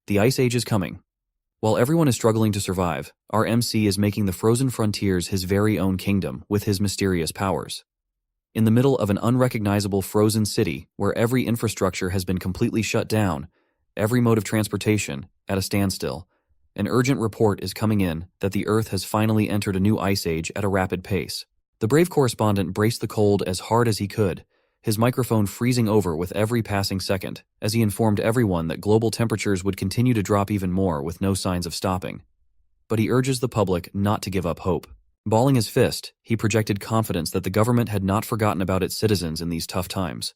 The Ice Age is coming. While everyone is struggling to survive, our MC is making the frozen frontiers his very own kingdom with his mysterious powers. In the middle of an unrecognizable frozen city where every infrastructure has been completely shut down, every mode of transportation at a standstill, an urgent report is coming in that the Earth has finally entered a new ice age at a rapid pace. The brave correspondent braced the cold as hard as he could, his microphone freezing over with every passing second, as he informed everyone that global temperatures would continue to drop even more with no signs of stopping. But he urges the public not to give up hope. Balling his fist, he projected confidence that the government had not forgotten about its citizens in these tough times.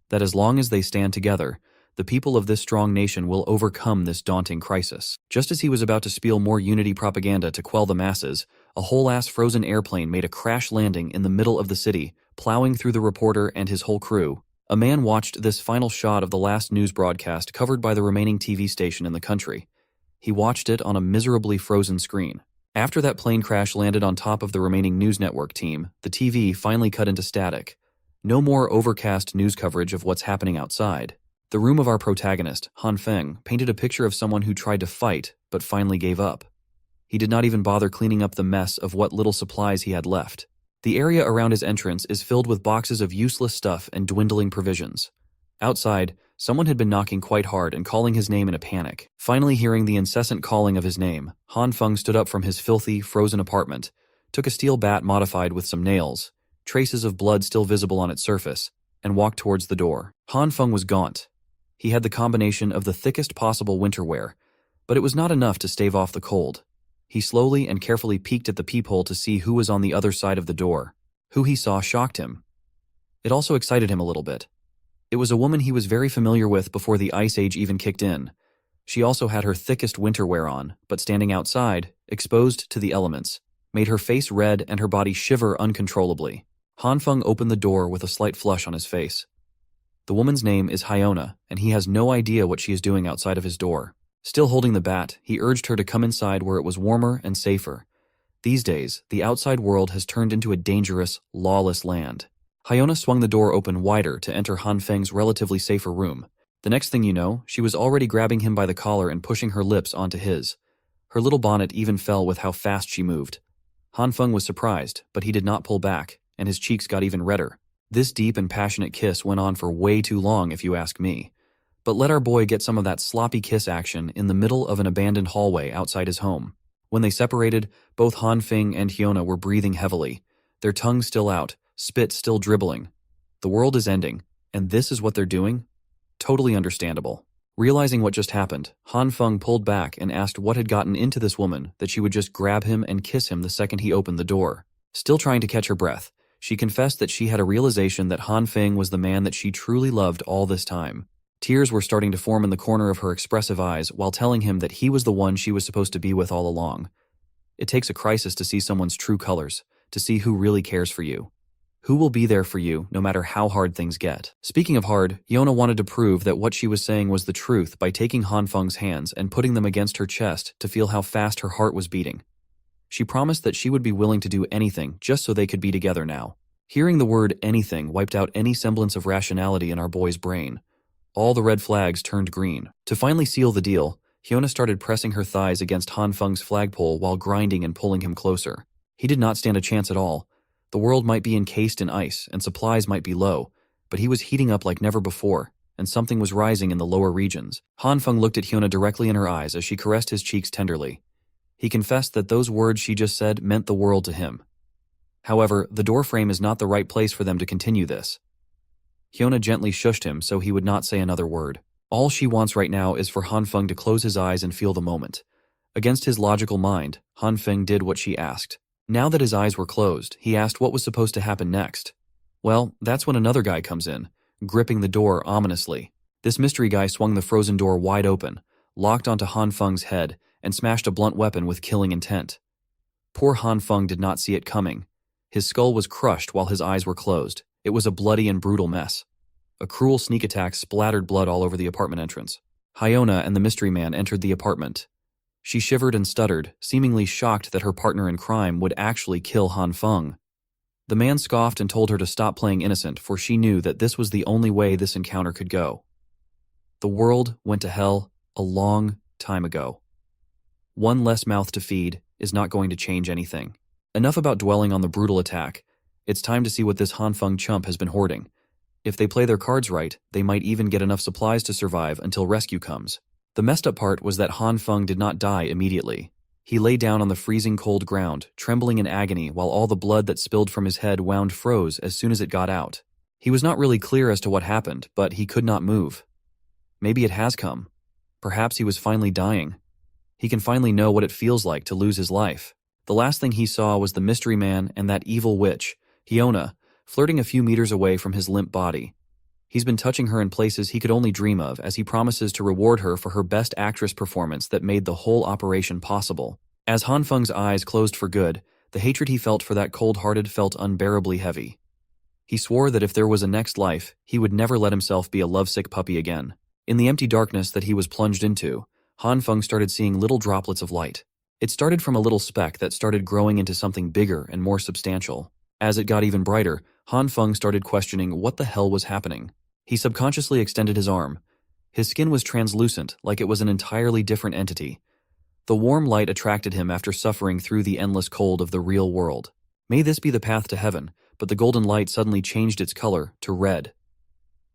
That as long as they stand together, the people of this strong nation will overcome this daunting crisis. Just as he was about to spiel more unity propaganda to quell the masses, a whole-ass frozen airplane made a crash landing in the middle of the city, plowing through the reporter and his whole crew. A man watched this final shot of the last news broadcast covered by the remaining TV station in the country. He watched it on a miserably frozen screen. After that plane crash landed on top of the remaining news network team, the TV finally cut into static. No more overcast news coverage of what's happening outside. The room of our protagonist, Hanfong, painted a picture of someone who tried to fight, but finally gave up. He did not even bother cleaning up the mess of what little supplies he had left. The area around his entrance is filled with boxes of useless stuff and dwindling provisions. Outside, someone had been knocking quite hard and calling his name in a panic. Finally hearing the incessant calling of his name, Hanfong stood up from his filthy, frozen apartment, took a steel bat modified with some nails, traces of blood still visible on its surface, and walked towards the door. Hanfong was gaunt. He had the combination of the thickest possible winter wear, but it was not enough to stave off the cold. He slowly and carefully peeked at the peephole to see who was on the other side of the door. Who he saw shocked him. It also excited him a little bit. It was a woman he was very familiar with before the Ice Age even kicked in. She also had her thickest winter wear on, but standing outside, exposed to the elements, made her face red and her body shiver uncontrollably. Hanfong opened the door with a slight flush on his face. The woman's name is Hyiona, and he has no idea what she is doing outside of his door. Still holding the bat, he urged her to come inside where it was warmer and safer. These days, the outside world has turned into a dangerous, lawless land. Hyiona swung the door open wider to enter Hanfeng's relatively safer room. The next thing you know, she was already grabbing him by the collar and pushing her lips onto his. Her little bonnet even fell with how fast she moved. Hanfong was surprised, but he did not pull back, and his cheeks got even redder. This deep and passionate kiss went on for way too long, if you ask me. But let our boy get some of that sloppy kiss action in the middle of an abandoned hallway outside his home. When they separated, both Hanfong and Hyiona were breathing heavily, their tongues still out, spit still dribbling. The world is ending, and this is what they're doing? Totally understandable. Realizing what just happened, Hanfong pulled back and asked what had gotten into this woman that she would just grab him and kiss him the second he opened the door. Still trying to catch her breath, she confessed that she had a realization that Hanfong was the man that she truly loved all this time. Tears were starting to form in the corner of her expressive eyes while telling him that he was the one she was supposed to be with all along. It takes a crisis to see someone's true colors, to see who really cares for you. Who will be there for you no matter how hard things get. Speaking of hard, Hyiona wanted to prove that what she was saying was the truth by taking Hanfong's hands and putting them against her chest to feel how fast her heart was beating. She promised that she would be willing to do anything just so they could be together now. Hearing the word anything wiped out any semblance of rationality in our boy's brain. All the red flags turned green. To finally seal the deal, Hyiona started pressing her thighs against Hanfong's flagpole while grinding and pulling him closer. He did not stand a chance at all. The world might be encased in ice and supplies might be low, but he was heating up like never before, and something was rising in the lower regions. Hanfong looked at Hyiona directly in her eyes as she caressed his cheeks tenderly. He confessed that those words she just said meant the world to him. However, the doorframe is not the right place for them to continue this. Hyiona gently shushed him so he would not say another word. All she wants right now is for Hanfong to close his eyes and feel the moment. Against his logical mind, Hanfong did what she asked. Now that his eyes were closed, he asked what was supposed to happen next. Well, that's when another guy comes in, gripping the door ominously. This mystery guy swung the frozen door wide open, locked onto Hanfong's head, and smashed a blunt weapon with killing intent. Poor Hanfong did not see it coming. His skull was crushed while his eyes were closed. It was a bloody and brutal mess. A cruel sneak attack splattered blood all over the apartment entrance. Hyiona and the mystery man entered the apartment. She shivered and stuttered, seemingly shocked that her partner in crime would actually kill Hanfong. The man scoffed and told her to stop playing innocent, for she knew that this was the only way this encounter could go. The world went to hell a long, time ago. One less mouth to feed is not going to change anything. Enough about dwelling on the brutal attack. It's time to see what this Hanfong chump has been hoarding. If they play their cards right, they might even get enough supplies to survive until rescue comes. The messed up part was that Hanfong did not die immediately. He lay down on the freezing cold ground, trembling in agony while all the blood that spilled from his head wound froze as soon as it got out. He was not really clear as to what happened, but he could not move. Maybe it has come. Perhaps he was finally dying. He can finally know what it feels like to lose his life. The last thing he saw was the mystery man and that evil witch, Hyiona, flirting a few meters away from his limp body. He's been touching her in places he could only dream of as he promises to reward her for her best actress performance that made the whole operation possible. As Hanfeng's eyes closed for good, the hatred he felt for that cold-hearted felt unbearably heavy. He swore that if there was a next life, he would never let himself be a lovesick puppy again. In the empty darkness that he was plunged into, Hanfeng started seeing little droplets of light. It started from a little speck that started growing into something bigger and more substantial. As it got even brighter, Hanfeng started questioning what the hell was happening. He subconsciously extended his arm. His skin was translucent, like it was an entirely different entity. The warm light attracted him after suffering through the endless cold of the real world. May this be the path to heaven, but the golden light suddenly changed its color to red.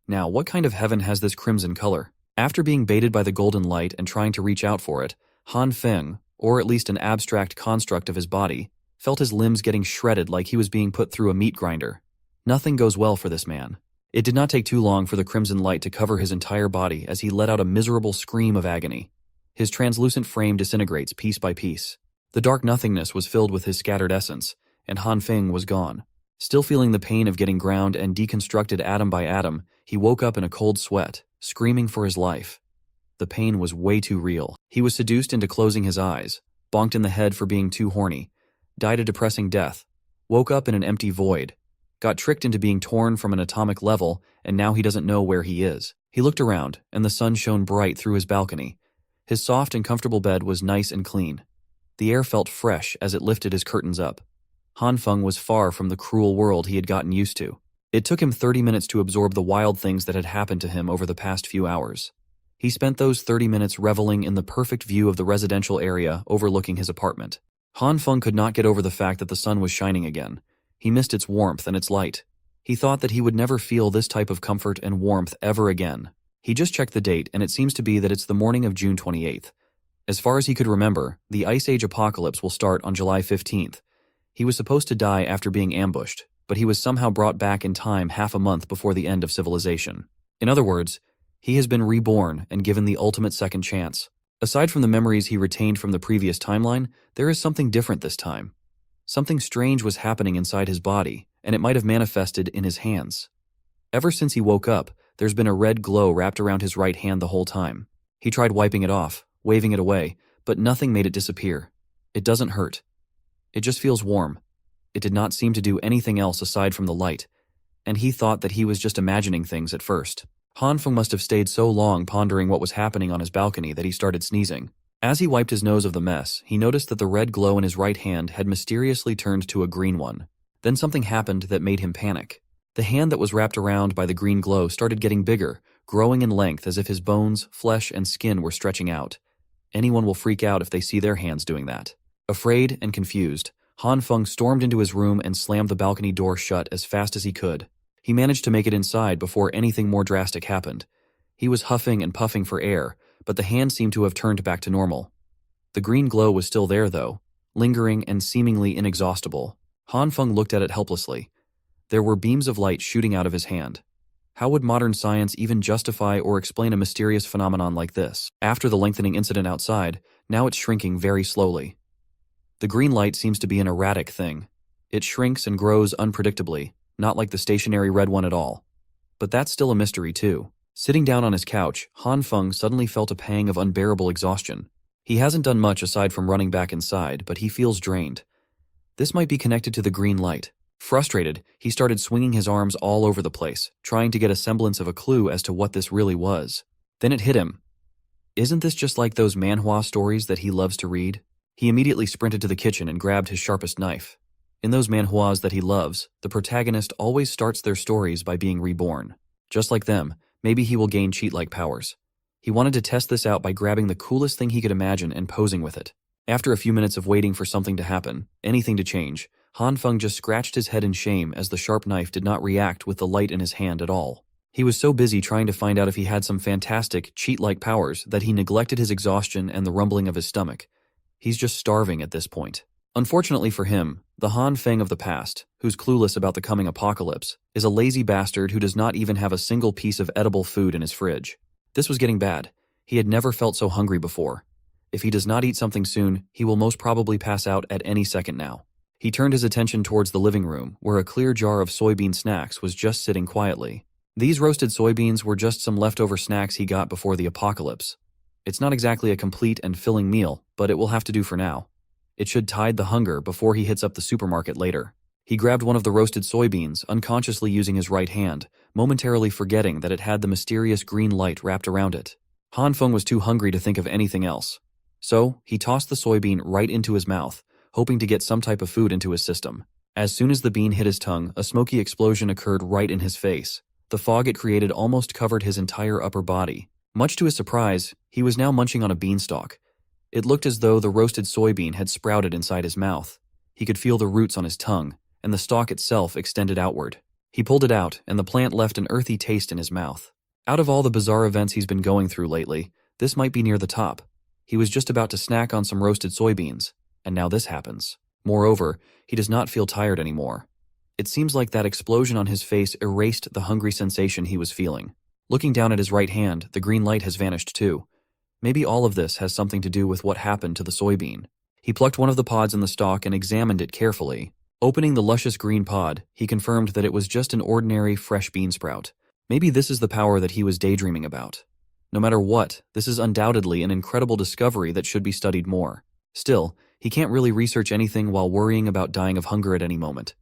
Now, what kind of heaven has this crimson color? After being baited by the golden light and trying to reach out for it, Hanfeng, or at least an abstract construct of his body, felt his limbs getting shredded like he was being put through a meat grinder. Nothing goes well for this man. It did not take too long for the crimson light to cover his entire body as he let out a miserable scream of agony. His translucent frame disintegrates piece by piece. The dark nothingness was filled with his scattered essence, and Hanfeng was gone. Still feeling the pain of getting ground and deconstructed atom by atom, he woke up in a cold sweat, screaming for his life. The pain was way too real. He was seduced into closing his eyes, bonked in the head for being too horny, died a depressing death, woke up in an empty void, got tricked into being torn from an atomic level, and now he doesn't know where he is. He looked around, and the sun shone bright through his balcony. His soft and comfortable bed was nice and clean. The air felt fresh as it lifted his curtains up. Hanfeng was far from the cruel world he had gotten used to. It took him 30 minutes to absorb the wild things that had happened to him over the past few hours. He spent those 30 minutes reveling in the perfect view of the residential area overlooking his apartment. Hanfeng could not get over the fact that the sun was shining again. He missed its warmth and its light. He thought that he would never feel this type of comfort and warmth ever again. He just checked the date, and it seems to be that it's the morning of June 28th. As far as he could remember, the Ice Age apocalypse will start on July 15th. He was supposed to die after being ambushed, but he was somehow brought back in time half a month before the end of civilization. In other words, he has been reborn and given the ultimate second chance. Aside from the memories he retained from the previous timeline, there is something different this time. Something strange was happening inside his body, and it might have manifested in his hands. Ever since he woke up, there's been a red glow wrapped around his right hand the whole time. He tried wiping it off, waving it away, but nothing made it disappear. It doesn't hurt. It just feels warm. It did not seem to do anything else aside from the light, and he thought that he was just imagining things at first. Hanfeng must have stayed so long pondering what was happening on his balcony that he started sneezing. As he wiped his nose of the mess, he noticed that the red glow in his right hand had mysteriously turned to a green one. Then something happened that made him panic. The hand that was wrapped around by the green glow started getting bigger, growing in length as if his bones, flesh, and skin were stretching out. Anyone will freak out if they see their hands doing that. Afraid and confused, Hanfeng stormed into his room and slammed the balcony door shut as fast as he could. He managed to make it inside before anything more drastic happened. He was huffing and puffing for air, but the hand seemed to have turned back to normal. The green glow was still there, though, lingering and seemingly inexhaustible. Hanfeng looked at it helplessly. There were beams of light shooting out of his hand. How would modern science even justify or explain a mysterious phenomenon like this? After the lengthening incident outside, now it's shrinking very slowly. The green light seems to be an erratic thing. It shrinks and grows unpredictably, not like the stationary red one at all. But that's still a mystery, too. Sitting down on his couch, Hanfeng suddenly felt a pang of unbearable exhaustion. He hasn't done much aside from running back inside, but he feels drained. This might be connected to the green light. Frustrated, he started swinging his arms all over the place, trying to get a semblance of a clue as to what this really was. Then it hit him. Isn't this just like those Manhwa stories that he loves to read? He immediately sprinted to the kitchen and grabbed his sharpest knife. In those manhwas that he loves, the protagonist always starts their stories by being reborn. Just like them, maybe he will gain cheat-like powers. He wanted to test this out by grabbing the coolest thing he could imagine and posing with it. After a few minutes of waiting for something to happen, anything to change, Hanfong just scratched his head in shame as the sharp knife did not react with the light in his hand at all. He was so busy trying to find out if he had some fantastic, cheat-like powers that he neglected his exhaustion and the rumbling of his stomach. He's just starving at this point. Unfortunately for him, the Hanfeng of the past, who's clueless about the coming apocalypse, is a lazy bastard who does not even have a single piece of edible food in his fridge. This was getting bad. He had never felt so hungry before. If he does not eat something soon, he will most probably pass out at any second now. He turned his attention towards the living room, where a clear jar of soybean snacks was just sitting quietly. These roasted soybeans were just some leftover snacks he got before the apocalypse. It's not exactly a complete and filling meal, but it will have to do for now. It should tide the hunger before he hits up the supermarket later. He grabbed one of the roasted soybeans, unconsciously using his right hand, momentarily forgetting that it had the mysterious green light wrapped around it. Hanfong was too hungry to think of anything else. So, he tossed the soybean right into his mouth, hoping to get some type of food into his system. As soon as the bean hit his tongue, a smoky explosion occurred right in his face. The fog it created almost covered his entire upper body. Much to his surprise, he was now munching on a beanstalk. It looked as though the roasted soybean had sprouted inside his mouth. He could feel the roots on his tongue, and the stalk itself extended outward. He pulled it out, and the plant left an earthy taste in his mouth. Out of all the bizarre events he's been going through lately, this might be near the top. He was just about to snack on some roasted soybeans, and now this happens. Moreover, he does not feel tired anymore. It seems like that explosion on his face erased the hungry sensation he was feeling. Looking down at his right hand, the green light has vanished too. Maybe all of this has something to do with what happened to the soybean. He plucked one of the pods in the stalk and examined it carefully. Opening the luscious green pod, he confirmed that it was just an ordinary fresh bean sprout. Maybe this is the power that he was daydreaming about. No matter what, this is undoubtedly an incredible discovery that should be studied more. Still, he can't really research anything while worrying about dying of hunger at any moment.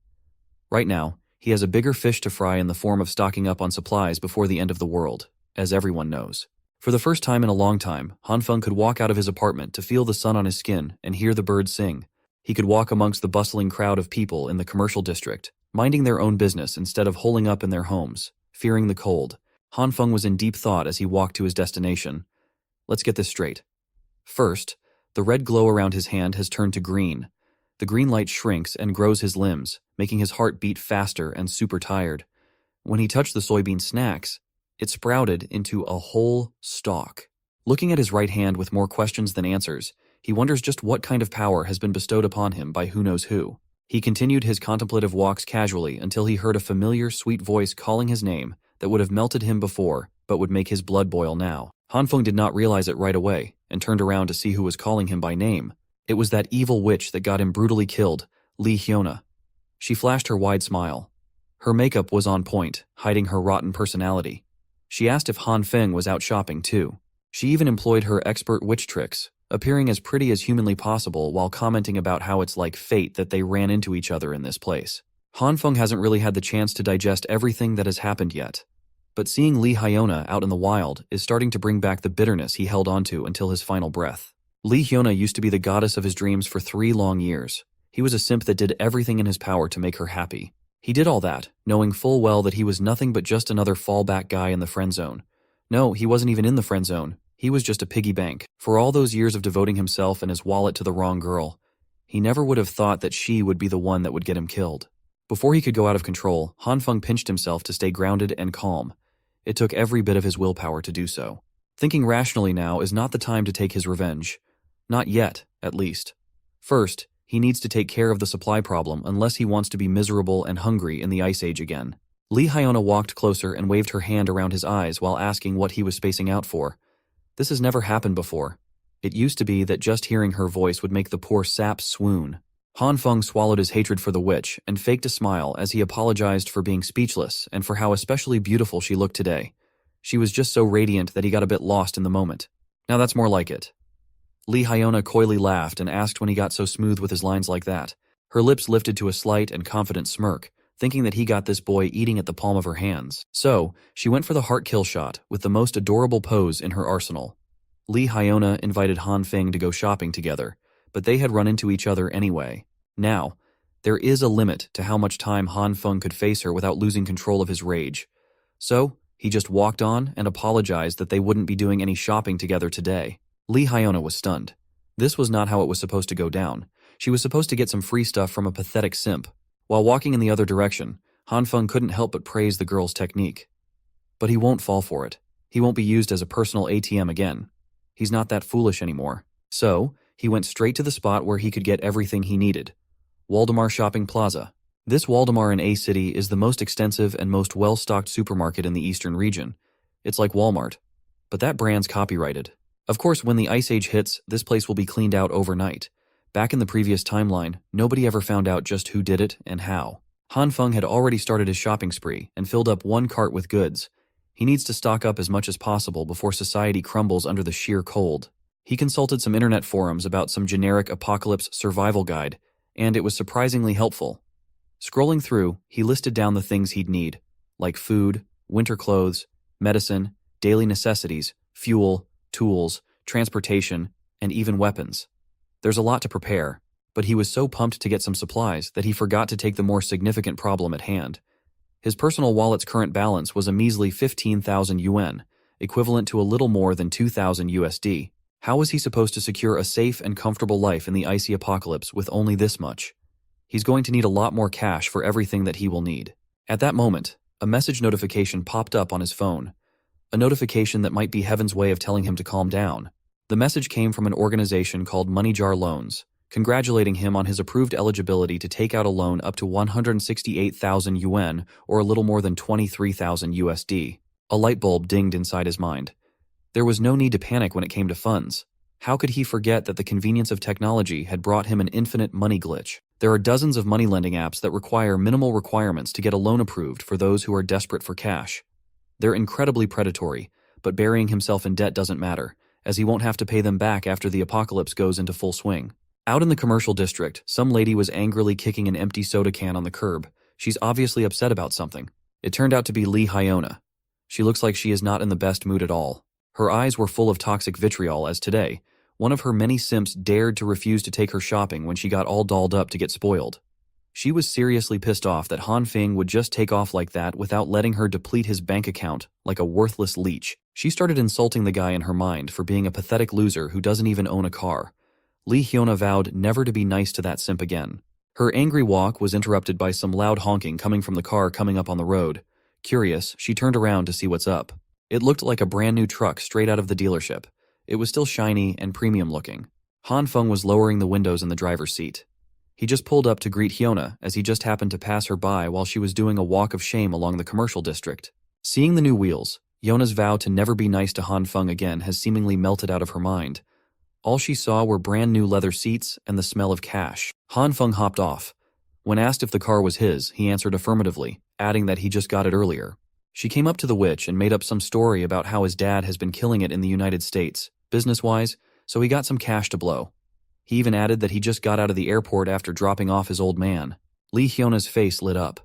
Right now, he has a bigger fish to fry in the form of stocking up on supplies before the end of the world, as everyone knows. For the first time in a long time, Hanfong could walk out of his apartment to feel the sun on his skin and hear the birds sing. He could walk amongst the bustling crowd of people in the commercial district, minding their own business instead of holing up in their homes, fearing the cold. Hanfong was in deep thought as he walked to his destination. Let's get this straight. First, the red glow around his hand has turned to green. The green light shrinks and grows his limbs, making his heart beat faster and super tired. When he touched the soybean snacks, it sprouted into a whole stalk. Looking at his right hand with more questions than answers, he wonders just what kind of power has been bestowed upon him by who knows who. He continued his contemplative walks casually until he heard a familiar, sweet voice calling his name that would have melted him before, but would make his blood boil now. Hanfong did not realize it right away, and turned around to see who was calling him by name. It was that evil witch that got him brutally killed, Hyiona. She flashed her wide smile. Her makeup was on point, hiding her rotten personality. She asked if Hanfeng was out shopping too. She even employed her expert witch tricks, appearing as pretty as humanly possible while commenting about how it's like fate that they ran into each other in this place. Hanfeng hasn't really had the chance to digest everything that has happened yet. But seeing Hyiona out in the wild is starting to bring back the bitterness he held onto until his final breath. Hyiona used to be the goddess of his dreams for 3 long years. He was a simp that did everything in his power to make her happy. He did all that, knowing full well that he was nothing but just another fallback guy in the friend zone. No, he wasn't even in the friend zone. He was just a piggy bank. For all those years of devoting himself and his wallet to the wrong girl, he never would have thought that she would be the one that would get him killed. Before he could go out of control, Hanfeng pinched himself to stay grounded and calm. It took every bit of his willpower to do so. Thinking rationally now is not the time to take his revenge. Not yet, at least. First, he needs to take care of the supply problem unless he wants to be miserable and hungry in the Ice Age again. Hyiona walked closer and waved her hand around his eyes while asking what he was spacing out for. This has never happened before. It used to be that just hearing her voice would make the poor sap swoon. Hanfeng swallowed his hatred for the witch and faked a smile as he apologized for being speechless and for how especially beautiful she looked today. She was just so radiant that he got a bit lost in the moment. Now that's more like it. Hyiona coyly laughed and asked when he got so smooth with his lines like that. Her lips lifted to a slight and confident smirk, thinking that he got this boy eating at the palm of her hands. So, she went for the heart kill shot with the most adorable pose in her arsenal. Hyiona invited Hanfeng to go shopping together, but they had run into each other anyway. Now, there is a limit to how much time Hanfeng could face her without losing control of his rage. So, He just walked on and apologized that they wouldn't be doing any shopping together today. Hyiona was stunned. This was not how it was supposed to go down. She was supposed to get some free stuff from a pathetic simp. While walking in the other direction, Hanfong couldn't help but praise the girl's technique. But he won't fall for it. He won't be used as a personal ATM again. He's not that foolish anymore. So, he went straight to the spot where he could get everything he needed. Waldemar Shopping Plaza. This Waldemar in A City is the most extensive and most well-stocked supermarket in the eastern region. It's like Walmart. But that brand's copyrighted. Of course, when the Ice Age hits, this place will be cleaned out overnight. Back in the previous timeline, nobody ever found out just who did it and how. Hanfong had already started his shopping spree and filled up one cart with goods. He needs to stock up as much as possible before society crumbles under the sheer cold. He consulted some internet forums about some generic apocalypse survival guide, and it was surprisingly helpful. Scrolling through, he listed down the things he'd need, like food, winter clothes, medicine, daily necessities, fuel, tools, transportation, and even weapons. There's a lot to prepare, but he was so pumped to get some supplies that he forgot to take the more significant problem at hand. His personal wallet's current balance was a measly 15,000 yuan, equivalent to a little more than 2,000 USD. How was he supposed to secure a safe and comfortable life in the icy apocalypse with only this much? He's going to need a lot more cash for everything that he will need. At that moment, a message notification popped up on his phone. A notification that might be heaven's way of telling him to calm down. The message came from an organization called Money Jar Loans, congratulating him on his approved eligibility to take out a loan up to 168,000 yuan, or a little more than 23,000 USD. A light bulb dinged inside his mind. There was no need to panic when it came to funds. How could he forget that the convenience of technology had brought him an infinite money glitch? There are dozens of money lending apps that require minimal requirements to get a loan approved for those who are desperate for cash. They're incredibly predatory, but burying himself in debt doesn't matter, as he won't have to pay them back after the apocalypse goes into full swing. Out in the commercial district, some lady was angrily kicking an empty soda can on the curb. She's obviously upset about something. It turned out to be Hyiona. She looks like she is not in the best mood at all. Her eyes were full of toxic vitriol as today, one of her many simps dared to refuse to take her shopping when she got all dolled up to get spoiled. She was seriously pissed off that Hanfong would just take off like that without letting her deplete his bank account like a worthless leech. She started insulting the guy in her mind for being a pathetic loser who doesn't even own a car. Hyiona vowed never to be nice to that simp again. Her angry walk was interrupted by some loud honking coming from the car coming up on the road. Curious, she turned around to see what's up. It looked like a brand new truck straight out of the dealership. It was still shiny and premium looking. Hanfong was lowering the windows in the driver's seat. He just pulled up to greet Hyiona as he just happened to pass her by while she was doing a walk of shame along the commercial district. Seeing the new wheels, Hyona's vow to never be nice to Hanfong again has seemingly melted out of her mind. All she saw were brand new leather seats and the smell of cash. Hanfong hopped off. When asked if the car was his, he answered affirmatively, adding that he just got it earlier. She came up to the witch and made up some story about how his dad has been killing it in the United States, business-wise, so he got some cash to blow. He even added that he just got out of the airport after dropping off his old man. Hyona's face lit up.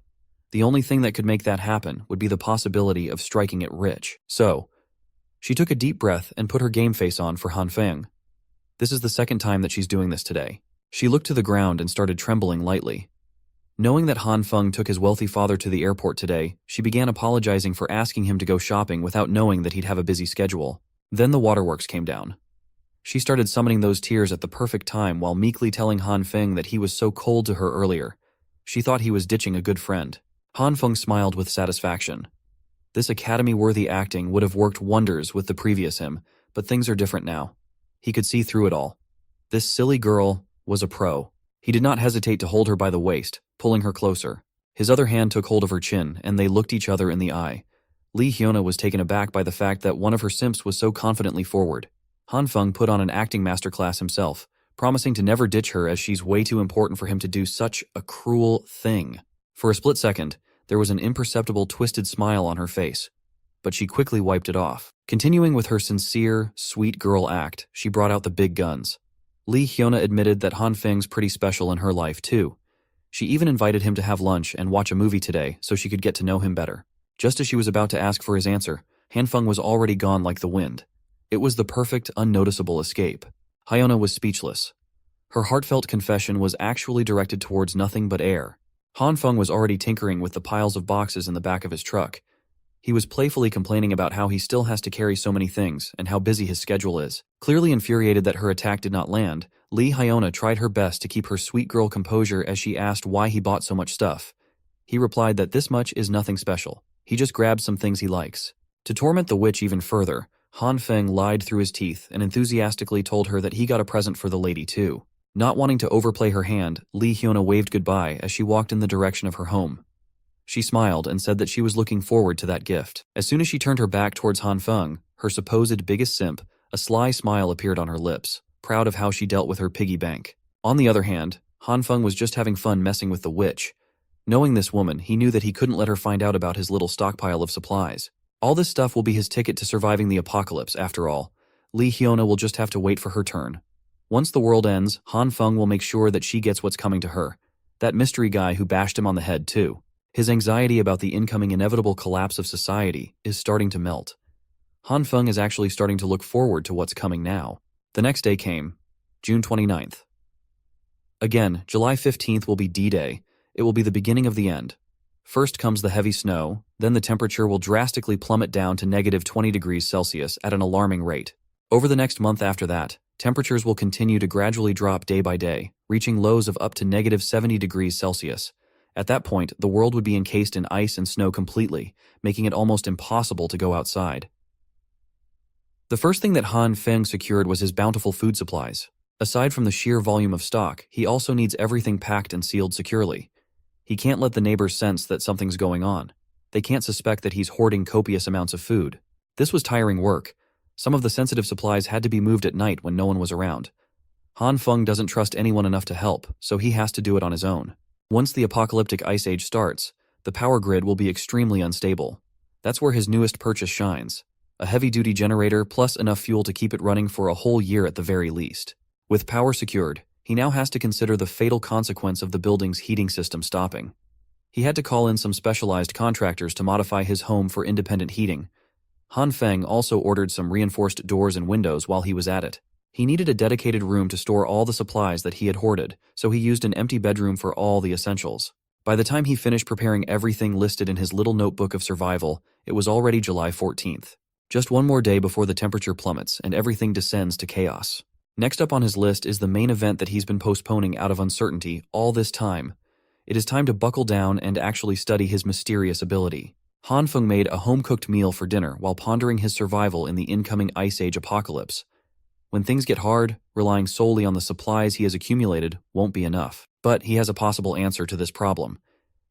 The only thing that could make that happen would be the possibility of striking it rich. So, she took a deep breath and put her game face on for Hanfong. This is the second time that she's doing this today. She looked to the ground and started trembling lightly. Knowing that Hanfong took his wealthy father to the airport today, she began apologizing for asking him to go shopping without knowing that he'd have a busy schedule. Then the waterworks came down. She started summoning those tears at the perfect time while meekly telling Hanfong that he was so cold to her earlier. She thought he was ditching a good friend. Hanfong smiled with satisfaction. This academy-worthy acting would have worked wonders with the previous him, but things are different now. He could see through it all. This silly girl was a pro. He did not hesitate to hold her by the waist, pulling her closer. His other hand took hold of her chin, and they looked each other in the eye. Hyiona was taken aback by the fact that one of her simps was so confidently forward. Hanfong put on an acting masterclass himself, promising to never ditch her as she's way too important for him to do such a cruel thing. For a split second, there was an imperceptible twisted smile on her face, but she quickly wiped it off. Continuing with her sincere, sweet girl act, she brought out the big guns. Hyiona admitted that Hanfeng's pretty special in her life too. She even invited him to have lunch and watch a movie today so she could get to know him better. Just as she was about to ask for his answer, Hanfong was already gone like the wind. It was the perfect, unnoticeable escape. Hyiona was speechless. Her heartfelt confession was actually directed towards nothing but air. Hanfong was already tinkering with the piles of boxes in the back of his truck. He was playfully complaining about how he still has to carry so many things and how busy his schedule is. Clearly infuriated that her attack did not land, Hyiona tried her best to keep her sweet girl composure as she asked why he bought so much stuff. He replied that this much is nothing special. He just grabbed some things he likes. To torment the witch even further, Hanfong lied through his teeth and enthusiastically told her that he got a present for the lady too. Not wanting to overplay her hand, Hyiona waved goodbye as she walked in the direction of her home. She smiled and said that she was looking forward to that gift. As soon as she turned her back towards Hanfong, her supposed biggest simp, a sly smile appeared on her lips, proud of how she dealt with her piggy bank. On the other hand, Hanfong was just having fun messing with the witch. Knowing this woman, he knew that he couldn't let her find out about his little stockpile of supplies. All this stuff will be his ticket to surviving the apocalypse, after all. Hyiona will just have to wait for her turn. Once the world ends, Hanfong will make sure that she gets what's coming to her. That mystery guy who bashed him on the head too. His anxiety about the incoming inevitable collapse of society is starting to melt. Hanfong is actually starting to look forward to what's coming now. The next day came, June 29th. Again, July 15th will be D-Day. It will be the beginning of the end. First comes the heavy snow, then the temperature will drastically plummet down to negative 20 degrees Celsius at an alarming rate. Over the next month after that, temperatures will continue to gradually drop day by day, reaching lows of up to negative 70 degrees Celsius. At that point, the world would be encased in ice and snow completely, making it almost impossible to go outside. The first thing that Hanfong secured was his bountiful food supplies. Aside from the sheer volume of stock, he also needs everything packed and sealed securely. He can't let the neighbors sense that something's going on. They can't suspect that he's hoarding copious amounts of food. This was tiring work. Some of the sensitive supplies had to be moved at night when no one was around. Hanfong doesn't trust anyone enough to help, so he has to do it on his own. Once the apocalyptic ice age starts, the power grid will be extremely unstable. That's where his newest purchase shines. A heavy-duty generator plus enough fuel to keep it running for a whole year at the very least. With power secured, he now has to consider the fatal consequence of the building's heating system stopping. He had to call in some specialized contractors to modify his home for independent heating. Hanfong also ordered some reinforced doors and windows while he was at it. He needed a dedicated room to store all the supplies that he had hoarded, so he used an empty bedroom for all the essentials. By the time he finished preparing everything listed in his little notebook of survival, it was already July 14th. Just one more day before the temperature plummets and everything descends to chaos. Next up on his list is the main event that he's been postponing out of uncertainty all this time. It is time to buckle down and actually study his mysterious ability. Hanfong made a home-cooked meal for dinner while pondering his survival in the incoming Ice Age apocalypse. When things get hard, relying solely on the supplies he has accumulated won't be enough. But he has a possible answer to this problem.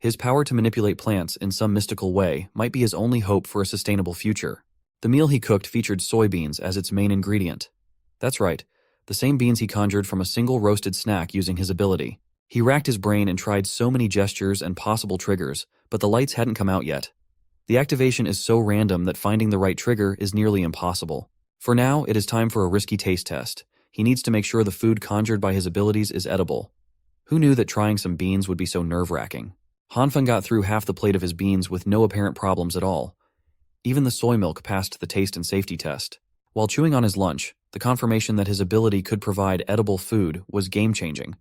His power to manipulate plants in some mystical way might be his only hope for a sustainable future. The meal he cooked featured soybeans as its main ingredient. That's right, the same beans he conjured from a single roasted snack using his ability. He racked his brain and tried so many gestures and possible triggers, but the lights hadn't come out yet. The activation is so random that finding the right trigger is nearly impossible. For now, it is time for a risky taste test. He needs to make sure the food conjured by his abilities is edible. Who knew that trying some beans would be so nerve-wracking? Hanfong got through half the plate of his beans with no apparent problems at all. Even the soy milk passed the taste and safety test. While chewing on his lunch, the confirmation that his ability could provide edible food was game-changing.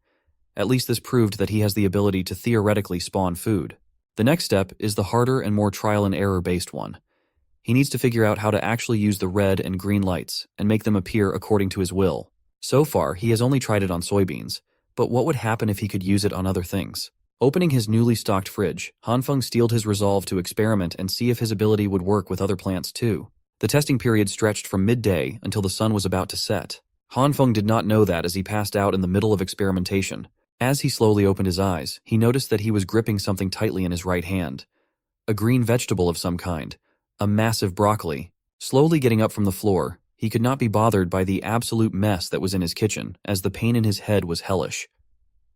At least this proved that he has the ability to theoretically spawn food. The next step is the harder and more trial-and-error-based one. He needs to figure out how to actually use the red and green lights and make them appear according to his will. So far, he has only tried it on soybeans, but what would happen if he could use it on other things? Opening his newly stocked fridge, Hanfong steeled his resolve to experiment and see if his ability would work with other plants too. The testing period stretched from midday until the sun was about to set. Hanfong did not know that as he passed out in the middle of experimentation. As he slowly opened his eyes, he noticed that he was gripping something tightly in his right hand. A green vegetable of some kind. A massive broccoli. Slowly getting up from the floor, he could not be bothered by the absolute mess that was in his kitchen, as the pain in his head was hellish.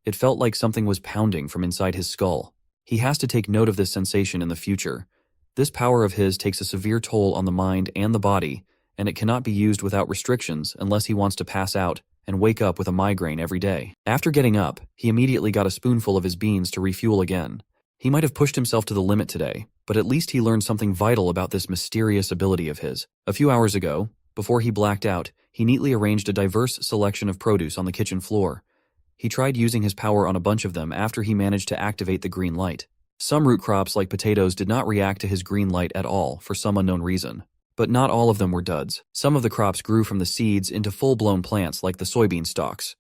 It felt like something was pounding from inside his skull. He has to take note of this sensation in the future. This power of his takes a severe toll on the mind and the body, and it cannot be used without restrictions unless he wants to pass out and wake up with a migraine every day. After getting up, he immediately got a spoonful of his beans to refuel again. He might have pushed himself to the limit today, but at least he learned something vital about this mysterious ability of his. A few hours ago, before he blacked out, he neatly arranged a diverse selection of produce on the kitchen floor. He tried using his power on a bunch of them after he managed to activate the green light. Some root crops like potatoes did not react to his green light at all for some unknown reason. But not all of them were duds. Some of the crops grew from the seeds into full-blown plants like the soybean stalks.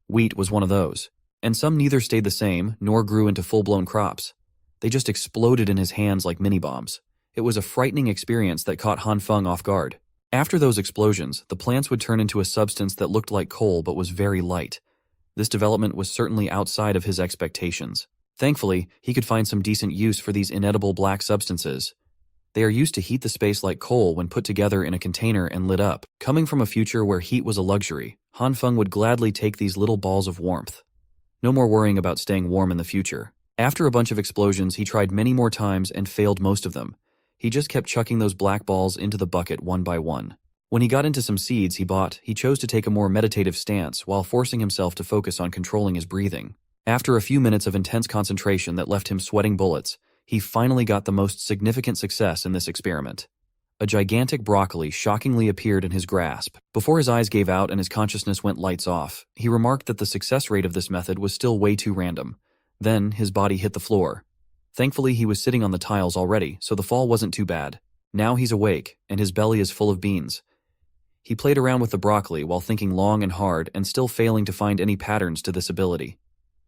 Wheat was one of those. And some neither stayed the same nor grew into full-blown crops. They just exploded in his hands like mini-bombs. It was a frightening experience that caught Hanfong off guard. After those explosions, the plants would turn into a substance that looked like coal but was very light. This development was certainly outside of his expectations. Thankfully, he could find some decent use for these inedible black substances. They are used to heat the space like coal when put together in a container and lit up. Coming from a future where heat was a luxury, Hanfong would gladly take these little balls of warmth. No more worrying about staying warm in the future. After a bunch of explosions, he tried many more times and failed most of them. He just kept chucking those black balls into the bucket one by one. When he got into some seeds he bought, he chose to take a more meditative stance while forcing himself to focus on controlling his breathing. After a few minutes of intense concentration that left him sweating bullets, he finally got the most significant success in this experiment. A gigantic broccoli shockingly appeared in his grasp. Before his eyes gave out and his consciousness went lights off, he remarked that the success rate of this method was still way too random. Then his body hit the floor. Thankfully, he was sitting on the tiles already, so the fall wasn't too bad. Now he's awake, and his belly is full of beans. He played around with the broccoli while thinking long and hard and still failing to find any patterns to this ability.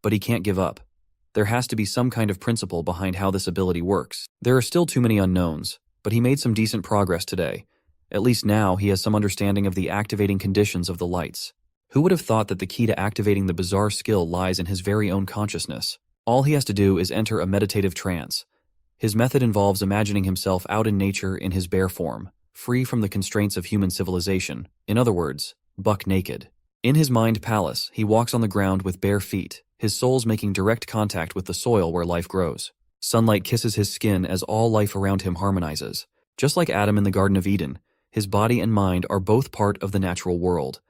But he can't give up. There has to be some kind of principle behind how this ability works. There are still too many unknowns, but he made some decent progress today. At least now he has some understanding of the activating conditions of the lights. Who would have thought that the key to activating the bizarre skill lies in his very own consciousness? All he has to do is enter a meditative trance. His method involves imagining himself out in nature in his bare form, free from the constraints of human civilization. In other words, buck naked. In his mind palace, he walks on the ground with bare feet, his soles making direct contact with the soil where life grows. Sunlight kisses his skin as all life around him harmonizes. Just like Adam in the Garden of Eden, his body and mind are both part of the natural world,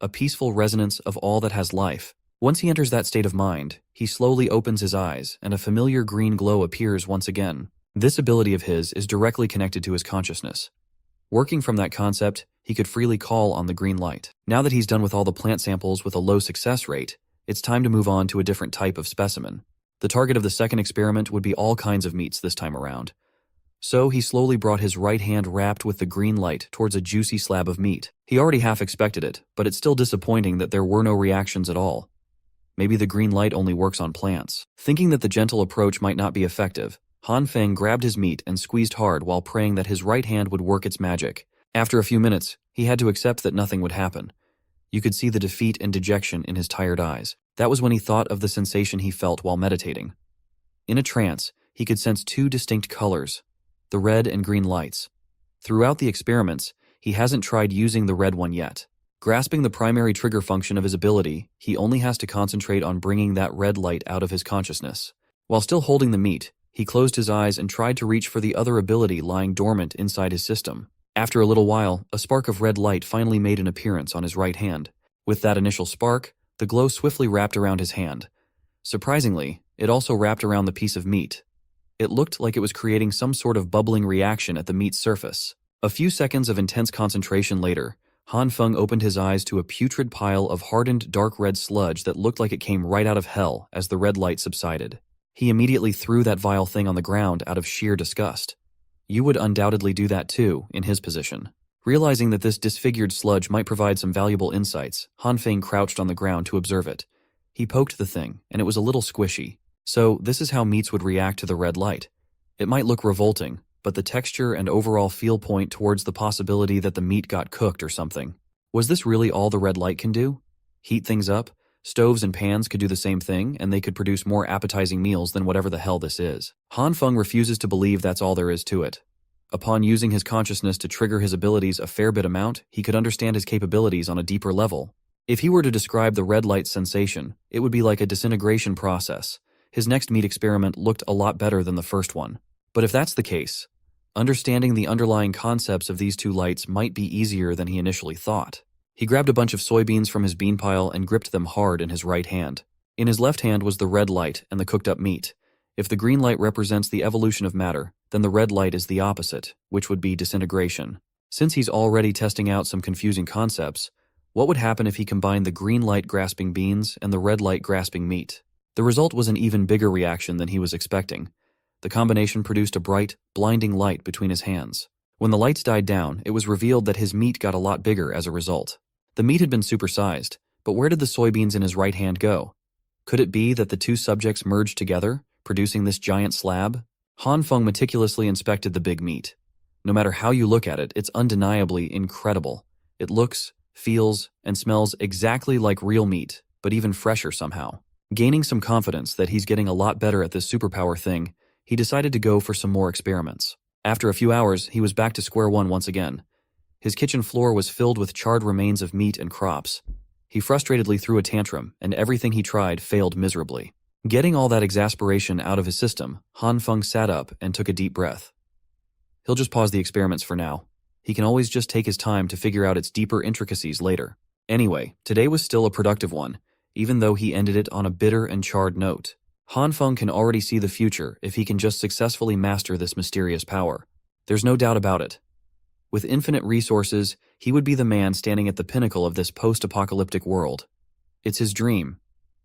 a peaceful resonance of all that has life. Once he enters that state of mind, he slowly opens his eyes and a familiar green glow appears once again. This ability of his is directly connected to his consciousness. Working from that concept, he could freely call on the green light. Now that he's done with all the plant samples with a low success rate, it's time to move on to a different type of specimen. The target of the second experiment would be all kinds of meats this time around. So he slowly brought his right hand wrapped with the green light towards a juicy slab of meat. He already half expected it, but it's still disappointing that there were no reactions at all. Maybe the green light only works on plants. Thinking that the gentle approach might not be effective, Hanfeng grabbed his meat and squeezed hard while praying that his right hand would work its magic. After a few minutes, he had to accept that nothing would happen. You could see the defeat and dejection in his tired eyes. That was when he thought of the sensation he felt while meditating. In a trance, he could sense two distinct colors, the red and green lights. Throughout the experiments, he hasn't tried using the red one yet. Grasping the primary trigger function of his ability, he only has to concentrate on bringing that red light out of his consciousness. While still holding the meat, he closed his eyes and tried to reach for the other ability lying dormant inside his system. After a little while, a spark of red light finally made an appearance on his right hand. With that initial spark, the glow swiftly wrapped around his hand. Surprisingly, it also wrapped around the piece of meat. It looked like it was creating some sort of bubbling reaction at the meat's surface. A few seconds of intense concentration later, Hanfeng opened his eyes to a putrid pile of hardened dark red sludge that looked like it came right out of hell as the red light subsided. He immediately threw that vile thing on the ground out of sheer disgust. You would undoubtedly do that too, in his position. Realizing that this disfigured sludge might provide some valuable insights, Hanfeng crouched on the ground to observe it. He poked the thing, and it was a little squishy. So, this is how meats would react to the red light. It might look revolting, but the texture and overall feel point towards the possibility that the meat got cooked or something. Was this really all the red light can do? Heat things up? Stoves and pans could do the same thing, and they could produce more appetizing meals than whatever the hell this is. Hanfeng refuses to believe that's all there is to it. Upon using his consciousness to trigger his abilities a fair bit amount, he could understand his capabilities on a deeper level. If he were to describe the red light sensation, it would be like a disintegration process. His next meat experiment looked a lot better than the first one. But if that's the case, understanding the underlying concepts of these two lights might be easier than he initially thought. He grabbed a bunch of soybeans from his bean pile and gripped them hard in his right hand. In his left hand was the red light and the cooked up meat. If the green light represents the evolution of matter, then the red light is the opposite, which would be disintegration. Since he's already testing out some confusing concepts, what would happen if he combined the green light grasping beans and the red light grasping meat? The result was an even bigger reaction than he was expecting. The combination produced a bright, blinding light between his hands. When the lights died down, it was revealed that his meat got a lot bigger as a result. The meat had been supersized, but where did the soybeans in his right hand go? Could it be that the two subjects merged together, producing this giant slab? Hanfong meticulously inspected the big meat. No matter how you look at it, it's undeniably incredible. It looks, feels, and smells exactly like real meat, but even fresher somehow. Gaining some confidence that he's getting a lot better at this superpower thing, he decided to go for some more experiments. After a few hours, he was back to square one once again. His kitchen floor was filled with charred remains of meat and crops. He frustratedly threw a tantrum, and everything he tried failed miserably. Getting all that exasperation out of his system, Hanfong sat up and took a deep breath. He'll just pause the experiments for now. He can always just take his time to figure out its deeper intricacies later. Anyway, today was still a productive one, even though he ended it on a bitter and charred note. Hanfong can already see the future if he can just successfully master this mysterious power. There's no doubt about it. With infinite resources, he would be the man standing at the pinnacle of this post-apocalyptic world. It's his dream,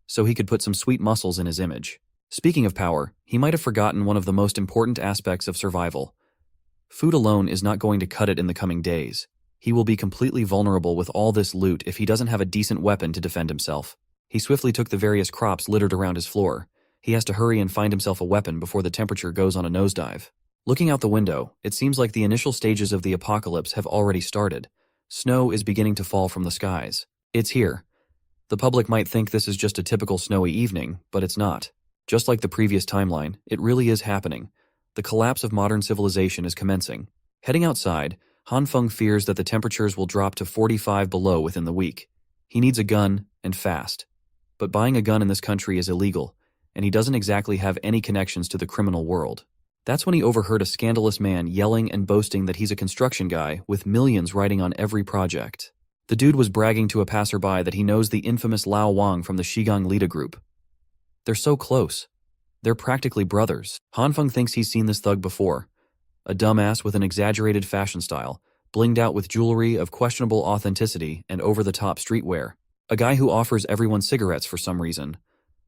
so he could put some sweet muscles in his image. Speaking of power, he might have forgotten one of the most important aspects of survival. Food alone is not going to cut it in the coming days. He will be completely vulnerable with all this loot if he doesn't have a decent weapon to defend himself. He swiftly took the various crops littered around his floor. He has to hurry and find himself a weapon before the temperature goes on a nosedive. Looking out the window, it seems like the initial stages of the apocalypse have already started. Snow is beginning to fall from the skies. It's here. The public might think this is just a typical snowy evening, but it's not. Just like the previous timeline, it really is happening. The collapse of modern civilization is commencing. Heading outside, Hanfong fears that the temperatures will drop to 45 below within the week. He needs a gun, and fast. But buying a gun in this country is illegal, and he doesn't exactly have any connections to the criminal world. That's when he overheard a scandalous man yelling and boasting that he's a construction guy with millions riding on every project. The dude was bragging to a passerby that he knows the infamous Lao Wang from the Shigang Lida group. They're so close. They're practically brothers. Hanfong thinks he's seen this thug before. A dumbass with an exaggerated fashion style, blinged out with jewelry of questionable authenticity and over-the-top streetwear. A guy who offers everyone cigarettes for some reason.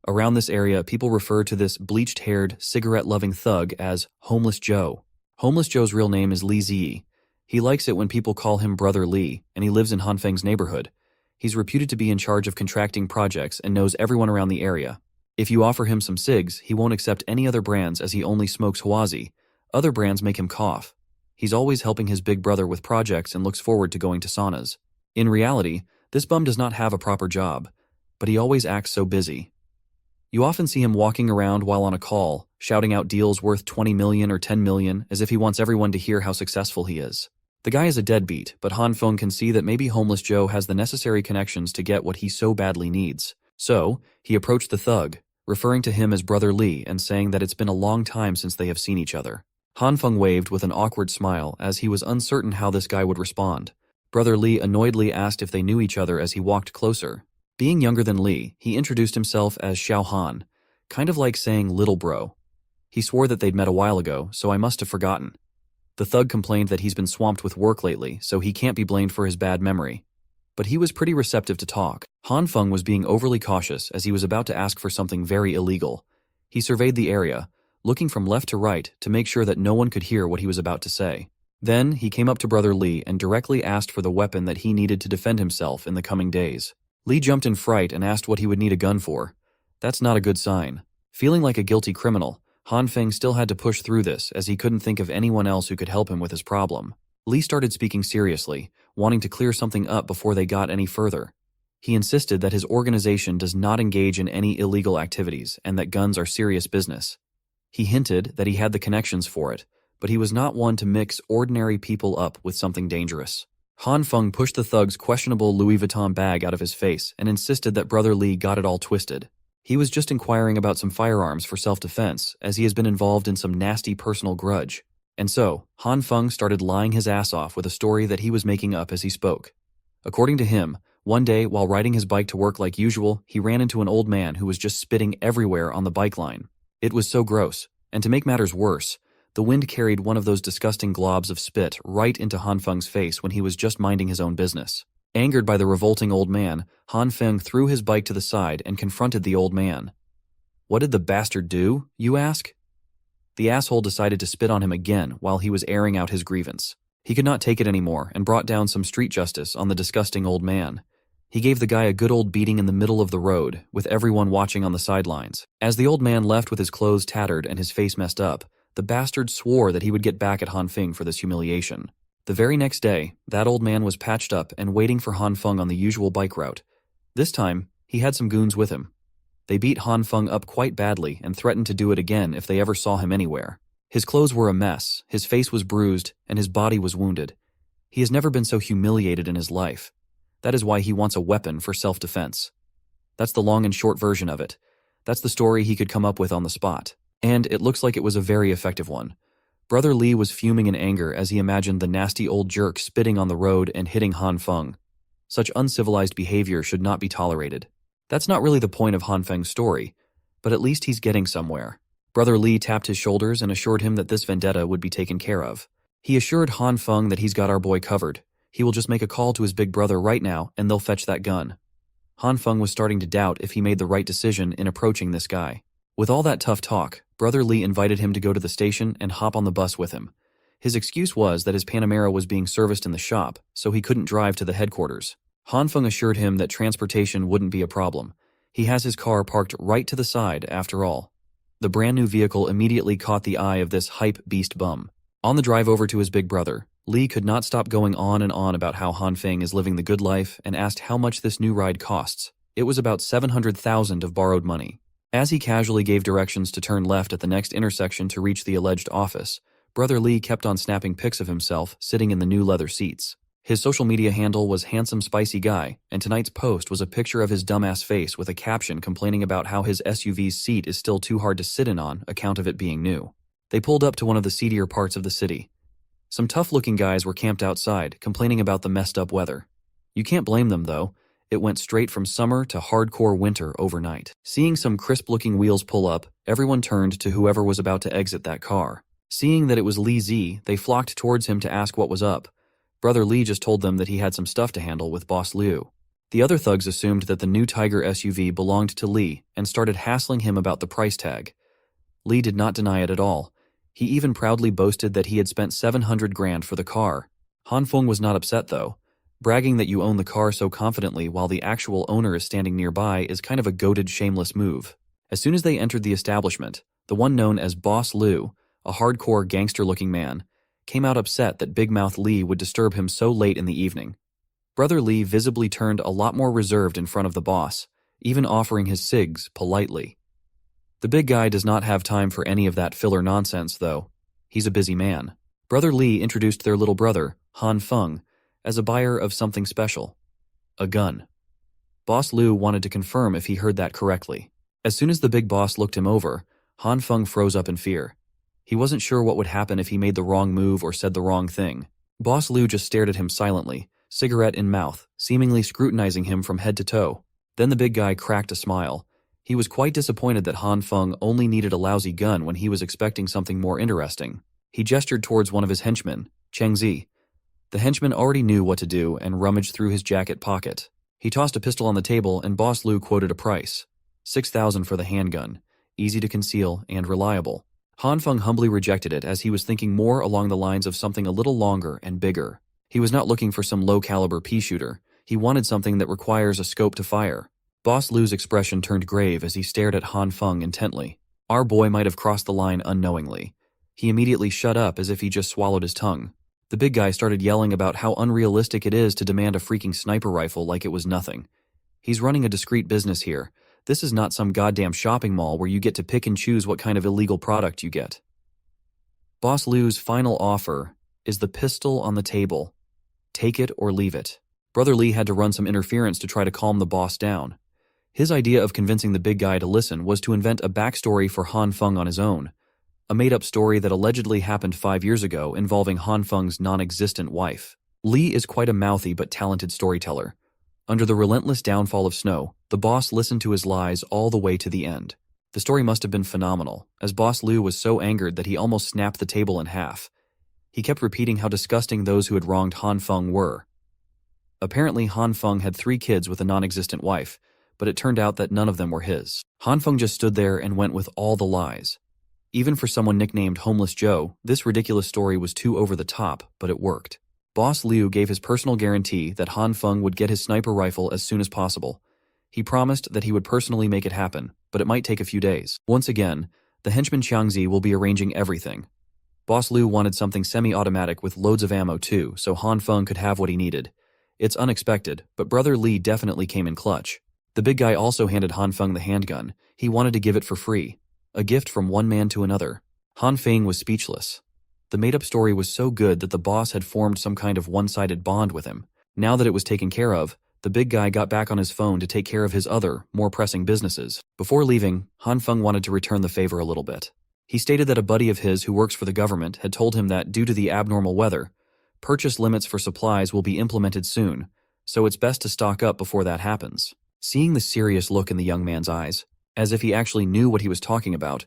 Around this area, people refer to this bleached-haired, cigarette-loving thug as Homeless Joe. Homeless Joe's real name is Li Ziyi. He likes it when people call him Brother Li, and he lives in Hanfeng's neighborhood. He's reputed to be in charge of contracting projects and knows everyone around the area. If you offer him some cigs, he won't accept any other brands as he only smokes Huazi. Other brands make him cough. He's always helping his big brother with projects and looks forward to going to saunas. In reality, this bum does not have a proper job, but he always acts so busy. You often see him walking around while on a call, shouting out deals worth 20 million or 10 million as if he wants everyone to hear how successful he is. The guy is a deadbeat, but Hanfong can see that maybe Homeless Joe has the necessary connections to get what he so badly needs. So, he approached the thug, referring to him as Brother Li and saying that it's been a long time since they have seen each other. Hanfong waved with an awkward smile as he was uncertain how this guy would respond. Brother Li annoyedly asked if they knew each other as he walked closer. Being younger than Li, he introduced himself as Xiao Han, kind of like saying little bro. He swore that they'd met a while ago, so I must have forgotten. The thug complained that he's been swamped with work lately, so he can't be blamed for his bad memory. But he was pretty receptive to talk. Hanfong was being overly cautious as he was about to ask for something very illegal. He surveyed the area, looking from left to right to make sure that no one could hear what he was about to say. Then, he came up to Brother Li and directly asked for the weapon that he needed to defend himself in the coming days. Li jumped in fright and asked what he would need a gun for. That's not a good sign. Feeling like a guilty criminal, Hanfeng still had to push through this as he couldn't think of anyone else who could help him with his problem. Li started speaking seriously, wanting to clear something up before they got any further. He insisted that his organization does not engage in any illegal activities and that guns are serious business. He hinted that he had the connections for it, but he was not one to mix ordinary people up with something dangerous. Hanfeng pushed the thug's questionable Louis Vuitton bag out of his face and insisted that Brother Li got it all twisted. He was just inquiring about some firearms for self-defense, as he has been involved in some nasty personal grudge. And so, Hanfeng started lying his ass off with a story that he was making up as he spoke. According to him, one day while riding his bike to work like usual, he ran into an old man who was just spitting everywhere on the bike line. It was so gross, and to make matters worse, the wind carried one of those disgusting globs of spit right into Hanfeng's face when he was just minding his own business. Angered by the revolting old man, Hanfeng threw his bike to the side and confronted the old man. What did the bastard do, you ask? The asshole decided to spit on him again while he was airing out his grievance. He could not take it anymore and brought down some street justice on the disgusting old man. He gave the guy a good old beating in the middle of the road, with everyone watching on the sidelines. As the old man left with his clothes tattered and his face messed up, the bastard swore that he would get back at Hanfong for this humiliation. The very next day, that old man was patched up and waiting for Hanfong on the usual bike route. This time, he had some goons with him. They beat Hanfong up quite badly and threatened to do it again if they ever saw him anywhere. His clothes were a mess, his face was bruised, and his body was wounded. He has never been so humiliated in his life. That is why he wants a weapon for self-defense. That's the long and short version of it. That's the story he could come up with on the spot. And it looks like it was a very effective one. Brother Lee was fuming in anger as he imagined the nasty old jerk spitting on the road and hitting Hanfong. Such uncivilized behavior should not be tolerated. That's not really the point of Hanfeng's story, but at least he's getting somewhere. Brother Lee tapped his shoulders and assured him that this vendetta would be taken care of. He assured Hanfong that he's got our boy covered. He will just make a call to his big brother right now and they'll fetch that gun. Hanfong was starting to doubt if he made the right decision in approaching this guy. With all that tough talk, Brother Lee invited him to go to the station and hop on the bus with him. His excuse was that his Panamera was being serviced in the shop, so he couldn't drive to the headquarters. Hanfong assured him that transportation wouldn't be a problem. He has his car parked right to the side, after all. The brand new vehicle immediately caught the eye of this hype beast bum. On the drive over to his big brother, Lee could not stop going on and on about how Hanfong is living the good life and asked how much this new ride costs. It was about 700,000 of borrowed money. As he casually gave directions to turn left at the next intersection to reach the alleged office, Brother Lee kept on snapping pics of himself sitting in the new leather seats. His social media handle was Handsome Spicy Guy, and tonight's post was a picture of his dumbass face with a caption complaining about how his SUV's seat is still too hard to sit in on account of it being new. They pulled up to one of the seedier parts of the city. Some tough-looking guys were camped outside, complaining about the messed-up weather. You can't blame them, though. It went straight from summer to hardcore winter overnight. Seeing some crisp-looking wheels pull up, everyone turned to whoever was about to exit that car. Seeing that it was Lee Z, they flocked towards him to ask what was up. Brother Lee just told them that he had some stuff to handle with Boss Liu. The other thugs assumed that the new Tiger SUV belonged to Lee and started hassling him about the price tag. Lee did not deny it at all. He even proudly boasted that he had spent 700 grand for the car. Hanfong was not upset though. Bragging that you own the car so confidently while the actual owner is standing nearby is kind of a goated, shameless move. As soon as they entered the establishment, the one known as Boss Liu, a hardcore gangster-looking man, came out upset that Big Mouth Lee would disturb him so late in the evening. Brother Lee visibly turned a lot more reserved in front of the boss, even offering his cigs politely. The big guy does not have time for any of that filler nonsense, though. He's a busy man. Brother Lee introduced their little brother, Hanfong, as a buyer of something special. A gun. Boss Liu wanted to confirm if he heard that correctly. As soon as the big boss looked him over, Hanfong froze up in fear. He wasn't sure what would happen if he made the wrong move or said the wrong thing. Boss Liu just stared at him silently, cigarette in mouth, seemingly scrutinizing him from head to toe. Then the big guy cracked a smile. He was quite disappointed that Hanfong only needed a lousy gun when he was expecting something more interesting. He gestured towards one of his henchmen, Chengzi. The henchman already knew what to do and rummaged through his jacket pocket. He tossed a pistol on the table and Boss Liu quoted a price. 6,000 for the handgun, easy to conceal and reliable. Hanfong humbly rejected it as he was thinking more along the lines of something a little longer and bigger. He was not looking for some low-caliber pea shooter. He wanted something that requires a scope to fire. Boss Liu's expression turned grave as he stared at Hanfong intently. Our boy might have crossed the line unknowingly. He immediately shut up as if he just swallowed his tongue. The big guy started yelling about how unrealistic it is to demand a freaking sniper rifle like it was nothing. He's running a discreet business here. This is not some goddamn shopping mall where you get to pick and choose what kind of illegal product you get. Boss Liu's final offer is the pistol on the table. Take it or leave it. Brother Lee had to run some interference to try to calm the boss down. His idea of convincing the big guy to listen was to invent a backstory for Hanfong on his own. A made-up story that allegedly happened 5 years ago involving Hanfeng's non-existent wife. Lee is quite a mouthy but talented storyteller. Under the relentless downfall of snow, the boss listened to his lies all the way to the end. The story must have been phenomenal, as Boss Liu was so angered that he almost snapped the table in half. He kept repeating how disgusting those who had wronged Hanfong were. Apparently Hanfong had 3 kids with a non-existent wife, but it turned out that none of them were his. Hanfong just stood there and went with all the lies. Even for someone nicknamed Homeless Joe, this ridiculous story was too over the top, but it worked. Boss Liu gave his personal guarantee that Hanfong would get his sniper rifle as soon as possible. He promised that he would personally make it happen, but it might take a few days. Once again, the henchman Xiangzi will be arranging everything. Boss Liu wanted something semi-automatic with loads of ammo too, so Hanfong could have what he needed. It's unexpected, but Brother Li definitely came in clutch. The big guy also handed Hanfong the handgun. He wanted to give it for free. A gift from one man to another. Hanfeng was speechless. The made-up story was so good that the boss had formed some kind of one-sided bond with him. Now that it was taken care of, the big guy got back on his phone to take care of his other, more pressing businesses. Before leaving, Hanfeng wanted to return the favor a little bit. He stated that a buddy of his who works for the government had told him that due to the abnormal weather, purchase limits for supplies will be implemented soon, so it's best to stock up before that happens. Seeing the serious look in the young man's eyes, as if he actually knew what he was talking about,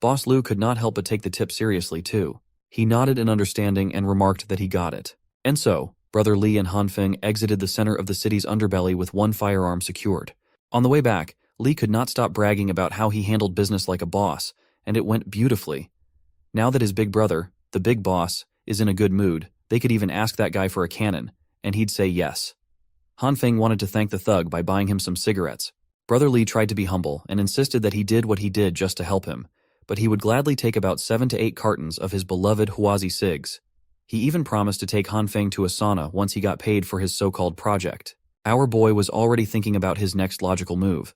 Boss Liu could not help but take the tip seriously too. He nodded in understanding and remarked that he got it. And so, Brother Li and Hanfeng exited the center of the city's underbelly with one firearm secured. On the way back, Li could not stop bragging about how he handled business like a boss, and it went beautifully. Now that his big brother, the big boss, is in a good mood, they could even ask that guy for a cannon, and he'd say yes. Hanfeng wanted to thank the thug by buying him some cigarettes. Brother Li tried to be humble and insisted that he did what he did just to help him, but he would gladly take about 7 to 8 cartons of his beloved Huazi cigs. He even promised to take Hanfeng to a sauna once he got paid for his so-called project. Our boy was already thinking about his next logical move.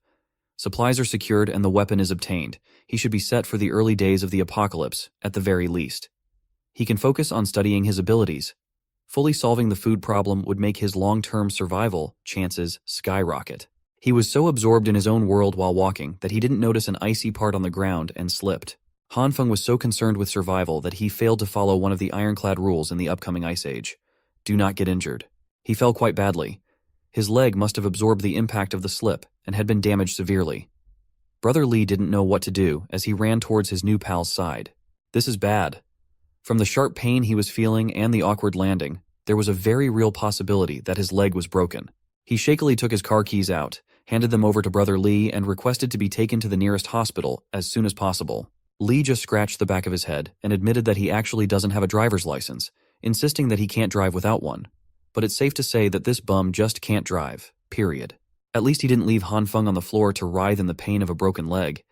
Supplies are secured and the weapon is obtained. He should be set for the early days of the apocalypse, at the very least. He can focus on studying his abilities. Fully solving the food problem would make his long-term survival chances skyrocket. He was so absorbed in his own world while walking that he didn't notice an icy part on the ground and slipped. Hanfeng was so concerned with survival that he failed to follow one of the ironclad rules in the upcoming ice age. Do not get injured. He fell quite badly. His leg must have absorbed the impact of the slip and had been damaged severely. Brother Li didn't know what to do as he ran towards his new pal's side. This is bad. From the sharp pain he was feeling and the awkward landing, there was a very real possibility that his leg was broken. He shakily took his car keys out, handed them over to Brother Li, and requested to be taken to the nearest hospital as soon as possible. Li just scratched the back of his head and admitted that he actually doesn't have a driver's license, insisting that he can't drive without one. But it's safe to say that this bum just can't drive, period. At least he didn't leave Hanfeng on the floor to writhe in the pain of a broken leg.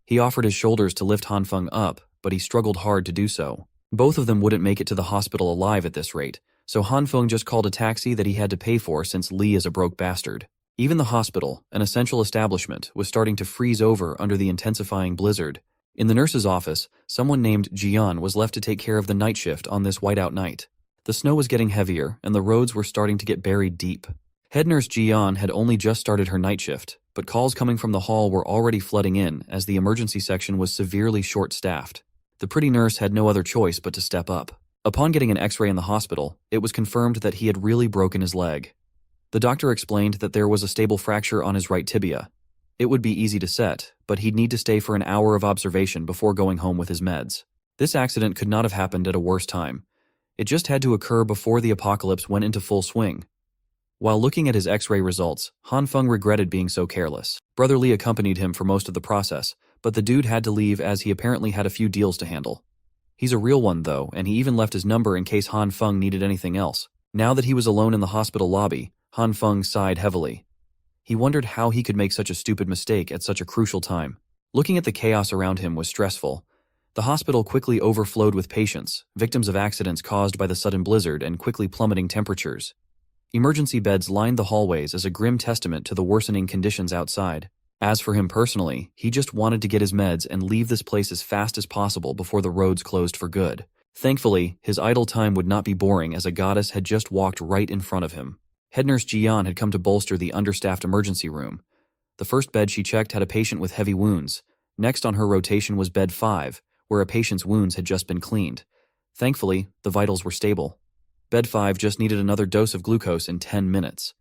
He offered his shoulders to lift Hanfeng up, but he struggled hard to do so. Both of them wouldn't make it to the hospital alive at this rate, so Hanfeng just called a taxi that he had to pay for since Li is a broke bastard. Even the hospital, an essential establishment, was starting to freeze over under the intensifying blizzard. In the nurse's office, someone named Jian was left to take care of the night shift on this whiteout night. The snow was getting heavier, and the roads were starting to get buried deep. Head nurse Jian had only just started her night shift, but calls coming from the hall were already flooding in as the emergency section was severely short-staffed. The pretty nurse had no other choice but to step up. Upon getting an x-ray in the hospital, it was confirmed that he had really broken his leg. The doctor explained that there was a stable fracture on his right tibia. It would be easy to set, but he'd need to stay for an hour of observation before going home with his meds. This accident could not have happened at a worse time. It just had to occur before the apocalypse went into full swing. While looking at his x-ray results, Hanfeng regretted being so careless. Brother Li accompanied him for most of the process, but the dude had to leave as he apparently had a few deals to handle. He's a real one though, and he even left his number in case Hanfeng needed anything else. Now that he was alone in the hospital lobby, Hanfeng sighed heavily. He wondered how he could make such a stupid mistake at such a crucial time. Looking at the chaos around him was stressful. The hospital quickly overflowed with patients, victims of accidents caused by the sudden blizzard and quickly plummeting temperatures. Emergency beds lined the hallways as a grim testament to the worsening conditions outside. As for him personally, he just wanted to get his meds and leave this place as fast as possible before the roads closed for good. Thankfully, his idle time would not be boring as a goddess had just walked right in front of him. Head nurse Jian had come to bolster the understaffed emergency room. The first bed she checked had a patient with heavy wounds. Next on her rotation was bed 5, where a patient's wounds had just been cleaned. Thankfully, the vitals were stable. Bed 5 just needed another dose of glucose in 10 minutes.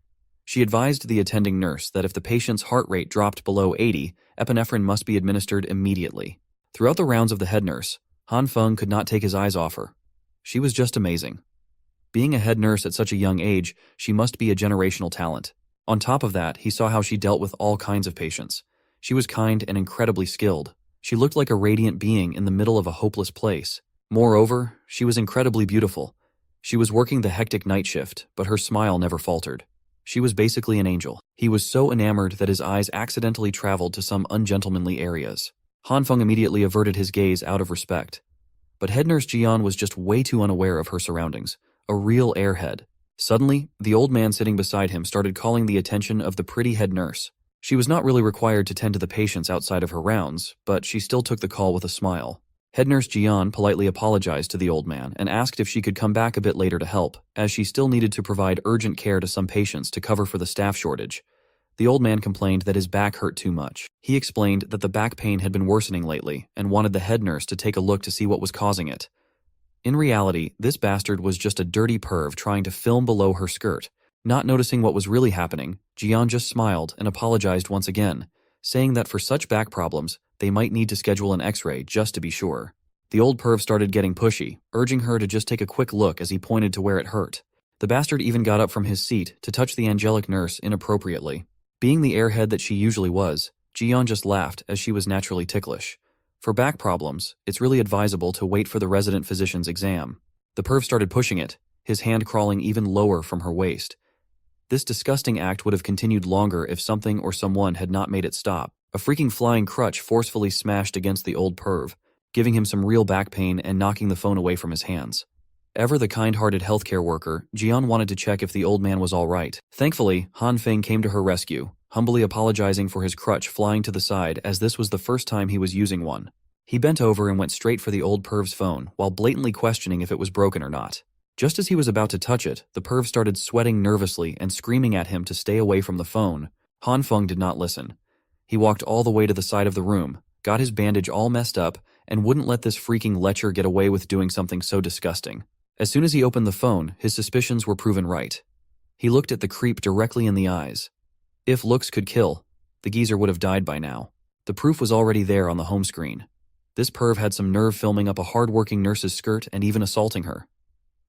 She advised the attending nurse that if the patient's heart rate dropped below 80, epinephrine must be administered immediately. Throughout the rounds of the head nurse, Hanfeng could not take his eyes off her. She was just amazing. Being a head nurse at such a young age, she must be a generational talent. On top of that, he saw how she dealt with all kinds of patients. She was kind and incredibly skilled. She looked like a radiant being in the middle of a hopeless place. Moreover, she was incredibly beautiful. She was working the hectic night shift, but her smile never faltered. She was basically an angel. He was so enamored that his eyes accidentally traveled to some ungentlemanly areas. Hanfong immediately averted his gaze out of respect. But head nurse Jian was just way too unaware of her surroundings. A real airhead. Suddenly, the old man sitting beside him started calling the attention of the pretty head nurse. She was not really required to tend to the patients outside of her rounds, but she still took the call with a smile. Head nurse Jian politely apologized to the old man and asked if she could come back a bit later to help, as she still needed to provide urgent care to some patients to cover for the staff shortage. The old man complained that his back hurt too much. He explained that the back pain had been worsening lately and wanted the head nurse to take a look to see what was causing it. In reality, this bastard was just a dirty perv trying to film below her skirt. Not noticing what was really happening, Jian just smiled and apologized once again, saying that for such back problems, they might need to schedule an x-ray just to be sure. The old perv started getting pushy, urging her to just take a quick look as he pointed to where it hurt. The bastard even got up from his seat to touch the angelic nurse inappropriately. Being the airhead that she usually was, Jian just laughed as she was naturally ticklish. For back problems, it's really advisable to wait for the resident physician's exam. The perv started pushing it, his hand crawling even lower from her waist. This disgusting act would have continued longer if something or someone had not made it stop. A freaking flying crutch forcefully smashed against the old perv, giving him some real back pain and knocking the phone away from his hands. Ever the kind-hearted healthcare worker, Jian wanted to check if the old man was all right. Thankfully, Hanfong came to her rescue, humbly apologizing for his crutch flying to the side as this was the first time he was using one. He bent over and went straight for the old perv's phone while blatantly questioning if it was broken or not. Just as he was about to touch it, the perv started sweating nervously and screaming at him to stay away from the phone. Hanfong did not listen. He walked all the way to the side of the room, got his bandage all messed up, and wouldn't let this freaking lecher get away with doing something so disgusting. As soon as he opened the phone, his suspicions were proven right. He looked at the creep directly in the eyes. If looks could kill, the geezer would have died by now. The proof was already there on the home screen. This perv had some nerve filming up a hard-working nurse's skirt and even assaulting her.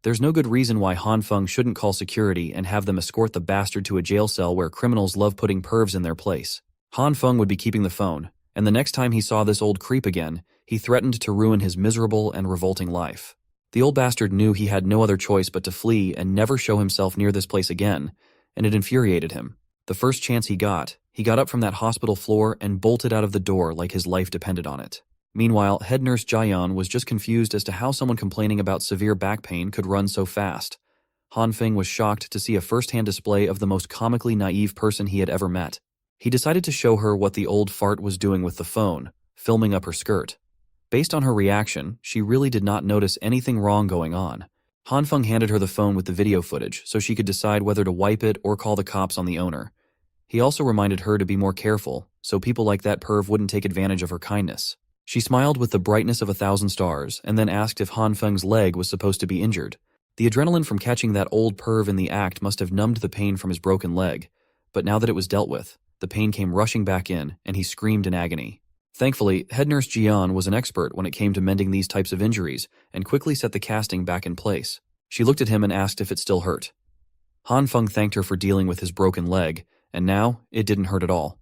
There's no good reason why Hanfong shouldn't call security and have them escort the bastard to a jail cell where criminals love putting pervs in their place. Hanfong would be keeping the phone, and the next time he saw this old creep again, he threatened to ruin his miserable and revolting life. The old bastard knew he had no other choice but to flee and never show himself near this place again, and it infuriated him. The first chance he got up from that hospital floor and bolted out of the door like his life depended on it. Meanwhile, head nurse Jian was just confused as to how someone complaining about severe back pain could run so fast. Hanfong was shocked to see a first-hand display of the most comically naive person he had ever met. He decided to show her what the old fart was doing with the phone, filming up her skirt. Based on her reaction, she really did not notice anything wrong going on. Hanfong handed her the phone with the video footage so she could decide whether to wipe it or call the cops on the owner. He also reminded her to be more careful, so people like that perv wouldn't take advantage of her kindness. She smiled with the brightness of 1,000 stars and then asked if Hanfeng's leg was supposed to be injured. The adrenaline from catching that old perv in the act must have numbed the pain from his broken leg, but now that it was dealt with, the pain came rushing back in and he screamed in agony. Thankfully, head nurse Jian was an expert when it came to mending these types of injuries and quickly set the casting back in place. She looked at him and asked if it still hurt. Hanfong thanked her for dealing with his broken leg, and now it didn't hurt at all.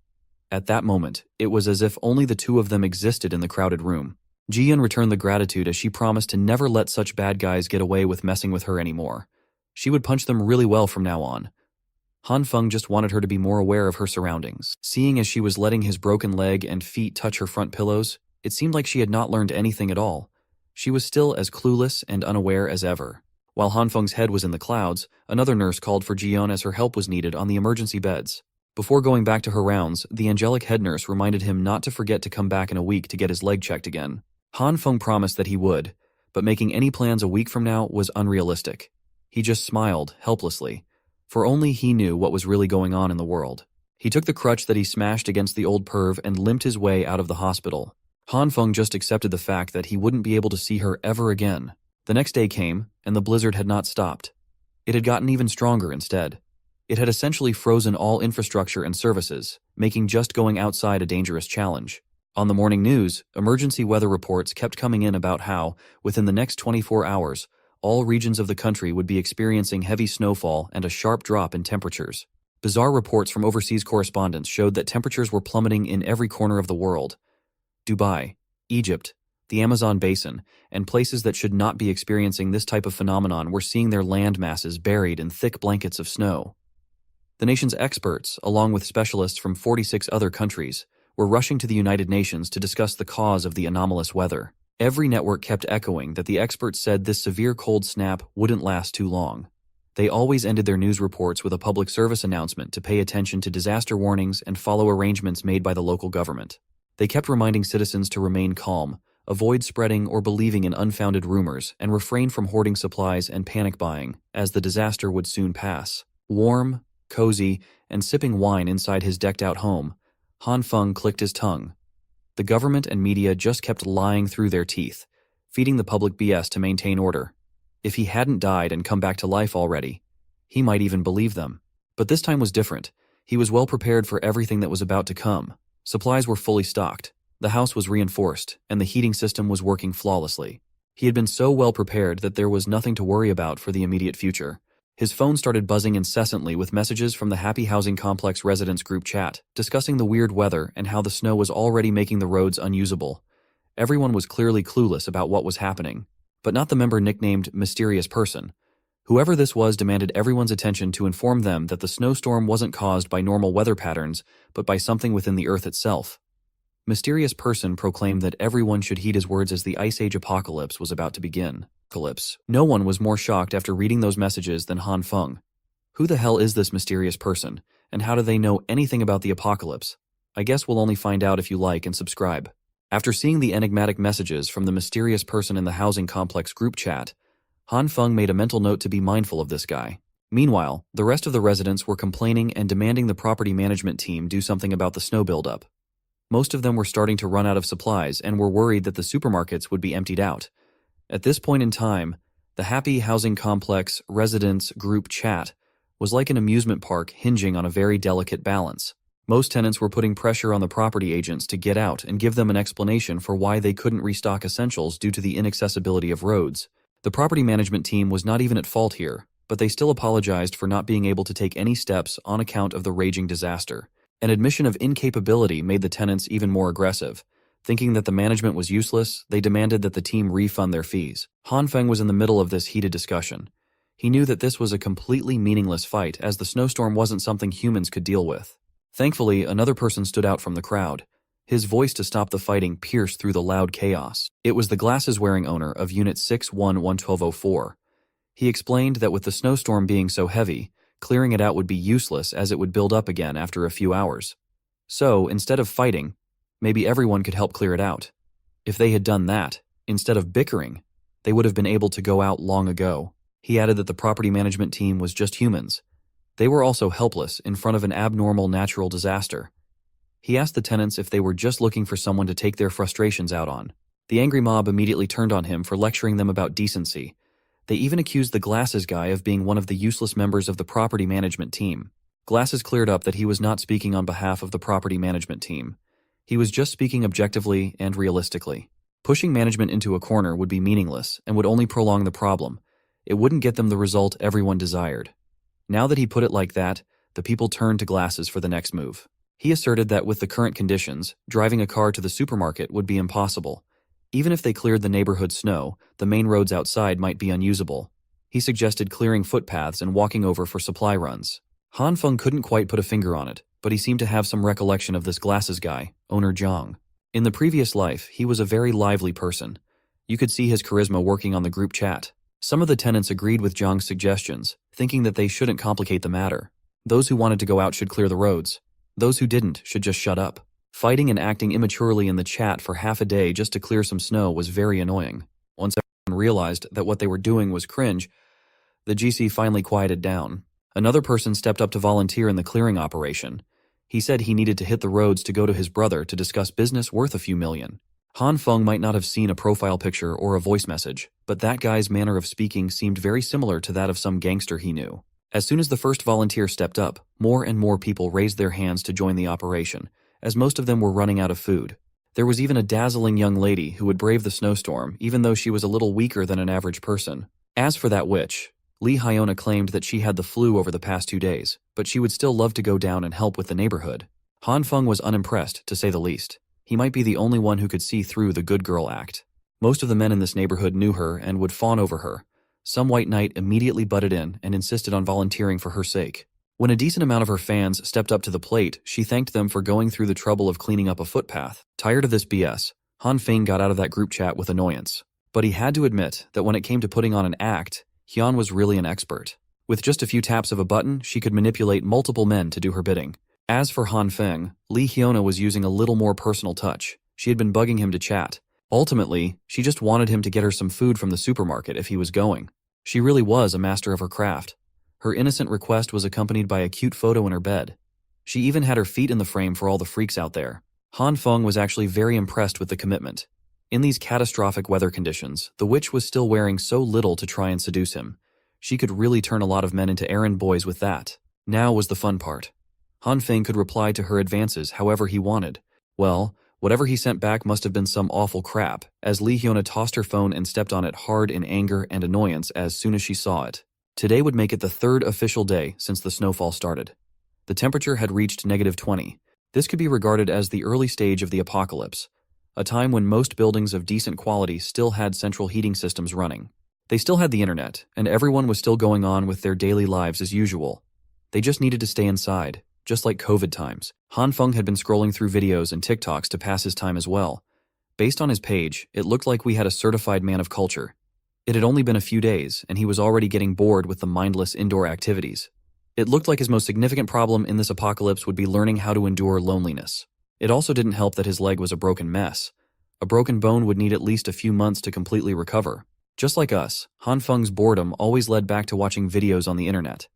At that moment, it was as if only the two of them existed in the crowded room. Jian returned the gratitude as she promised to never let such bad guys get away with messing with her anymore. She would punch them really well from now on. Hanfong just wanted her to be more aware of her surroundings. Seeing as she was letting his broken leg and feet touch her front pillows, it seemed like she had not learned anything at all. She was still as clueless and unaware as ever. While Hanfeng's head was in the clouds, another nurse called for Jian as her help was needed on the emergency beds. Before going back to her rounds, the angelic head nurse reminded him not to forget to come back in a week to get his leg checked again. Hanfong promised that he would, but making any plans a week from now was unrealistic. He just smiled, helplessly, for only he knew what was really going on in the world. He took the crutch that he smashed against the old perv and limped his way out of the hospital. Hanfong just accepted the fact that he wouldn't be able to see her ever again. The next day came, and the blizzard had not stopped. It had gotten even stronger instead. It had essentially frozen all infrastructure and services, making just going outside a dangerous challenge. On the morning news, emergency weather reports kept coming in about how, within the next 24 hours, all regions of the country would be experiencing heavy snowfall and a sharp drop in temperatures. Bizarre reports from overseas correspondents showed that temperatures were plummeting in every corner of the world. Dubai, Egypt, the Amazon basin, and places that should not be experiencing this type of phenomenon were seeing their land masses buried in thick blankets of snow. The nation's experts, along with specialists from 46 other countries, were rushing to the United Nations to discuss the cause of the anomalous weather. Every network kept echoing that the experts said this severe cold snap wouldn't last too long. They always ended their news reports with a public service announcement to pay attention to disaster warnings and follow arrangements made by the local government. They kept reminding citizens to remain calm, avoid spreading or believing in unfounded rumors, and refrain from hoarding supplies and panic buying, as the disaster would soon pass. Warm, cozy, and sipping wine inside his decked-out home, Hanfong clicked his tongue. The government and media just kept lying through their teeth, feeding the public BS to maintain order. If he hadn't died and come back to life already, he might even believe them. But this time was different. He was well prepared for everything that was about to come. Supplies were fully stocked, the house was reinforced, and the heating system was working flawlessly. He had been so well prepared that there was nothing to worry about for the immediate future. His phone started buzzing incessantly with messages from the Happy Housing Complex residents group chat, discussing the weird weather and how the snow was already making the roads unusable. Everyone was clearly clueless about what was happening, but not the member nicknamed Mysterious Person. Whoever this was demanded everyone's attention to inform them that the snowstorm wasn't caused by normal weather patterns, but by something within the Earth itself. Mysterious Person proclaimed that everyone should heed his words as the Ice Age apocalypse was about to begin. No one was more shocked after reading those messages than Hanfong. Who the hell is this mysterious person, and how do they know anything about the apocalypse? I guess we'll only find out if you like and subscribe. After seeing the enigmatic messages from the mysterious person in the housing complex group chat, Hanfong made a mental note to be mindful of this guy. Meanwhile, the rest of the residents were complaining and demanding the property management team do something about the snow buildup. Most of them were starting to run out of supplies and were worried that the supermarkets would be emptied out. At this point in time, the Happy Housing Complex residents group chat was like an amusement park hinging on a very delicate balance. Most tenants were putting pressure on the property agents to get out and give them an explanation for why they couldn't restock essentials due to the inaccessibility of roads. The property management team was not even at fault here, but they still apologized for not being able to take any steps on account of the raging disaster. An admission of incapability made the tenants even more aggressive. Thinking that the management was useless, they demanded that the team refund their fees. Hanfeng was in the middle of this heated discussion. He knew that this was a completely meaningless fight, as the snowstorm wasn't something humans could deal with. Thankfully, another person stood out from the crowd. His voice to stop the fighting pierced through the loud chaos. It was the glasses-wearing owner of Unit 611-1204. He explained that with the snowstorm being so heavy, clearing it out would be useless as it would build up again after a few hours. So, instead of fighting, maybe everyone could help clear it out. If they had done that, instead of bickering, they would have been able to go out long ago. He added that the property management team was just humans. They were also helpless in front of an abnormal natural disaster. He asked the tenants if they were just looking for someone to take their frustrations out on. The angry mob immediately turned on him for lecturing them about decency. They even accused the Glasses guy of being one of the useless members of the property management team. Glasses cleared up that he was not speaking on behalf of the property management team. He was just speaking objectively and realistically. Pushing management into a corner would be meaningless and would only prolong the problem. It wouldn't get them the result everyone desired. Now that he put it like that, the people turned to Glasses for the next move. He asserted that with the current conditions, driving a car to the supermarket would be impossible. Even if they cleared the neighborhood snow, the main roads outside might be unusable. He suggested clearing footpaths and walking over for supply runs. Hanfeng couldn't quite put a finger on it, but he seemed to have some recollection of this Glasses guy, owner Zhang. In the previous life, he was a very lively person. You could see his charisma working on the group chat. Some of the tenants agreed with Zhang's suggestions, thinking that they shouldn't complicate the matter. Those who wanted to go out should clear the roads. Those who didn't should just shut up. Fighting and acting immaturely in the chat for half a day just to clear some snow was very annoying. Once everyone realized that what they were doing was cringe, the GC finally quieted down. Another person stepped up to volunteer in the clearing operation. He said he needed to hit the roads to go to his brother to discuss business worth a few million. Hanfeng might not have seen a profile picture or a voice message, but that guy's manner of speaking seemed very similar to that of some gangster he knew. As soon as the first volunteer stepped up, more and more people raised their hands to join the operation, as most of them were running out of food. There was even a dazzling young lady who would brave the snowstorm, even though she was a little weaker than an average person. As for that witch, Hyiona claimed that she had the flu over the past 2 days, but she would still love to go down and help with the neighborhood. Hanfeng was unimpressed, to say the least. He might be the only one who could see through the good girl act. Most of the men in this neighborhood knew her and would fawn over her. Some white knight immediately butted in and insisted on volunteering for her sake. When a decent amount of her fans stepped up to the plate, she thanked them for going through the trouble of cleaning up a footpath. Tired of this BS, Hanfong got out of that group chat with annoyance. But he had to admit that when it came to putting on an act, Hyiona was really an expert. With just a few taps of a button, she could manipulate multiple men to do her bidding. As for Hanfong, Hyiona was using a little more personal touch. She had been bugging him to chat. Ultimately, she just wanted him to get her some food from the supermarket if he was going. She really was a master of her craft. Her innocent request was accompanied by a cute photo in her bed. She even had her feet in the frame for all the freaks out there. Hanfong was actually very impressed with the commitment. In these catastrophic weather conditions, the witch was still wearing so little to try and seduce him. She could really turn a lot of men into errand boys with that. Now was the fun part. Hanfong could reply to her advances however he wanted. Well, whatever he sent back must have been some awful crap, as Hyiona tossed her phone and stepped on it hard in anger and annoyance as soon as she saw it. Today would make it the third official day since the snowfall started. The temperature had reached -20. This could be regarded as the early stage of the apocalypse, a time when most buildings of decent quality still had central heating systems running. They still had the internet, and everyone was still going on with their daily lives as usual. They just needed to stay inside, just like COVID times. Hanfong had been scrolling through videos and TikToks to pass his time as well. Based on his page, it looked like we had a certified man of culture. It had only been a few days, and he was already getting bored with the mindless indoor activities. It looked like his most significant problem in this apocalypse would be learning how to endure loneliness. It also didn't help that his leg was a broken mess. A broken bone would need at least a few months to completely recover. Just like us, Hanfeng's boredom always led back to watching videos on the internet.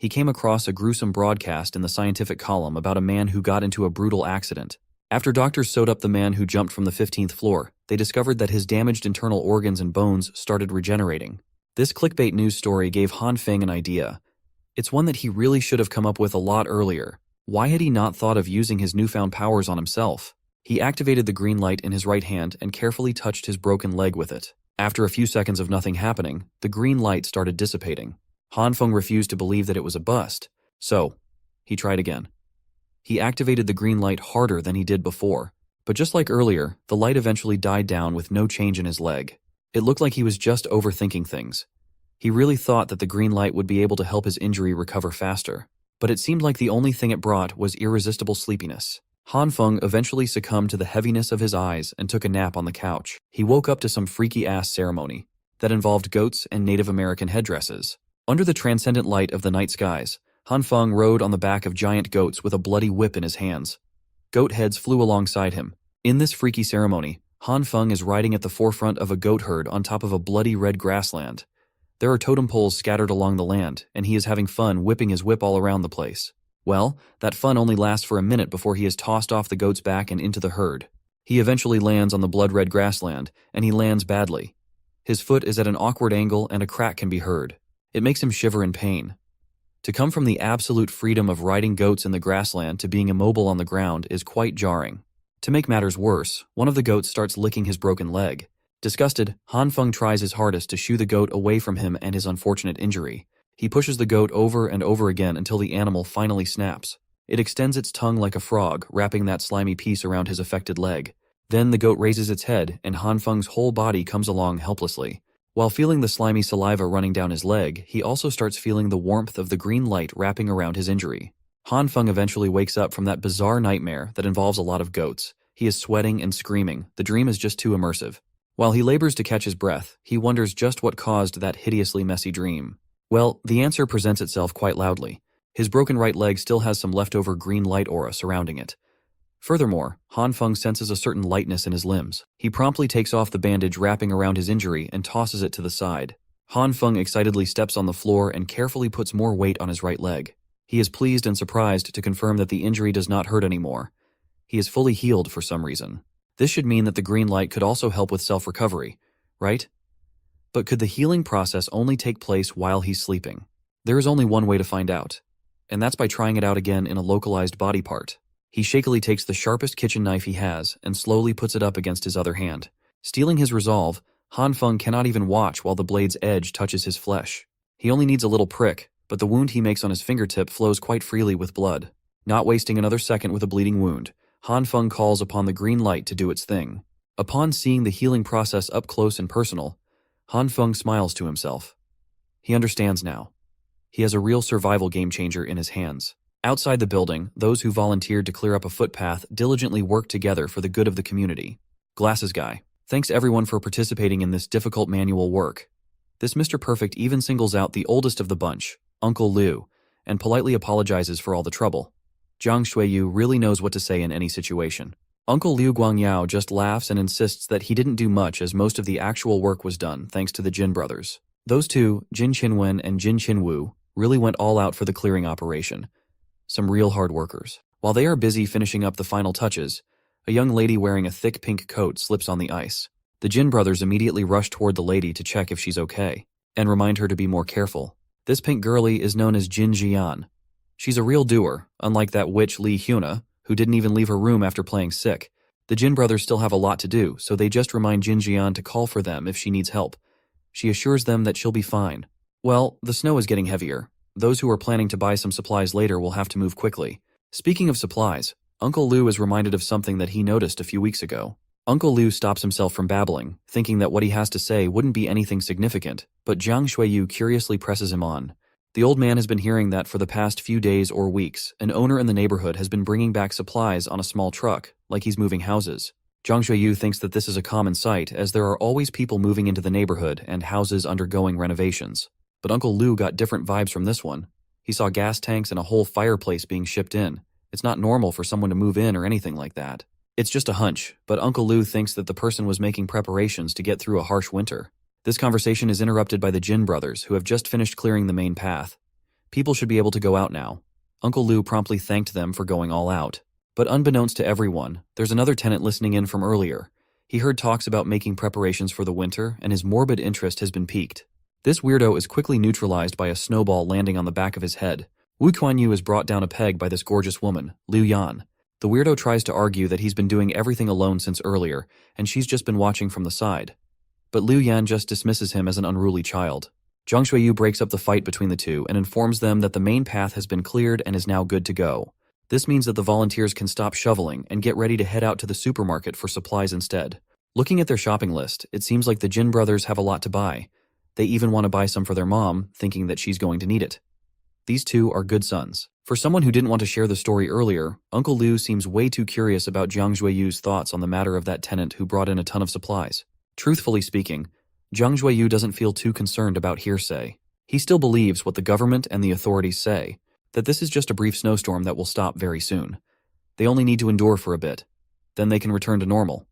He came across a gruesome broadcast in the scientific column about a man who got into a brutal accident. After doctors sewed up the man who jumped from the 15th floor, they discovered that his damaged internal organs and bones started regenerating. This clickbait news story gave Hanfong an idea. It's one that he really should have come up with a lot earlier. Why had he not thought of using his newfound powers on himself? He activated the green light in his right hand and carefully touched his broken leg with it. After a few seconds of nothing happening, the green light started dissipating. Hanfong refused to believe that it was a bust, so he tried again. He activated the green light harder than he did before, but just like earlier, the light eventually died down with no change in his leg. It looked like he was just overthinking things. He really thought that the green light would be able to help his injury recover faster, but it seemed like the only thing it brought was irresistible sleepiness. Hanfong eventually succumbed to the heaviness of his eyes and took a nap on the couch. He woke up to some freaky-ass ceremony that involved goats and Native American headdresses. Under the transcendent light of the night skies, Hanfong rode on the back of giant goats with a bloody whip in his hands. Goat heads flew alongside him. In this freaky ceremony, Hanfong is riding at the forefront of a goat herd on top of a bloody red grassland. There are totem poles scattered along the land, and he is having fun whipping his whip all around the place. Well, that fun only lasts for a minute before he is tossed off the goat's back and into the herd. He eventually lands on the blood-red grassland, and he lands badly. His foot is at an awkward angle and a crack can be heard. It makes him shiver in pain. To come from the absolute freedom of riding goats in the grassland to being immobile on the ground is quite jarring. To make matters worse, one of the goats starts licking his broken leg. Disgusted, Hanfong tries his hardest to shoo the goat away from him and his unfortunate injury. He pushes the goat over and over again until the animal finally snaps. It extends its tongue like a frog, wrapping that slimy piece around his affected leg. Then the goat raises its head, and Hanfeng's whole body comes along helplessly. While feeling the slimy saliva running down his leg, he also starts feeling the warmth of the green light wrapping around his injury. Hanfong eventually wakes up from that bizarre nightmare that involves a lot of goats. He is sweating and screaming. The dream is just too immersive. While he labors to catch his breath, he wonders just what caused that hideously messy dream. Well, the answer presents itself quite loudly. His broken right leg still has some leftover green light aura surrounding it. Furthermore, Hanfong senses a certain lightness in his limbs. He promptly takes off the bandage wrapping around his injury and tosses it to the side. Hanfong excitedly steps on the floor and carefully puts more weight on his right leg. He is pleased and surprised to confirm that the injury does not hurt anymore. He is fully healed for some reason. This should mean that the green light could also help with self-recovery, right? But could the healing process only take place while he's sleeping? There is only one way to find out, and that's by trying it out again in a localized body part. He shakily takes the sharpest kitchen knife he has and slowly puts it up against his other hand. Stealing his resolve, Hanfong cannot even watch while the blade's edge touches his flesh. He only needs a little prick, but the wound he makes on his fingertip flows quite freely with blood. Not wasting another second with a bleeding wound, Hanfong calls upon the green light to do its thing. Upon seeing the healing process up close and personal, Hanfong smiles to himself. He understands now. He has a real survival game-changer in his hands. Outside the building, those who volunteered to clear up a footpath diligently worked together for the good of the community. Glasses guy. Thanks everyone for participating in this difficult manual work. This Mr. Perfect even singles out the oldest of the bunch, Uncle Liu, and politely apologizes for all the trouble. Jiang Shuiyu really knows what to say in any situation. Uncle Liu Guangyao just laughs and insists that he didn't do much as most of the actual work was done thanks to the Jin brothers. Those two, Jin Qinwen and Jin Qinwu, really went all out for the clearing operation. Some real hard workers. While they are busy finishing up the final touches, a young lady wearing a thick pink coat slips on the ice. The Jin brothers immediately rush toward the lady to check if she's okay, and remind her to be more careful. This pink girlie is known as Jin Jian. She's a real doer, unlike that witch Hyiona, who didn't even leave her room after playing sick. The Jin brothers still have a lot to do, so they just remind Jin Jian to call for them if she needs help. She assures them that she'll be fine. Well, the snow is getting heavier. Those who are planning to buy some supplies later will have to move quickly. Speaking of supplies, Uncle Liu is reminded of something that he noticed a few weeks ago. Uncle Liu stops himself from babbling, thinking that what he has to say wouldn't be anything significant, but Jiang Shuiyu curiously presses him on. The old man has been hearing that for the past few days or weeks, an owner in the neighborhood has been bringing back supplies on a small truck, like he's moving houses. Jiang Shuiyu thinks that this is a common sight, as there are always people moving into the neighborhood and houses undergoing renovations. But Uncle Liu got different vibes from this one. He saw gas tanks and a whole fireplace being shipped in. It's not normal for someone to move in or anything like that. It's just a hunch, but Uncle Liu thinks that the person was making preparations to get through a harsh winter. This conversation is interrupted by the Jin brothers, who have just finished clearing the main path. People should be able to go out now. Uncle Liu promptly thanked them for going all out. But unbeknownst to everyone, there's another tenant listening in from earlier. He heard talks about making preparations for the winter, and his morbid interest has been piqued. This weirdo is quickly neutralized by a snowball landing on the back of his head. Wu Kuan-yu is brought down a peg by this gorgeous woman, Liu Yan. The weirdo tries to argue that he's been doing everything alone since earlier, and she's just been watching from the side. But Liu Yan just dismisses him as an unruly child. Jiang Shuiyu breaks up the fight between the two and informs them that the main path has been cleared and is now good to go. This means that the volunteers can stop shoveling and get ready to head out to the supermarket for supplies instead. Looking at their shopping list, it seems like the Jin brothers have a lot to buy. They even want to buy some for their mom, thinking that she's going to need it. These two are good sons. For someone who didn't want to share the story earlier, Uncle Liu seems way too curious about Jiang Shuiyu's thoughts on the matter of that tenant who brought in a ton of supplies. Truthfully speaking, Jiang Shuiyu doesn't feel too concerned about hearsay. He still believes what the government and the authorities say, that this is just a brief snowstorm that will stop very soon. They only need to endure for a bit. Then they can return to normal.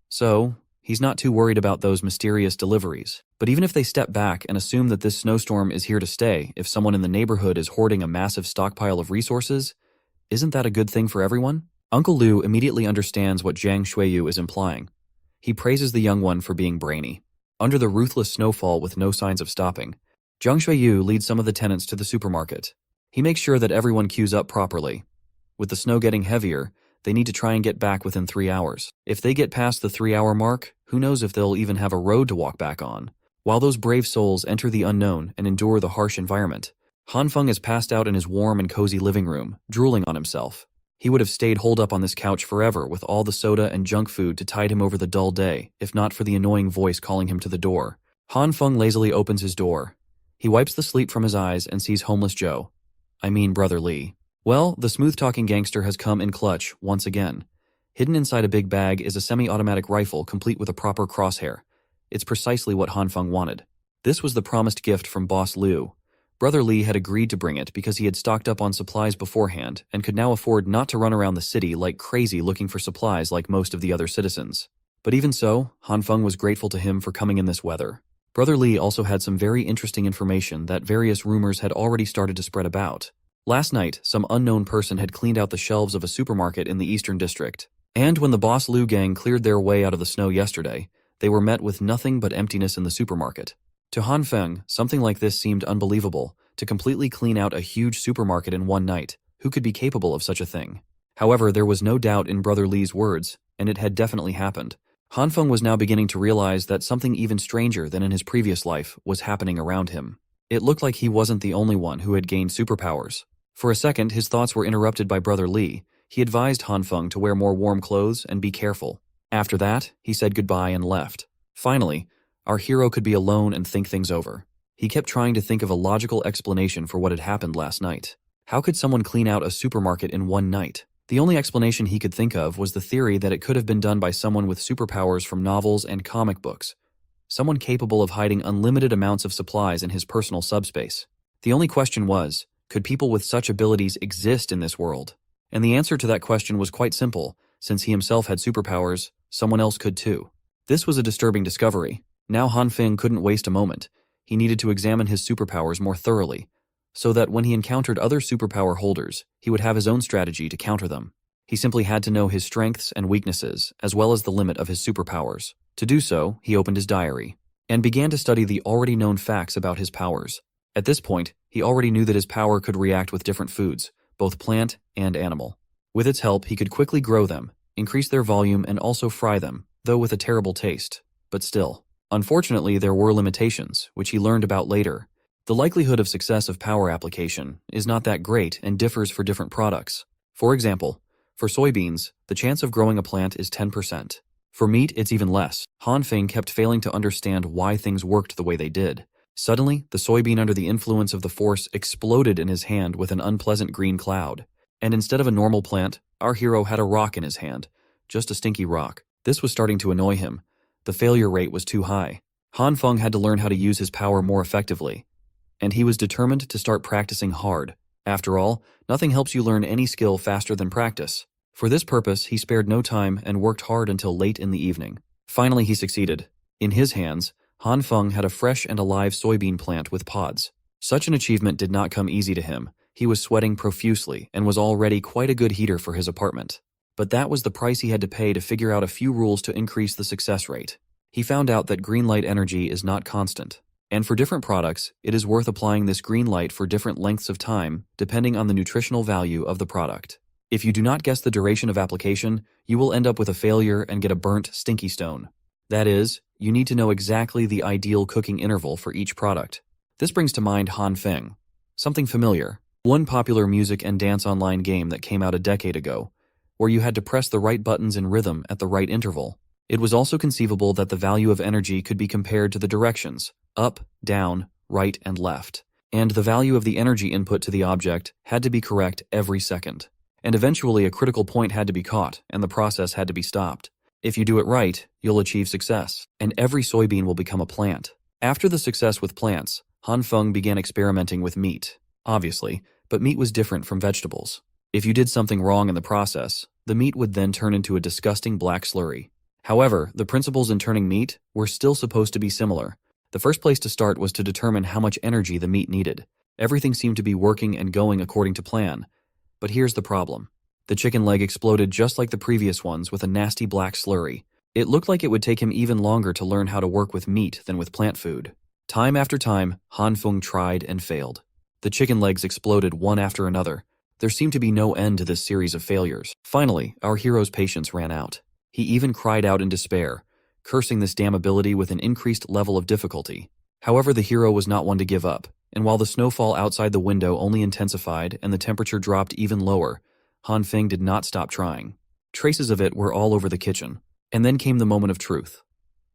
So, he's not too worried about those mysterious deliveries. But even if they step back and assume that this snowstorm is here to stay, if someone in the neighborhood is hoarding a massive stockpile of resources, isn't that a good thing for everyone? Uncle Liu immediately understands what Jiang Shuiyu is implying. He praises the young one for being brainy. Under the ruthless snowfall with no signs of stopping, Jiang Shuiyu leads some of the tenants to the supermarket. He makes sure that everyone queues up properly. With the snow getting heavier, they need to try and get back within 3 hours. If they get past the 3-hour mark, who knows if they'll even have a road to walk back on. While those brave souls enter the unknown and endure the harsh environment, Hanfong is passed out in his warm and cozy living room, drooling on himself. He would have stayed holed up on this couch forever with all the soda and junk food to tide him over the dull day, if not for the annoying voice calling him to the door. Hanfong lazily opens his door. He wipes the sleep from his eyes and sees homeless Joe. I mean Brother Lee. Well, the smooth-talking gangster has come in clutch once again. Hidden inside a big bag is a semi-automatic rifle complete with a proper crosshair. It's precisely what Hanfong wanted. This was the promised gift from Boss Liu. Brother Lee had agreed to bring it because he had stocked up on supplies beforehand and could now afford not to run around the city like crazy looking for supplies like most of the other citizens. But even so, Hanfong was grateful to him for coming in this weather. Brother Lee also had some very interesting information that various rumors had already started to spread about. Last night, some unknown person had cleaned out the shelves of a supermarket in the Eastern District. And when the Boss Liu gang cleared their way out of the snow yesterday, they were met with nothing but emptiness in the supermarket. To Hanfeng, something like this seemed unbelievable, to completely clean out a huge supermarket in one night. Who could be capable of such a thing? However, there was no doubt in Brother Lee's words, and it had definitely happened. Hanfeng was now beginning to realize that something even stranger than in his previous life was happening around him. It looked like he wasn't the only one who had gained superpowers. For a second, his thoughts were interrupted by Brother Lee. He advised Hanfong to wear more warm clothes and be careful. After that, he said goodbye and left. Finally, our hero could be alone and think things over. He kept trying to think of a logical explanation for what had happened last night. How could someone clean out a supermarket in one night? The only explanation he could think of was the theory that it could have been done by someone with superpowers from novels and comic books. Someone capable of hiding unlimited amounts of supplies in his personal subspace. The only question was, could people with such abilities exist in this world? And the answer to that question was quite simple. Since he himself had superpowers, someone else could too. This was a disturbing discovery. Now Hanfong couldn't waste a moment. He needed to examine his superpowers more thoroughly, so that when he encountered other superpower holders, he would have his own strategy to counter them. He simply had to know his strengths and weaknesses, as well as the limit of his superpowers. To do so, he opened his diary, and began to study the already known facts about his powers. At this point, he already knew that his power could react with different foods, both plant and animal. With its help, he could quickly grow them, increase their volume, and also fry them, though with a terrible taste. But still. Unfortunately, there were limitations, which he learned about later. The likelihood of success of power application is not that great and differs for different products. For example, for soybeans, the chance of growing a plant is 10%. For meat, it's even less. Hanfong kept failing to understand why things worked the way they did. Suddenly, the soybean under the influence of the force exploded in his hand with an unpleasant green cloud. And instead of a normal plant, our hero had a rock in his hand. Just a stinky rock. This was starting to annoy him. The failure rate was too high. Hanfong had to learn how to use his power more effectively. And he was determined to start practicing hard. After all, nothing helps you learn any skill faster than practice. For this purpose, he spared no time and worked hard until late in the evening. Finally, he succeeded. In his hands, Hanfong had a fresh and alive soybean plant with pods. Such an achievement did not come easy to him. He was sweating profusely and was already quite a good heater for his apartment. But that was the price he had to pay to figure out a few rules to increase the success rate. He found out that green light energy is not constant. And for different products, it is worth applying this green light for different lengths of time, depending on the nutritional value of the product. If you do not guess the duration of application, you will end up with a failure and get a burnt, stinky stone. That is, you need to know exactly the ideal cooking interval for each product. This brings to mind Hanfong. Something familiar. One popular music and dance online game that came out a decade ago, where you had to press the right buttons in rhythm at the right interval. It was also conceivable that the value of energy could be compared to the directions, up, down, right, and left. And the value of the energy input to the object had to be correct every second. And eventually a critical point had to be caught, and the process had to be stopped. If you do it right, you'll achieve success, and every soybean will become a plant. After the success with plants, Hanfong began experimenting with meat, obviously, but meat was different from vegetables. If you did something wrong in the process, the meat would then turn into a disgusting black slurry. However, the principles in turning meat were still supposed to be similar. The first place to start was to determine how much energy the meat needed. Everything seemed to be working and going according to plan. But here's the problem. The chicken leg exploded just like the previous ones with a nasty black slurry. It looked like it would take him even longer to learn how to work with meat than with plant food. Time after time, Hanfong tried and failed. The chicken legs exploded one after another. There seemed to be no end to this series of failures. Finally, our hero's patience ran out. He even cried out in despair, cursing this damn ability with an increased level of difficulty. However, the hero was not one to give up, and while the snowfall outside the window only intensified and the temperature dropped even lower, Hanfong did not stop trying. Traces of it were all over the kitchen. And then came the moment of truth.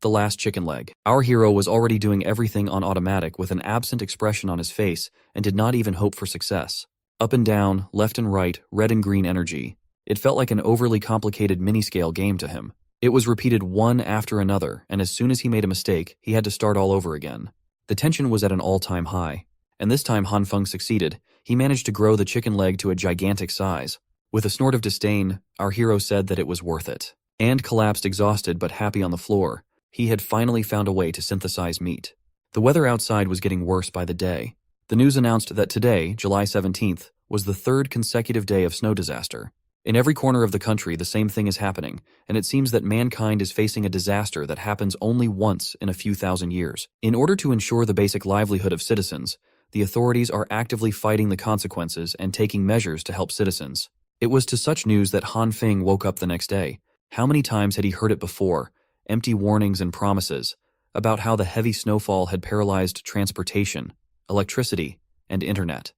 The last chicken leg. Our hero was already doing everything on automatic with an absent expression on his face and did not even hope for success. Up and down, left and right, red and green energy. It felt like an overly complicated mini-scale game to him. It was repeated one after another, and as soon as he made a mistake, he had to start all over again. The tension was at an all-time high. And this time Hanfong succeeded. He managed to grow the chicken leg to a gigantic size. With a snort of disdain, our hero said that it was worth it. And collapsed exhausted but happy on the floor. He had finally found a way to synthesize meat. The weather outside was getting worse by the day. The news announced that today, July 17th, was the third consecutive day of snow disaster. In every corner of the country, the same thing is happening, and it seems that mankind is facing a disaster that happens only once in a few thousand years. In order to ensure the basic livelihood of citizens, the authorities are actively fighting the consequences and taking measures to help citizens. It was to such news that Hanfong woke up the next day. How many times had he heard it before? Empty warnings and promises about how the heavy snowfall had paralyzed transportation, electricity, and internet.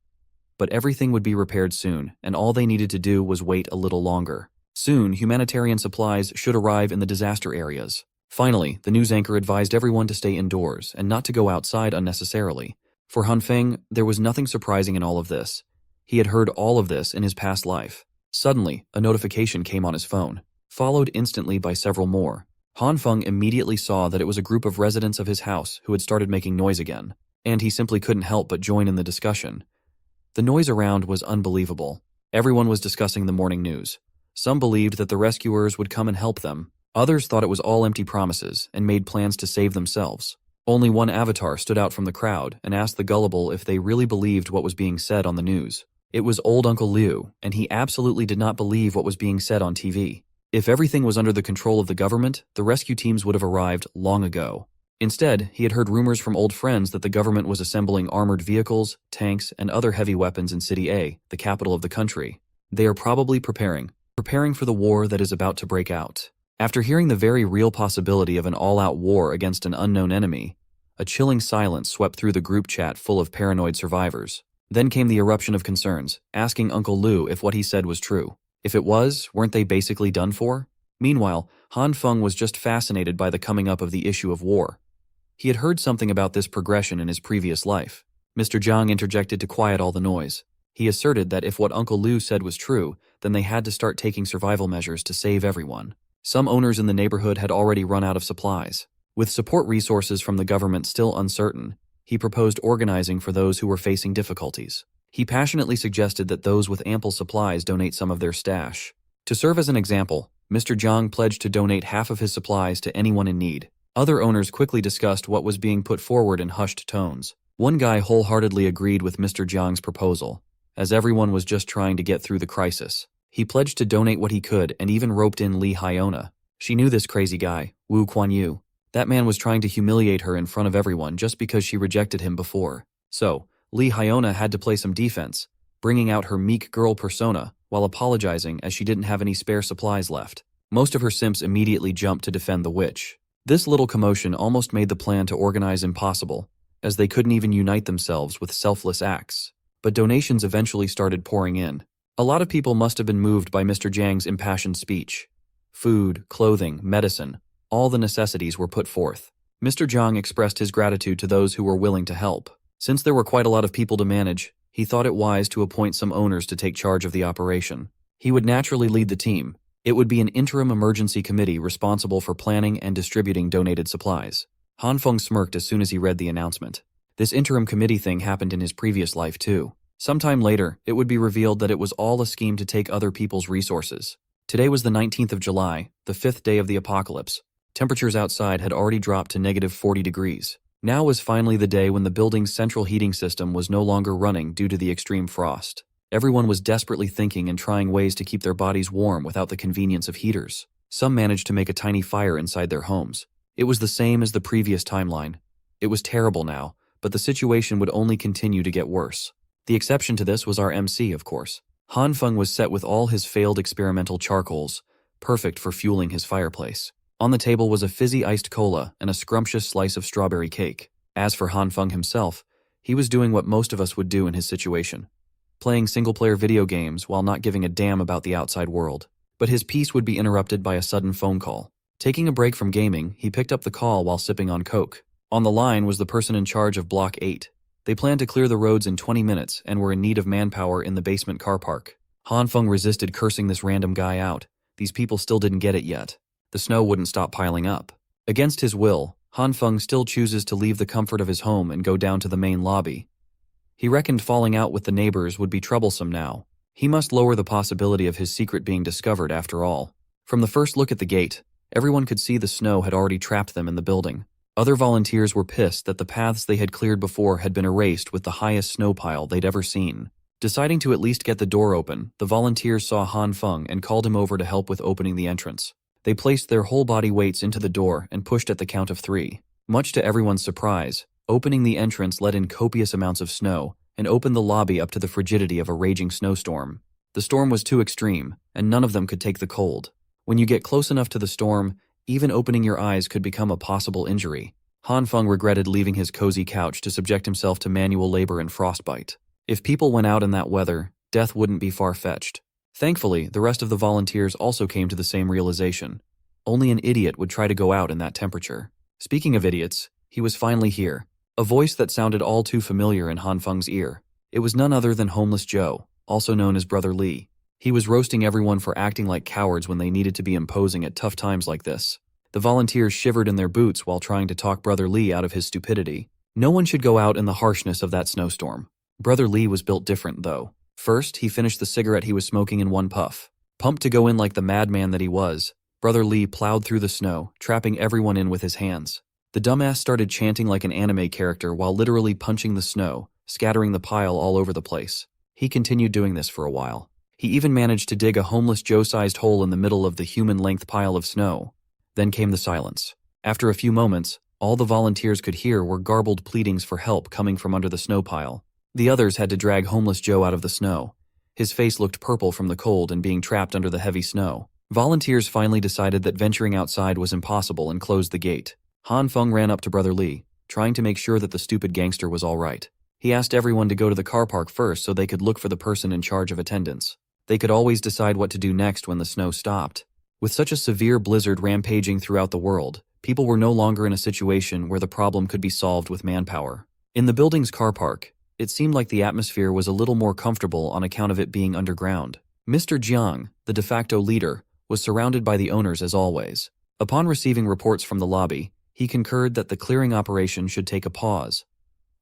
but everything would be repaired soon, and all they needed to do was wait a little longer. Soon, humanitarian supplies should arrive in the disaster areas. Finally, the news anchor advised everyone to stay indoors and not to go outside unnecessarily. For Hanfeng, there was nothing surprising in all of this. He had heard all of this in his past life. Suddenly, a notification came on his phone, followed instantly by several more. Hanfeng immediately saw that it was a group of residents of his house who had started making noise again, and he simply couldn't help but join in the discussion. The noise around was unbelievable. Everyone was discussing the morning news. Some believed that the rescuers would come and help them. Others thought it was all empty promises and made plans to save themselves. Only one avatar stood out from the crowd and asked the gullible if they really believed what was being said on the news. It was old Uncle Liu, and he absolutely did not believe what was being said on TV. If everything was under the control of the government, the rescue teams would have arrived long ago. Instead, he had heard rumors from old friends that the government was assembling armored vehicles, tanks, and other heavy weapons in City A, the capital of the country. They are probably preparing for the war that is about to break out. After hearing the very real possibility of an all-out war against an unknown enemy, a chilling silence swept through the group chat full of paranoid survivors. Then came the eruption of concerns, asking Uncle Liu if what he said was true. If it was, weren't they basically done for? Meanwhile, Hanfeng was just fascinated by the coming up of the issue of war. He had heard something about this progression in his previous life. Mr. Zhang interjected to quiet all the noise. He asserted that if what Uncle Liu said was true, then they had to start taking survival measures to save everyone. Some owners in the neighborhood had already run out of supplies. With support resources from the government still uncertain, he proposed organizing for those who were facing difficulties. He passionately suggested that those with ample supplies donate some of their stash. To serve as an example, Mr. Zhang pledged to donate half of his supplies to anyone in need. Other owners quickly discussed what was being put forward in hushed tones. One guy wholeheartedly agreed with Mr. Zhang's proposal, as everyone was just trying to get through the crisis. He pledged to donate what he could and even roped in Hyiona. She knew this crazy guy, Wu Kuan-yu. That man was trying to humiliate her in front of everyone just because she rejected him before. So, Hyiona had to play some defense, bringing out her meek girl persona while apologizing as she didn't have any spare supplies left. Most of her simps immediately jumped to defend the witch. This little commotion almost made the plan to organize impossible, as they couldn't even unite themselves with selfless acts. But donations eventually started pouring in. A lot of people must have been moved by Mr. Zhang's impassioned speech. Food, clothing, medicine, all the necessities were put forth. Mr. Zhang expressed his gratitude to those who were willing to help. Since there were quite a lot of people to manage, he thought it wise to appoint some owners to take charge of the operation. He would naturally lead the team. It would be an interim emergency committee responsible for planning and distributing donated supplies. Hanfong smirked as soon as he read the announcement. This interim committee thing happened in his previous life too. Sometime later, it would be revealed that it was all a scheme to take other people's resources. Today was the 19th of July, the 5th day of the apocalypse. Temperatures outside had already dropped to -40 degrees. Now was finally the day when the building's central heating system was no longer running due to the extreme frost. Everyone was desperately thinking and trying ways to keep their bodies warm without the convenience of heaters. Some managed to make a tiny fire inside their homes. It was the same as the previous timeline. It was terrible now, but the situation would only continue to get worse. The exception to this was our MC, of course. Hanfeng was set with all his failed experimental charcoals, perfect for fueling his fireplace. On the table was a fizzy iced cola and a scrumptious slice of strawberry cake. As for Hanfeng himself, he was doing what most of us would do in his situation, playing single-player video games while not giving a damn about the outside world. But his peace would be interrupted by a sudden phone call. Taking a break from gaming, he picked up the call while sipping on Coke. On the line was the person in charge of Block 8. They planned to clear the roads in 20 minutes and were in need of manpower in the basement car park. Hanfeng resisted cursing this random guy out. These people still didn't get it yet. The snow wouldn't stop piling up. Against his will, Hanfeng still chooses to leave the comfort of his home and go down to the main lobby. He reckoned falling out with the neighbors would be troublesome now. He must lower the possibility of his secret being discovered after all. From the first look at the gate, everyone could see the snow had already trapped them in the building. Other volunteers were pissed that the paths they had cleared before had been erased with the highest snow pile they'd ever seen. Deciding to at least get the door open, the volunteers saw Hanfeng and called him over to help with opening the entrance. They placed their whole body weights into the door and pushed at the count of 3. Much to everyone's surprise, opening the entrance let in copious amounts of snow and opened the lobby up to the frigidity of a raging snowstorm. The storm was too extreme, and none of them could take the cold. When you get close enough to the storm, even opening your eyes could become a possible injury. Hanfeng regretted leaving his cozy couch to subject himself to manual labor and frostbite. If people went out in that weather, death wouldn't be far-fetched. Thankfully, the rest of the volunteers also came to the same realization. Only an idiot would try to go out in that temperature. Speaking of idiots, he was finally here. A voice that sounded all too familiar in Hanfeng's ear. It was none other than Homeless Joe, also known as Brother Lee. He was roasting everyone for acting like cowards when they needed to be imposing at tough times like this. The volunteers shivered in their boots while trying to talk Brother Lee out of his stupidity. No one should go out in the harshness of that snowstorm. Brother Lee was built different, though. First, he finished the cigarette he was smoking in one puff. Pumped to go in like the madman that he was, Brother Lee plowed through the snow, trapping everyone in with his hands. The dumbass started chanting like an anime character while literally punching the snow, scattering the pile all over the place. He continued doing this for a while. He even managed to dig a Homeless Joe-sized hole in the middle of the human-length pile of snow. Then came the silence. After a few moments, all the volunteers could hear were garbled pleadings for help coming from under the snow pile. The others had to drag Homeless Joe out of the snow. His face looked purple from the cold and being trapped under the heavy snow. Volunteers finally decided that venturing outside was impossible and closed the gate. Hanfong ran up to Brother Lee, trying to make sure that the stupid gangster was all right. He asked everyone to go to the car park first so they could look for the person in charge of attendance. They could always decide what to do next when the snow stopped. With such a severe blizzard rampaging throughout the world, people were no longer in a situation where the problem could be solved with manpower. In the building's car park, it seemed like the atmosphere was a little more comfortable on account of it being underground. Mr. Jiang, the de facto leader, was surrounded by the owners as always. Upon receiving reports from the lobby, he concurred that the clearing operation should take a pause.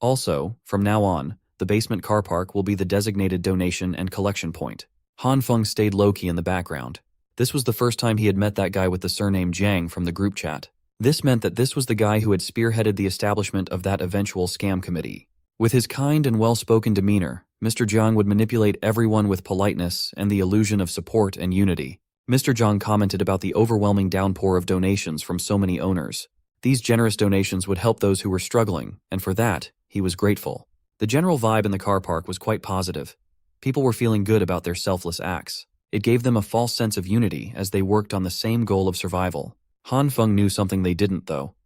Also, from now on, the basement car park will be the designated donation and collection point. Hanfeng stayed low-key in the background. This was the first time he had met that guy with the surname Jiang from the group chat. This meant that this was the guy who had spearheaded the establishment of that eventual scam committee. With his kind and well-spoken demeanor, Mr. Jiang would manipulate everyone with politeness and the illusion of support and unity. Mr. Jiang commented about the overwhelming downpour of donations from so many owners. These generous donations would help those who were struggling, and for that, he was grateful. The general vibe in the car park was quite positive. People were feeling good about their selfless acts. It gave them a false sense of unity as they worked on the same goal of survival. Hanfeng knew something they didn't, though.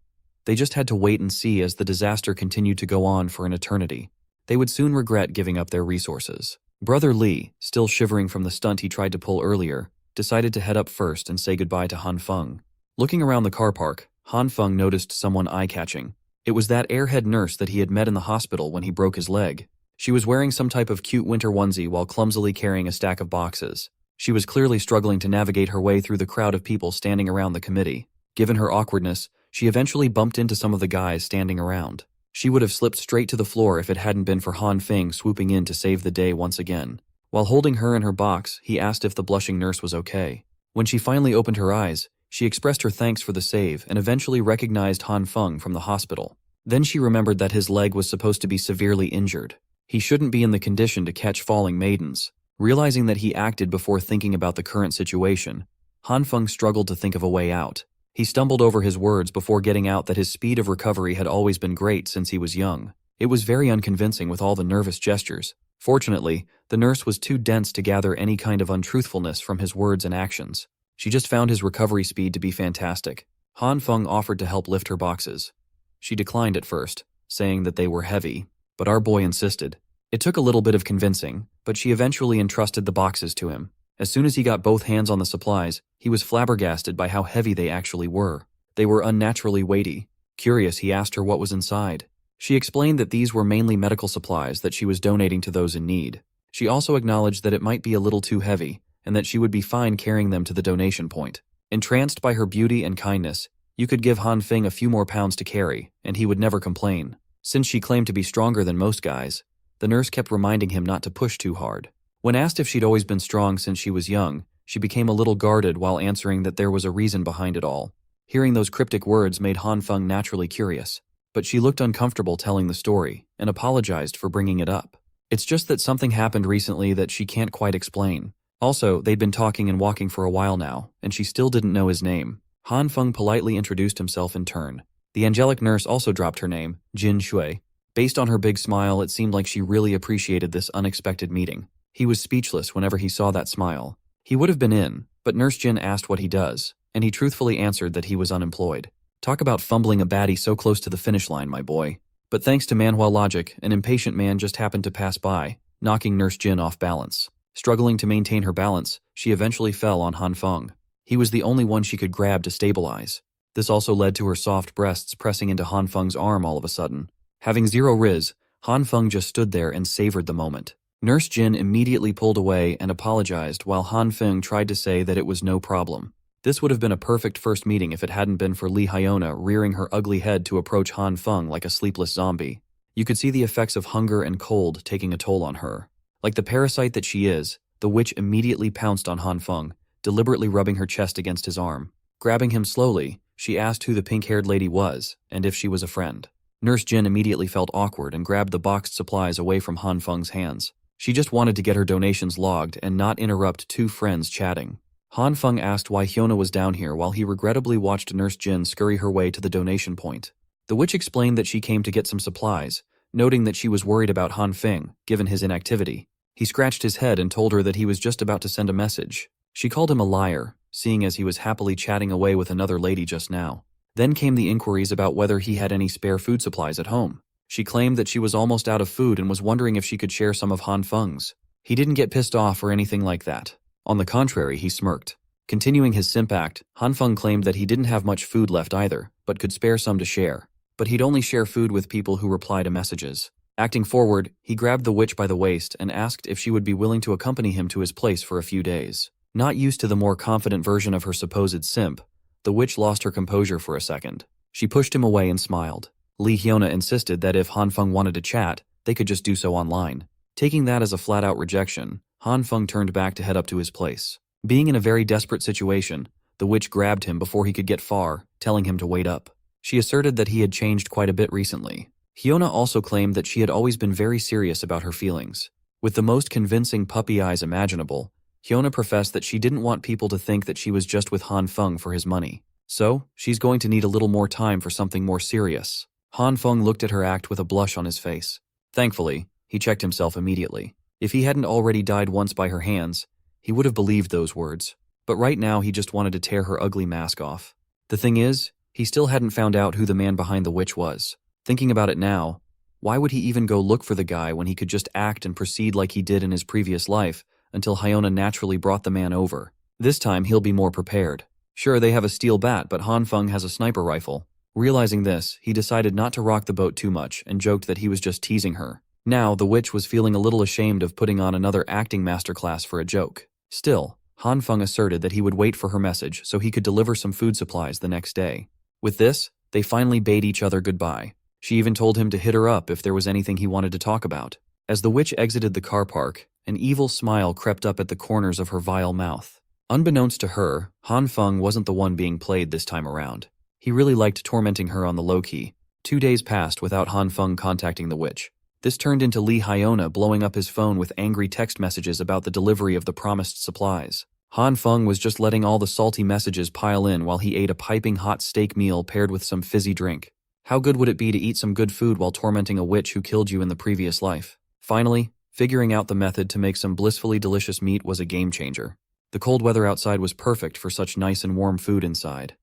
They just had to wait and see as the disaster continued to go on for an eternity. They would soon regret giving up their resources. Brother Lee, still shivering from the stunt he tried to pull earlier, decided to head up first and say goodbye to Hanfeng. Looking around the car park, Hanfeng noticed someone eye-catching. It was that airhead nurse that he had met in the hospital when he broke his leg. She was wearing some type of cute winter onesie while clumsily carrying a stack of boxes. She was clearly struggling to navigate her way through the crowd of people standing around the committee. Given her awkwardness, she eventually bumped into some of the guys standing around. She would have slipped straight to the floor if it hadn't been for Hanfeng swooping in to save the day once again. While holding her in her box, he asked if the blushing nurse was okay. When she finally opened her eyes, she expressed her thanks for the save and eventually recognized Hanfeng from the hospital. Then she remembered that his leg was supposed to be severely injured. He shouldn't be in the condition to catch falling maidens. Realizing that he acted before thinking about the current situation, Hanfeng struggled to think of a way out. He stumbled over his words before getting out that his speed of recovery had always been great since he was young. It was very unconvincing with all the nervous gestures. Fortunately, the nurse was too dense to gather any kind of untruthfulness from his words and actions. She just found his recovery speed to be fantastic. Hanfeng offered to help lift her boxes. She declined at first, saying that they were heavy, but our boy insisted. It took a little bit of convincing, but she eventually entrusted the boxes to him. As soon as he got both hands on the supplies, he was flabbergasted by how heavy they actually were. They were unnaturally weighty. Curious, he asked her what was inside. She explained that these were mainly medical supplies that she was donating to those in need. She also acknowledged that it might be a little too heavy, and that she would be fine carrying them to the donation point. Entranced by her beauty and kindness, you could give Hanfeng a few more pounds to carry, and he would never complain. Since she claimed to be stronger than most guys, the nurse kept reminding him not to push too hard. When asked if she'd always been strong since she was young, she became a little guarded while answering that there was a reason behind it all. Hearing those cryptic words made Hanfeng naturally curious, but she looked uncomfortable telling the story and apologized for bringing it up. It's just that something happened recently that she can't quite explain. Also, they'd been talking and walking for a while now, and she still didn't know his name. Hanfeng politely introduced himself in turn. The angelic nurse also dropped her name, Jin Shui. Based on her big smile, it seemed like she really appreciated this unexpected meeting. He was speechless whenever he saw that smile. He would have been in, but Nurse Jin asked what he does, and he truthfully answered that he was unemployed. Talk about fumbling a baddie so close to the finish line, my boy. But thanks to Manhwa logic, an impatient man just happened to pass by, knocking Nurse Jin off balance. Struggling to maintain her balance, she eventually fell on Hanfong. He was the only one she could grab to stabilize. This also led to her soft breasts pressing into Hanfeng's arm all of a sudden. Having zero riz, Hanfeng just stood there and savored the moment. Nurse Jin immediately pulled away and apologized while Hanfeng tried to say that it was no problem. This would have been a perfect first meeting if it hadn't been for Hyiona rearing her ugly head to approach Hanfeng like a sleepless zombie. You could see the effects of hunger and cold taking a toll on her. Like the parasite that she is, the witch immediately pounced on Hanfeng, deliberately rubbing her chest against his arm. Grabbing him slowly, she asked who the pink-haired lady was and if she was a friend. Nurse Jin immediately felt awkward and grabbed the boxed supplies away from Hanfeng's hands. She just wanted to get her donations logged and not interrupt two friends chatting. Hanfeng asked why Hyiona was down here while he regrettably watched Nurse Jin scurry her way to the donation point. The witch explained that she came to get some supplies, noting that she was worried about Hanfeng, given his inactivity. He scratched his head and told her that he was just about to send a message. She called him a liar, seeing as he was happily chatting away with another lady just now. Then came the inquiries about whether he had any spare food supplies at home. She claimed that she was almost out of food and was wondering if she could share some of Hanfeng's. He didn't get pissed off or anything like that. On the contrary, he smirked. Continuing his simp act, Hanfeng claimed that he didn't have much food left either, but could spare some to share. But he'd only share food with people who reply to messages. Acting forward, he grabbed the witch by the waist and asked if she would be willing to accompany him to his place for a few days. Not used to the more confident version of her supposed simp, the witch lost her composure for a second. She pushed him away and smiled. Hyiona insisted that if Hanfeng wanted to chat, they could just do so online. Taking that as a flat-out rejection, Hanfeng turned back to head up to his place. Being in a very desperate situation, the witch grabbed him before he could get far, telling him to wait up. She asserted that he had changed quite a bit recently. Hyiona also claimed that she had always been very serious about her feelings. With the most convincing puppy eyes imaginable, Hyiona professed that she didn't want people to think that she was just with Hanfeng for his money. So, she's going to need a little more time for something more serious. Hanfeng looked at her act with a blush on his face. Thankfully, he checked himself immediately. If he hadn't already died once by her hands, he would have believed those words. But right now he just wanted to tear her ugly mask off. The thing is, he still hadn't found out who the man behind the witch was. Thinking about it now, why would he even go look for the guy when he could just act and proceed like he did in his previous life until Hyiona naturally brought the man over? This time he'll be more prepared. Sure, they have a steel bat, but Hanfeng has a sniper rifle. Realizing this, he decided not to rock the boat too much and joked that he was just teasing her. Now, the witch was feeling a little ashamed of putting on another acting masterclass for a joke. Still, Hanfeng asserted that he would wait for her message so he could deliver some food supplies the next day. With this, they finally bade each other goodbye. She even told him to hit her up if there was anything he wanted to talk about. As the witch exited the car park, an evil smile crept up at the corners of her vile mouth. Unbeknownst to her, Hanfeng wasn't the one being played this time around. He really liked tormenting her on the low-key. 2 days passed without Hanfeng contacting the witch. This turned into Hyiona blowing up his phone with angry text messages about the delivery of the promised supplies. Hanfeng was just letting all the salty messages pile in while he ate a piping hot steak meal paired with some fizzy drink. How good would it be to eat some good food while tormenting a witch who killed you in the previous life? Finally, figuring out the method to make some blissfully delicious meat was a game changer. The cold weather outside was perfect for such nice and warm food inside.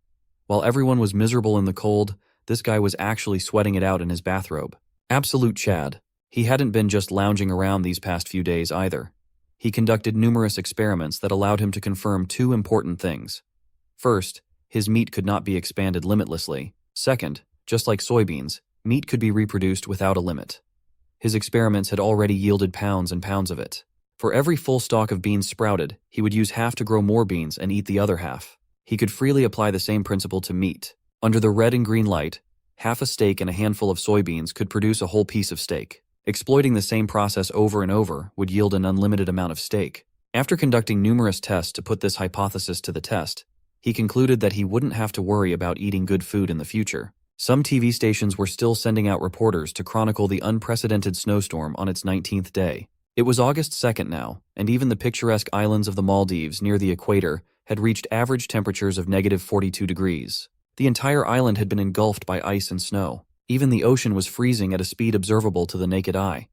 While everyone was miserable in the cold, this guy was actually sweating it out in his bathrobe. Absolute Chad. He hadn't been just lounging around these past few days either. He conducted numerous experiments that allowed him to confirm 2 important things. First, his meat could not be expanded limitlessly. Second, just like soybeans, meat could be reproduced without a limit. His experiments had already yielded pounds and pounds of it. For every full stalk of beans sprouted, he would use half to grow more beans and eat the other half. He could freely apply the same principle to meat. Under the red and green light, half a steak and a handful of soybeans could produce a whole piece of steak. Exploiting the same process over and over would yield an unlimited amount of steak. After conducting numerous tests to put this hypothesis to the test, he concluded that he wouldn't have to worry about eating good food in the future. Some TV stations were still sending out reporters to chronicle the unprecedented snowstorm on its 19th day. It was August 2nd now, and even the picturesque islands of the Maldives near the equator had reached average temperatures of -42 degrees. The entire island had been engulfed by ice and snow. Even the ocean was freezing at a speed observable to the naked eye.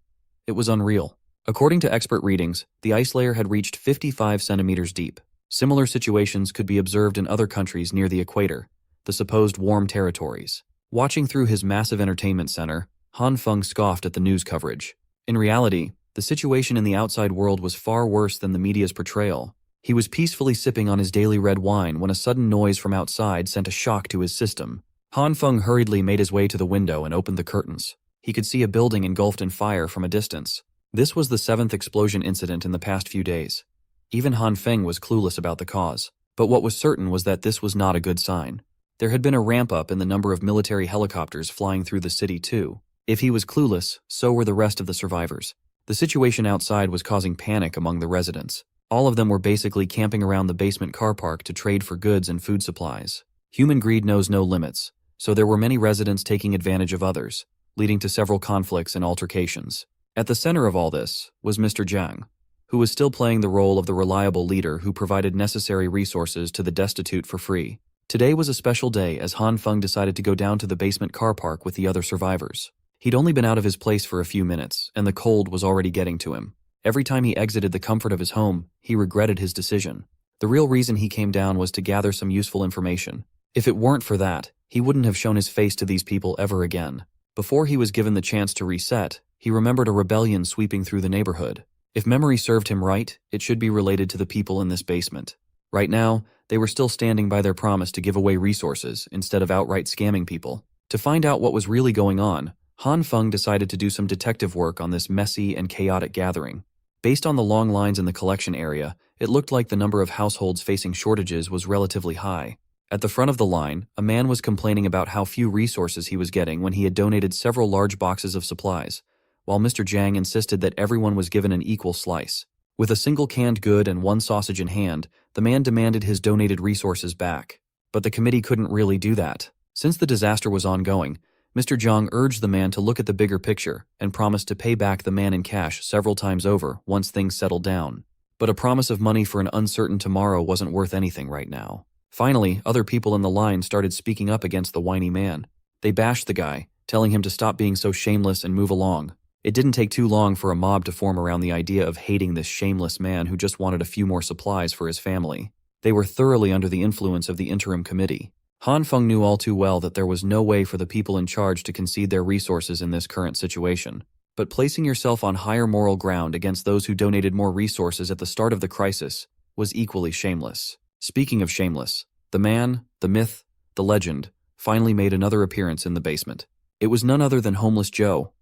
It was unreal. According to expert readings, the ice layer had reached 55 centimeters deep. Similar situations could be observed in other countries near the equator, the supposed warm territories. Watching through his massive entertainment center, Hanfeng scoffed at the news coverage. In reality, The situation in the outside world was far worse than the media's portrayal. He was peacefully sipping on his daily red wine when a sudden noise from outside sent a shock to his system. Hanfong hurriedly made his way to the window and opened the curtains. He could see a building engulfed in fire from a distance. This was the 7th explosion incident in the past few days. Even Hanfeng was clueless about the cause. But what was certain was that this was not a good sign. There had been a ramp-up in the number of military helicopters flying through the city too. If he was clueless, so were the rest of the survivors. The situation outside was causing panic among the residents. All of them were basically camping around the basement car park to trade for goods and food supplies. Human greed knows no limits, so there were many residents taking advantage of others, leading to several conflicts and altercations. At the center of all this was Mr. Jiang, who was still playing the role of the reliable leader who provided necessary resources to the destitute for free. Today was a special day as Hanfeng decided to go down to the basement car park with the other survivors. He'd only been out of his place for a few minutes, and the cold was already getting to him. Every time he exited the comfort of his home, he regretted his decision. The real reason he came down was to gather some useful information. If it weren't for that, he wouldn't have shown his face to these people ever again. Before he was given the chance to reset, he remembered a rebellion sweeping through the neighborhood. If memory served him right, it should be related to the people in this basement. Right now, they were still standing by their promise to give away resources instead of outright scamming people. To find out what was really going on, Hanfeng decided to do some detective work on this messy and chaotic gathering. Based on the long lines in the collection area, it looked like the number of households facing shortages was relatively high. At the front of the line, a man was complaining about how few resources he was getting when he had donated several large boxes of supplies, while Mr. Jiang insisted that everyone was given an equal slice. With a single canned good and one sausage in hand, the man demanded his donated resources back. But the committee couldn't really do that. Since the disaster was ongoing, Mr. Jiang urged the man to look at the bigger picture and promised to pay back the man in cash several times over once things settled down. But a promise of money for an uncertain tomorrow wasn't worth anything right now. Finally, other people in the line started speaking up against the whiny man. They bashed the guy, telling him to stop being so shameless and move along. It didn't take too long for a mob to form around the idea of hating this shameless man who just wanted a few more supplies for his family. They were thoroughly under the influence of the interim committee. Hanfeng knew all too well that there was no way for the people in charge to concede their resources in this current situation. But placing yourself on higher moral ground against those who donated more resources at the start of the crisis was equally shameless. Speaking of shameless, the man, the myth, the legend, finally made another appearance in the basement. It was none other than Homeless Joe.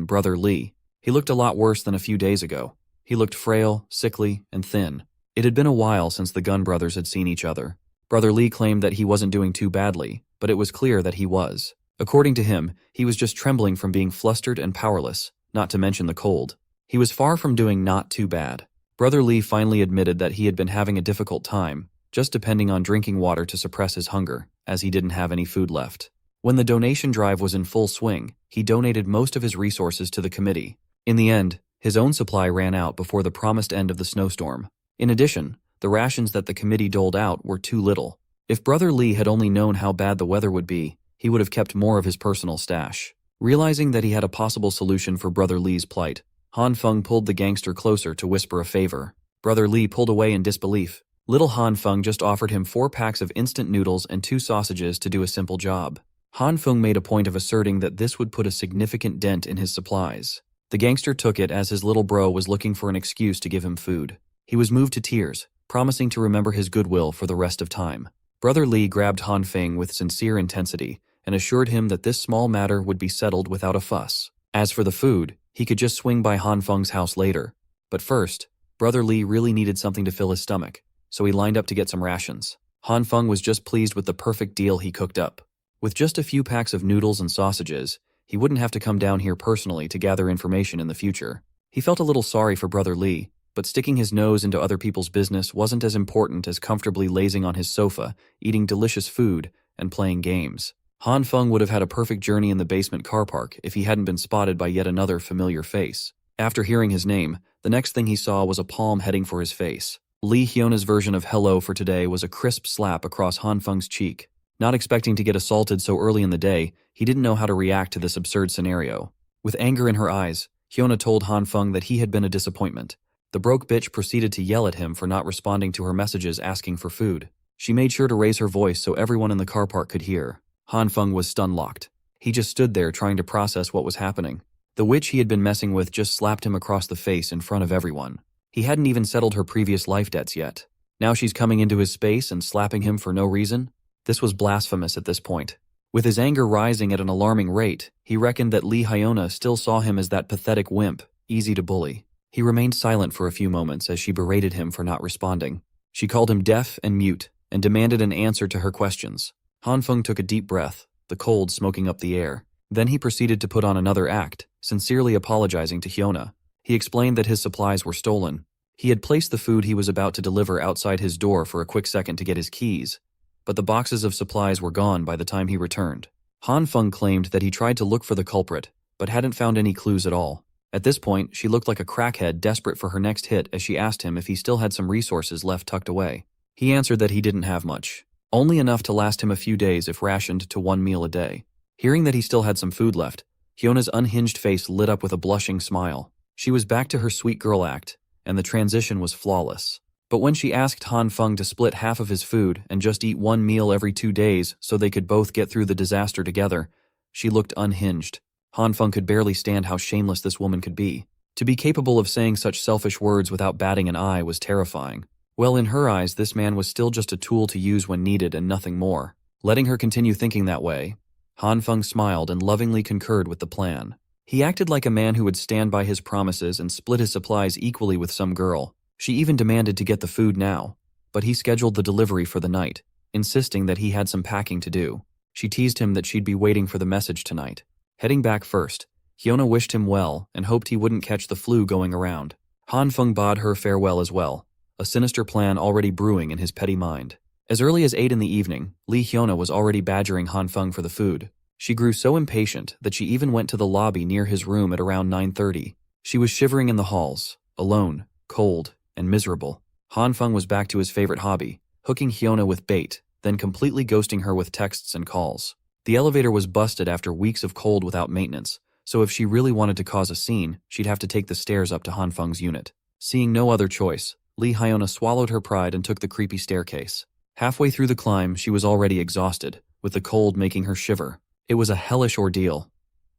Brother Lee. He looked a lot worse than a few days ago. He looked frail, sickly, and thin. It had been a while since the Gun brothers had seen each other. Brother Lee claimed that he wasn't doing too badly, but it was clear that he was. According to him, he was just trembling from being flustered and powerless, not to mention the cold. He was far from doing not too bad. Brother Lee finally admitted that he had been having a difficult time, just depending on drinking water to suppress his hunger, as he didn't have any food left. When the donation drive was in full swing, he donated most of his resources to the committee. In the end, his own supply ran out before the promised end of the snowstorm. In addition, the rations that the committee doled out were too little. If Brother Lee had only known how bad the weather would be, he would have kept more of his personal stash. Realizing that he had a possible solution for Brother Lee's plight, Hanfeng pulled the gangster closer to whisper a favor. Brother Lee pulled away in disbelief. Little Hanfeng just offered him 4 packs of instant noodles and 2 sausages to do a simple job. Hanfeng made a point of asserting that this would put a significant dent in his supplies. The gangster took it as his little bro was looking for an excuse to give him food. He was moved to tears, promising to remember his goodwill for the rest of time. Brother Lee grabbed Hanfeng with sincere intensity and assured him that this small matter would be settled without a fuss. As for the food, he could just swing by Hanfeng's house later. But first, Brother Lee really needed something to fill his stomach, so he lined up to get some rations. Hanfeng was just pleased with the perfect deal he cooked up. With just a few packs of noodles and sausages, he wouldn't have to come down here personally to gather information in the future. He felt a little sorry for Brother Lee, but sticking his nose into other people's business wasn't as important as comfortably lazing on his sofa, eating delicious food, and playing games. Hanfeng would have had a perfect journey in the basement car park if he hadn't been spotted by yet another familiar face. After hearing his name, the next thing he saw was a palm heading for his face. Lee Hyona's version of hello for today was a crisp slap across Hanfeng's cheek. Not expecting to get assaulted so early in the day, he didn't know how to react to this absurd scenario. With anger in her eyes, Hyiona told Hanfeng that he had been a disappointment. The broke bitch proceeded to yell at him for not responding to her messages asking for food. She made sure to raise her voice so everyone in the car park could hear. Hanfeng was stun-locked. He just stood there trying to process what was happening. The witch he had been messing with just slapped him across the face in front of everyone. He hadn't even settled her previous life debts yet. Now she's coming into his space and slapping him for no reason? This was blasphemous at this point. With his anger rising at an alarming rate, he reckoned that Hyiona still saw him as that pathetic wimp, easy to bully. He remained silent for a few moments as she berated him for not responding. She called him deaf and mute, and demanded an answer to her questions. Hanfong took a deep breath, the cold smoking up the air. Then he proceeded to put on another act, sincerely apologizing to Hyiona. He explained that his supplies were stolen. He had placed the food he was about to deliver outside his door for a quick second to get his keys, but the boxes of supplies were gone by the time he returned. Hanfong claimed that he tried to look for the culprit, but hadn't found any clues at all. At this point, she looked like a crackhead desperate for her next hit as she asked him if he still had some resources left tucked away. He answered that he didn't have much, only enough to last him a few days if rationed to 1 meal a day. Hearing that he still had some food left, Hyona's unhinged face lit up with a blushing smile. She was back to her sweet girl act, and the transition was flawless. But when she asked Hanfong to split half of his food and just eat 1 meal every 2 days so they could both get through the disaster together, she looked unhinged. Hanfong could barely stand how shameless this woman could be. To be capable of saying such selfish words without batting an eye was terrifying. Well, in her eyes, this man was still just a tool to use when needed and nothing more. Letting her continue thinking that way, Hanfong smiled and lovingly concurred with the plan. He acted like a man who would stand by his promises and split his supplies equally with some girl. She even demanded to get the food now, but he scheduled the delivery for the night, insisting that he had some packing to do. She teased him that she'd be waiting for the message tonight. Heading back first, Hyiona wished him well and hoped he wouldn't catch the flu going around. Hanfong bade her farewell as well, a sinister plan already brewing in his petty mind. As early as 8 in the evening, Hyiona was already badgering Hanfong for the food. She grew so impatient that she even went to the lobby near his room at around 9:30. She was shivering in the halls, alone, cold, and miserable. Hanfong was back to his favorite hobby, hooking Hyiona with bait, then completely ghosting her with texts and calls. The elevator was busted after weeks of cold without maintenance, so if she really wanted to cause a scene, she'd have to take the stairs up to Hanfong's unit. Seeing no other choice, Hyiona swallowed her pride and took the creepy staircase. Halfway through the climb, she was already exhausted, with the cold making her shiver. It was a hellish ordeal.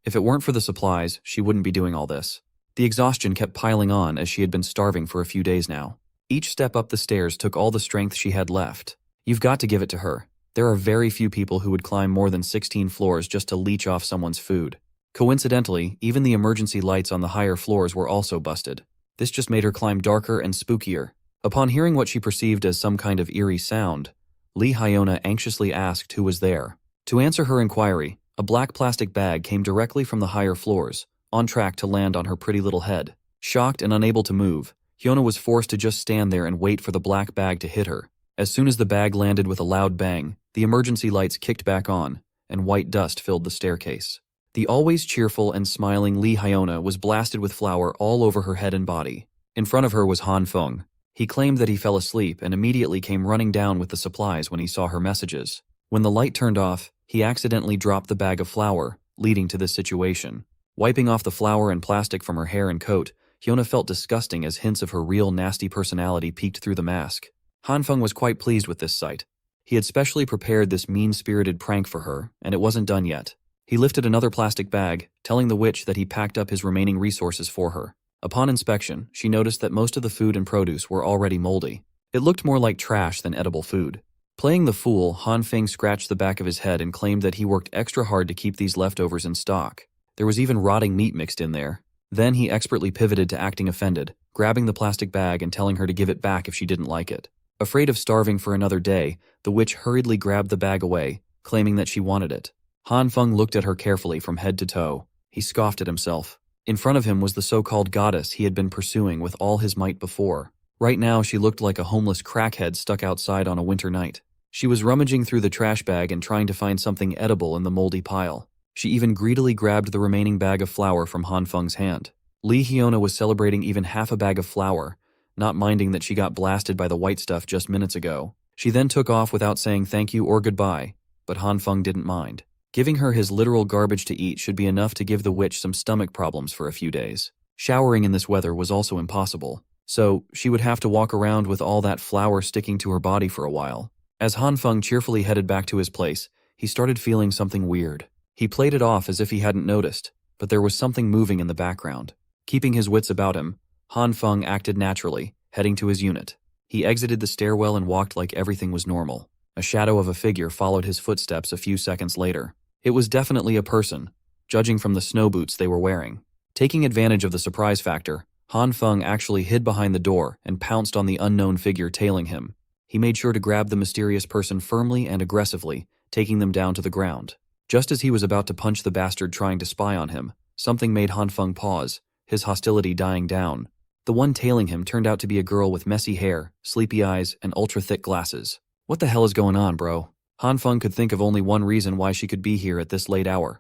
If it weren't for the supplies, she wouldn't be doing all this. The exhaustion kept piling on as she had been starving for a few days now. Each step up the stairs took all the strength she had left. You've got to give it to her. There are very few people who would climb more than 16 floors just to leech off someone's food. Coincidentally, even the emergency lights on the higher floors were also busted. This just made her climb darker and spookier. Upon hearing what she perceived as some kind of eerie sound, Hyiona anxiously asked who was there. To answer her inquiry, a black plastic bag came directly from the higher floors, on track to land on her pretty little head. Shocked and unable to move, Hyiona was forced to just stand there and wait for the black bag to hit her. As soon as the bag landed with a loud bang, the emergency lights kicked back on, and white dust filled the staircase. The always cheerful and smiling Hyiona was blasted with flour all over her head and body. In front of her was Hanfong. He claimed that he fell asleep and immediately came running down with the supplies when he saw her messages. When the light turned off, he accidentally dropped the bag of flour, leading to this situation. Wiping off the flour and plastic from her hair and coat, Hyiona felt disgusting as hints of her real nasty personality peeked through the mask. Hanfong was quite pleased with this sight. He had specially prepared this mean-spirited prank for her, and it wasn't done yet. He lifted another plastic bag, telling the witch that he packed up his remaining resources for her. Upon inspection, she noticed that most of the food and produce were already moldy. It looked more like trash than edible food. Playing the fool, Hanfong scratched the back of his head and claimed that he worked extra hard to keep these leftovers in stock. There was even rotting meat mixed in there. Then he expertly pivoted to acting offended, grabbing the plastic bag and telling her to give it back if she didn't like it. Afraid of starving for another day, the witch hurriedly grabbed the bag away, claiming that she wanted it. Hanfong looked at her carefully from head to toe. He scoffed at himself. In front of him was the so-called goddess he had been pursuing with all his might before. Right now she looked like a homeless crackhead stuck outside on a winter night. She was rummaging through the trash bag and trying to find something edible in the moldy pile. She even greedily grabbed the remaining bag of flour from Hanfong's hand. Hyiona was celebrating even half a bag of flour, not minding that she got blasted by the white stuff just minutes ago. She then took off without saying thank you or goodbye, but Hanfong didn't mind. Giving her his literal garbage to eat should be enough to give the witch some stomach problems for a few days. Showering in this weather was also impossible, so she would have to walk around with all that flour sticking to her body for a while. As Hanfong cheerfully headed back to his place, he started feeling something weird. He played it off as if he hadn't noticed, but there was something moving in the background. Keeping his wits about him, Hanfong acted naturally, heading to his unit. He exited the stairwell and walked like everything was normal. A shadow of a figure followed his footsteps a few seconds later. It was definitely a person, judging from the snow boots they were wearing. Taking advantage of the surprise factor, Hanfong actually hid behind the door and pounced on the unknown figure tailing him. He made sure to grab the mysterious person firmly and aggressively, taking them down to the ground. Just as he was about to punch the bastard trying to spy on him, something made Hanfong pause, his hostility dying down. The one tailing him turned out to be a girl with messy hair, sleepy eyes, and ultra-thick glasses. What the hell is going on, bro? Hanfong could think of only one reason why she could be here at this late hour.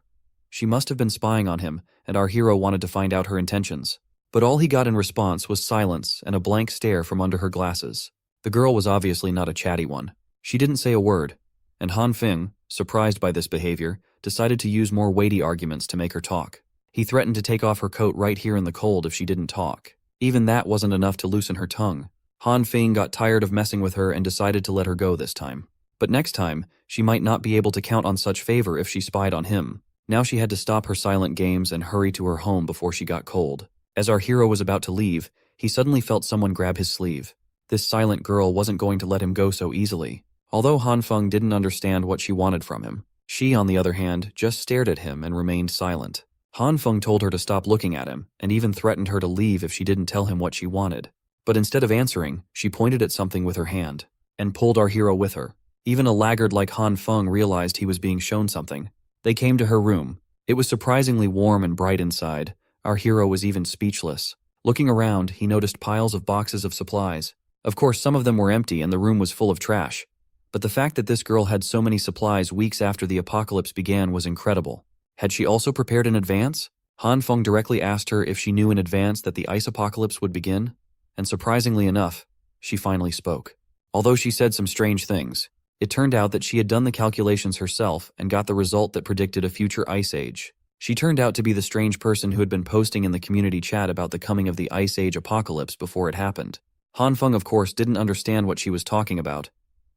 She must have been spying on him, and our hero wanted to find out her intentions. But all he got in response was silence and a blank stare from under her glasses. The girl was obviously not a chatty one. She didn't say a word, and Hanfong, surprised by this behavior, decided to use more weighty arguments to make her talk. He threatened to take off her coat right here in the cold if she didn't talk. Even that wasn't enough to loosen her tongue. Hanfong got tired of messing with her and decided to let her go this time. But next time, she might not be able to count on such favor if she spied on him. Now she had to stop her silent games and hurry to her home before she got cold. As our hero was about to leave, he suddenly felt someone grab his sleeve. This silent girl wasn't going to let him go so easily. Although Hanfong didn't understand what she wanted from him, she, on the other hand, just stared at him and remained silent. Hanfong told her to stop looking at him, and even threatened her to leave if she didn't tell him what she wanted. But instead of answering, she pointed at something with her hand, and pulled our hero with her. Even a laggard like Hanfong realized he was being shown something. They came to her room. It was surprisingly warm and bright inside. Our hero was even speechless. Looking around, he noticed piles of boxes of supplies. Of course, some of them were empty and the room was full of trash. But the fact that this girl had so many supplies weeks after the apocalypse began was incredible. Had she also prepared in advance? Hanfong directly asked her if she knew in advance that the ice apocalypse would begin, and surprisingly enough, she finally spoke. Although she said some strange things, it turned out that she had done the calculations herself and got the result that predicted a future ice age. She turned out to be the strange person who had been posting in the community chat about the coming of the ice age apocalypse before it happened. Hanfong, of course, didn't understand what she was talking about.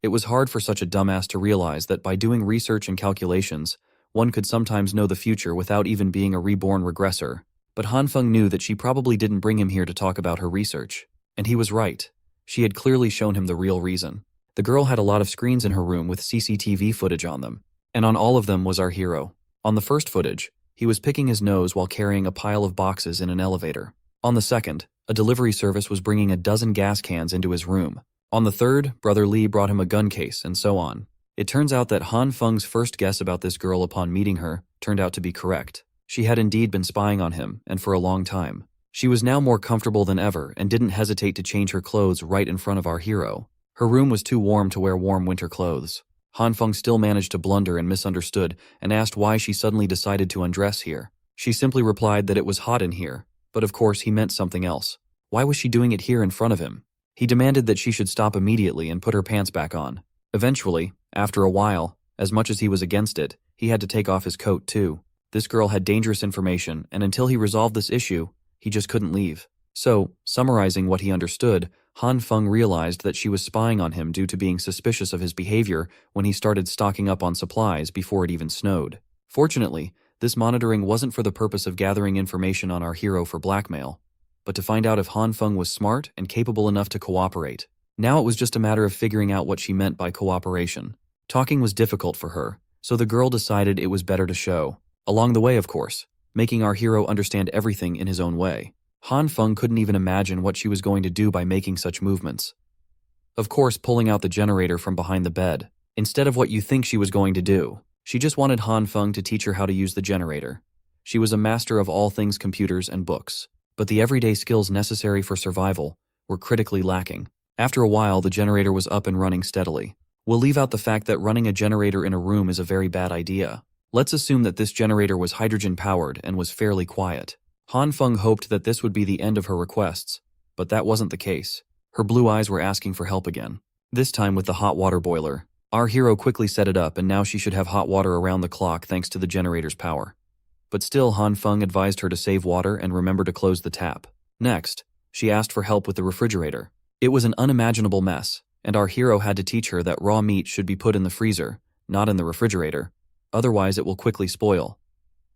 It was hard for such a dumbass to realize that by doing research and calculations, one could sometimes know the future without even being a reborn regressor. But Hanfong knew that she probably didn't bring him here to talk about her research. And he was right. She had clearly shown him the real reason. The girl had a lot of screens in her room with CCTV footage on them. And on all of them was our hero. On the first footage, he was picking his nose while carrying a pile of boxes in an elevator. On the second, a delivery service was bringing a dozen gas cans into his room. On the third, Brother Lee brought him a gun case, and so on. It turns out that Hanfeng's first guess about this girl upon meeting her turned out to be correct. She had indeed been spying on him, and for a long time. She was now more comfortable than ever and didn't hesitate to change her clothes right in front of our hero. Her room was too warm to wear warm winter clothes. Hanfong still managed to blunder and misunderstood and asked why she suddenly decided to undress here. She simply replied that it was hot in here, but of course he meant something else. Why was she doing it here in front of him? He demanded that she should stop immediately and put her pants back on. Eventually, after a while, as much as he was against it, he had to take off his coat too. This girl had dangerous information, and until he resolved this issue, he just couldn't leave. So, summarizing what he understood, Hanfong realized that she was spying on him due to being suspicious of his behavior when he started stocking up on supplies before it even snowed. Fortunately, this monitoring wasn't for the purpose of gathering information on our hero for blackmail, but to find out if Hanfong was smart and capable enough to cooperate. Now it was just a matter of figuring out what she meant by cooperation. Talking was difficult for her, so the girl decided it was better to show. Along the way, of course, making our hero understand everything in his own way. Hanfong couldn't even imagine what she was going to do by making such movements. Of course, pulling out the generator from behind the bed, instead of what you think she was going to do. She just wanted Hanfong to teach her how to use the generator. She was a master of all things computers and books, but the everyday skills necessary for survival were critically lacking. After a while, the generator was up and running steadily. We'll leave out the fact that running a generator in a room is a very bad idea. Let's assume that this generator was hydrogen-powered and was fairly quiet. Hanfong hoped that this would be the end of her requests, but that wasn't the case. Her blue eyes were asking for help again. This time with the hot water boiler. Our hero quickly set it up, and now she should have hot water around the clock thanks to the generator's power. But still, Hanfong advised her to save water and remember to close the tap. Next, she asked for help with the refrigerator. It was an unimaginable mess, and our hero had to teach her that raw meat should be put in the freezer, not in the refrigerator. Otherwise, it will quickly spoil.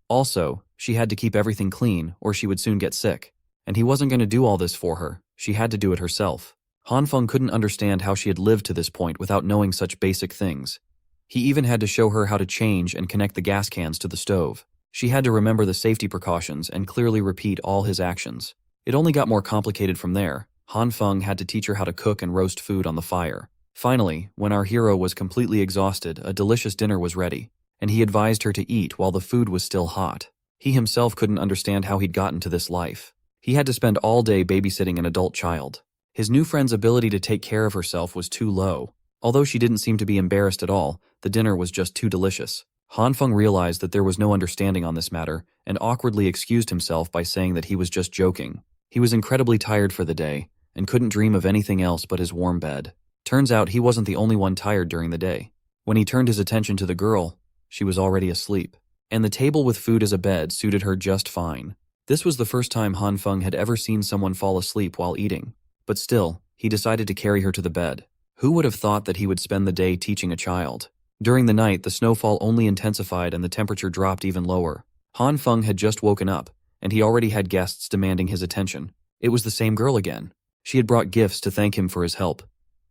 Also, She had to keep everything clean, or she would soon get sick. And he wasn't going to do all this for her, she had to do it herself. Hanfong couldn't understand how she had lived to this point without knowing such basic things. He even had to show her how to change and connect the gas cans to the stove. She had to remember the safety precautions and clearly repeat all his actions. It only got more complicated from there. Hanfong had to teach her how to cook and roast food on the fire. Finally, when our hero was completely exhausted, a delicious dinner was ready, and he advised her to eat while the food was still hot. He himself couldn't understand how he'd gotten to this life. He had to spend all day babysitting an adult child. His new friend's ability to take care of herself was too low. Although she didn't seem to be embarrassed at all, the dinner was just too delicious. Hanfong realized that there was no understanding on this matter and awkwardly excused himself by saying that he was just joking. He was incredibly tired for the day and couldn't dream of anything else but his warm bed. Turns out he wasn't the only one tired during the day. When he turned his attention to the girl, she was already asleep, and the table with food as a bed suited her just fine. This was the first time Hanfong had ever seen someone fall asleep while eating, but still, he decided to carry her to the bed. Who would have thought that he would spend the day teaching a child? During the night, the snowfall only intensified and the temperature dropped even lower. Hanfong had just woken up, and he already had guests demanding his attention. It was the same girl again. She had brought gifts to thank him for his help.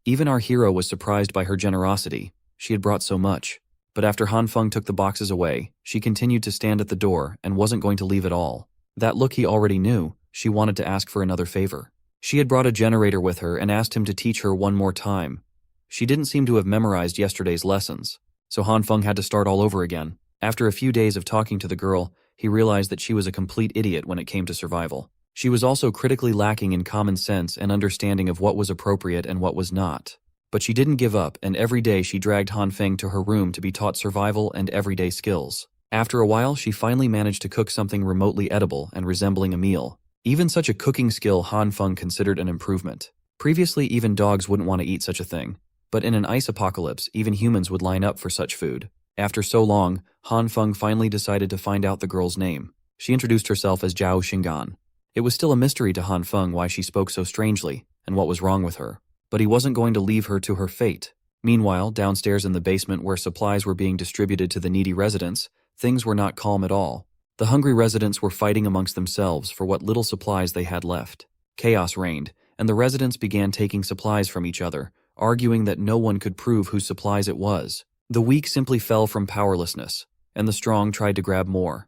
Even our hero was surprised by her generosity. She had brought so much. But after Hanfong took the boxes away, she continued to stand at the door and wasn't going to leave at all. That look he already knew. She wanted to ask for another favor. She had brought a generator with her and asked him to teach her one more time. She didn't seem to have memorized yesterday's lessons, so Hanfong had to start all over again. After a few days of talking to the girl, he realized that she was a complete idiot when it came to survival. She was also critically lacking in common sense and understanding of what was appropriate and what was not. But she didn't give up, and every day she dragged Hanfeng to her room to be taught survival and everyday skills. After a while, she finally managed to cook something remotely edible and resembling a meal. Even such a cooking skill Hanfeng considered an improvement. Previously, even dogs wouldn't want to eat such a thing. But in an ice apocalypse, even humans would line up for such food. After so long, Hanfeng finally decided to find out the girl's name. She introduced herself as Zhao Xinggan. It was still a mystery to Hanfeng why she spoke so strangely and what was wrong with her. But he wasn't going to leave her to her fate. Meanwhile, downstairs in the basement where supplies were being distributed to the needy residents, things were not calm at all. The hungry residents were fighting amongst themselves for what little supplies they had left. Chaos reigned, and the residents began taking supplies from each other, arguing that no one could prove whose supplies it was. The weak simply fell from powerlessness, and the strong tried to grab more.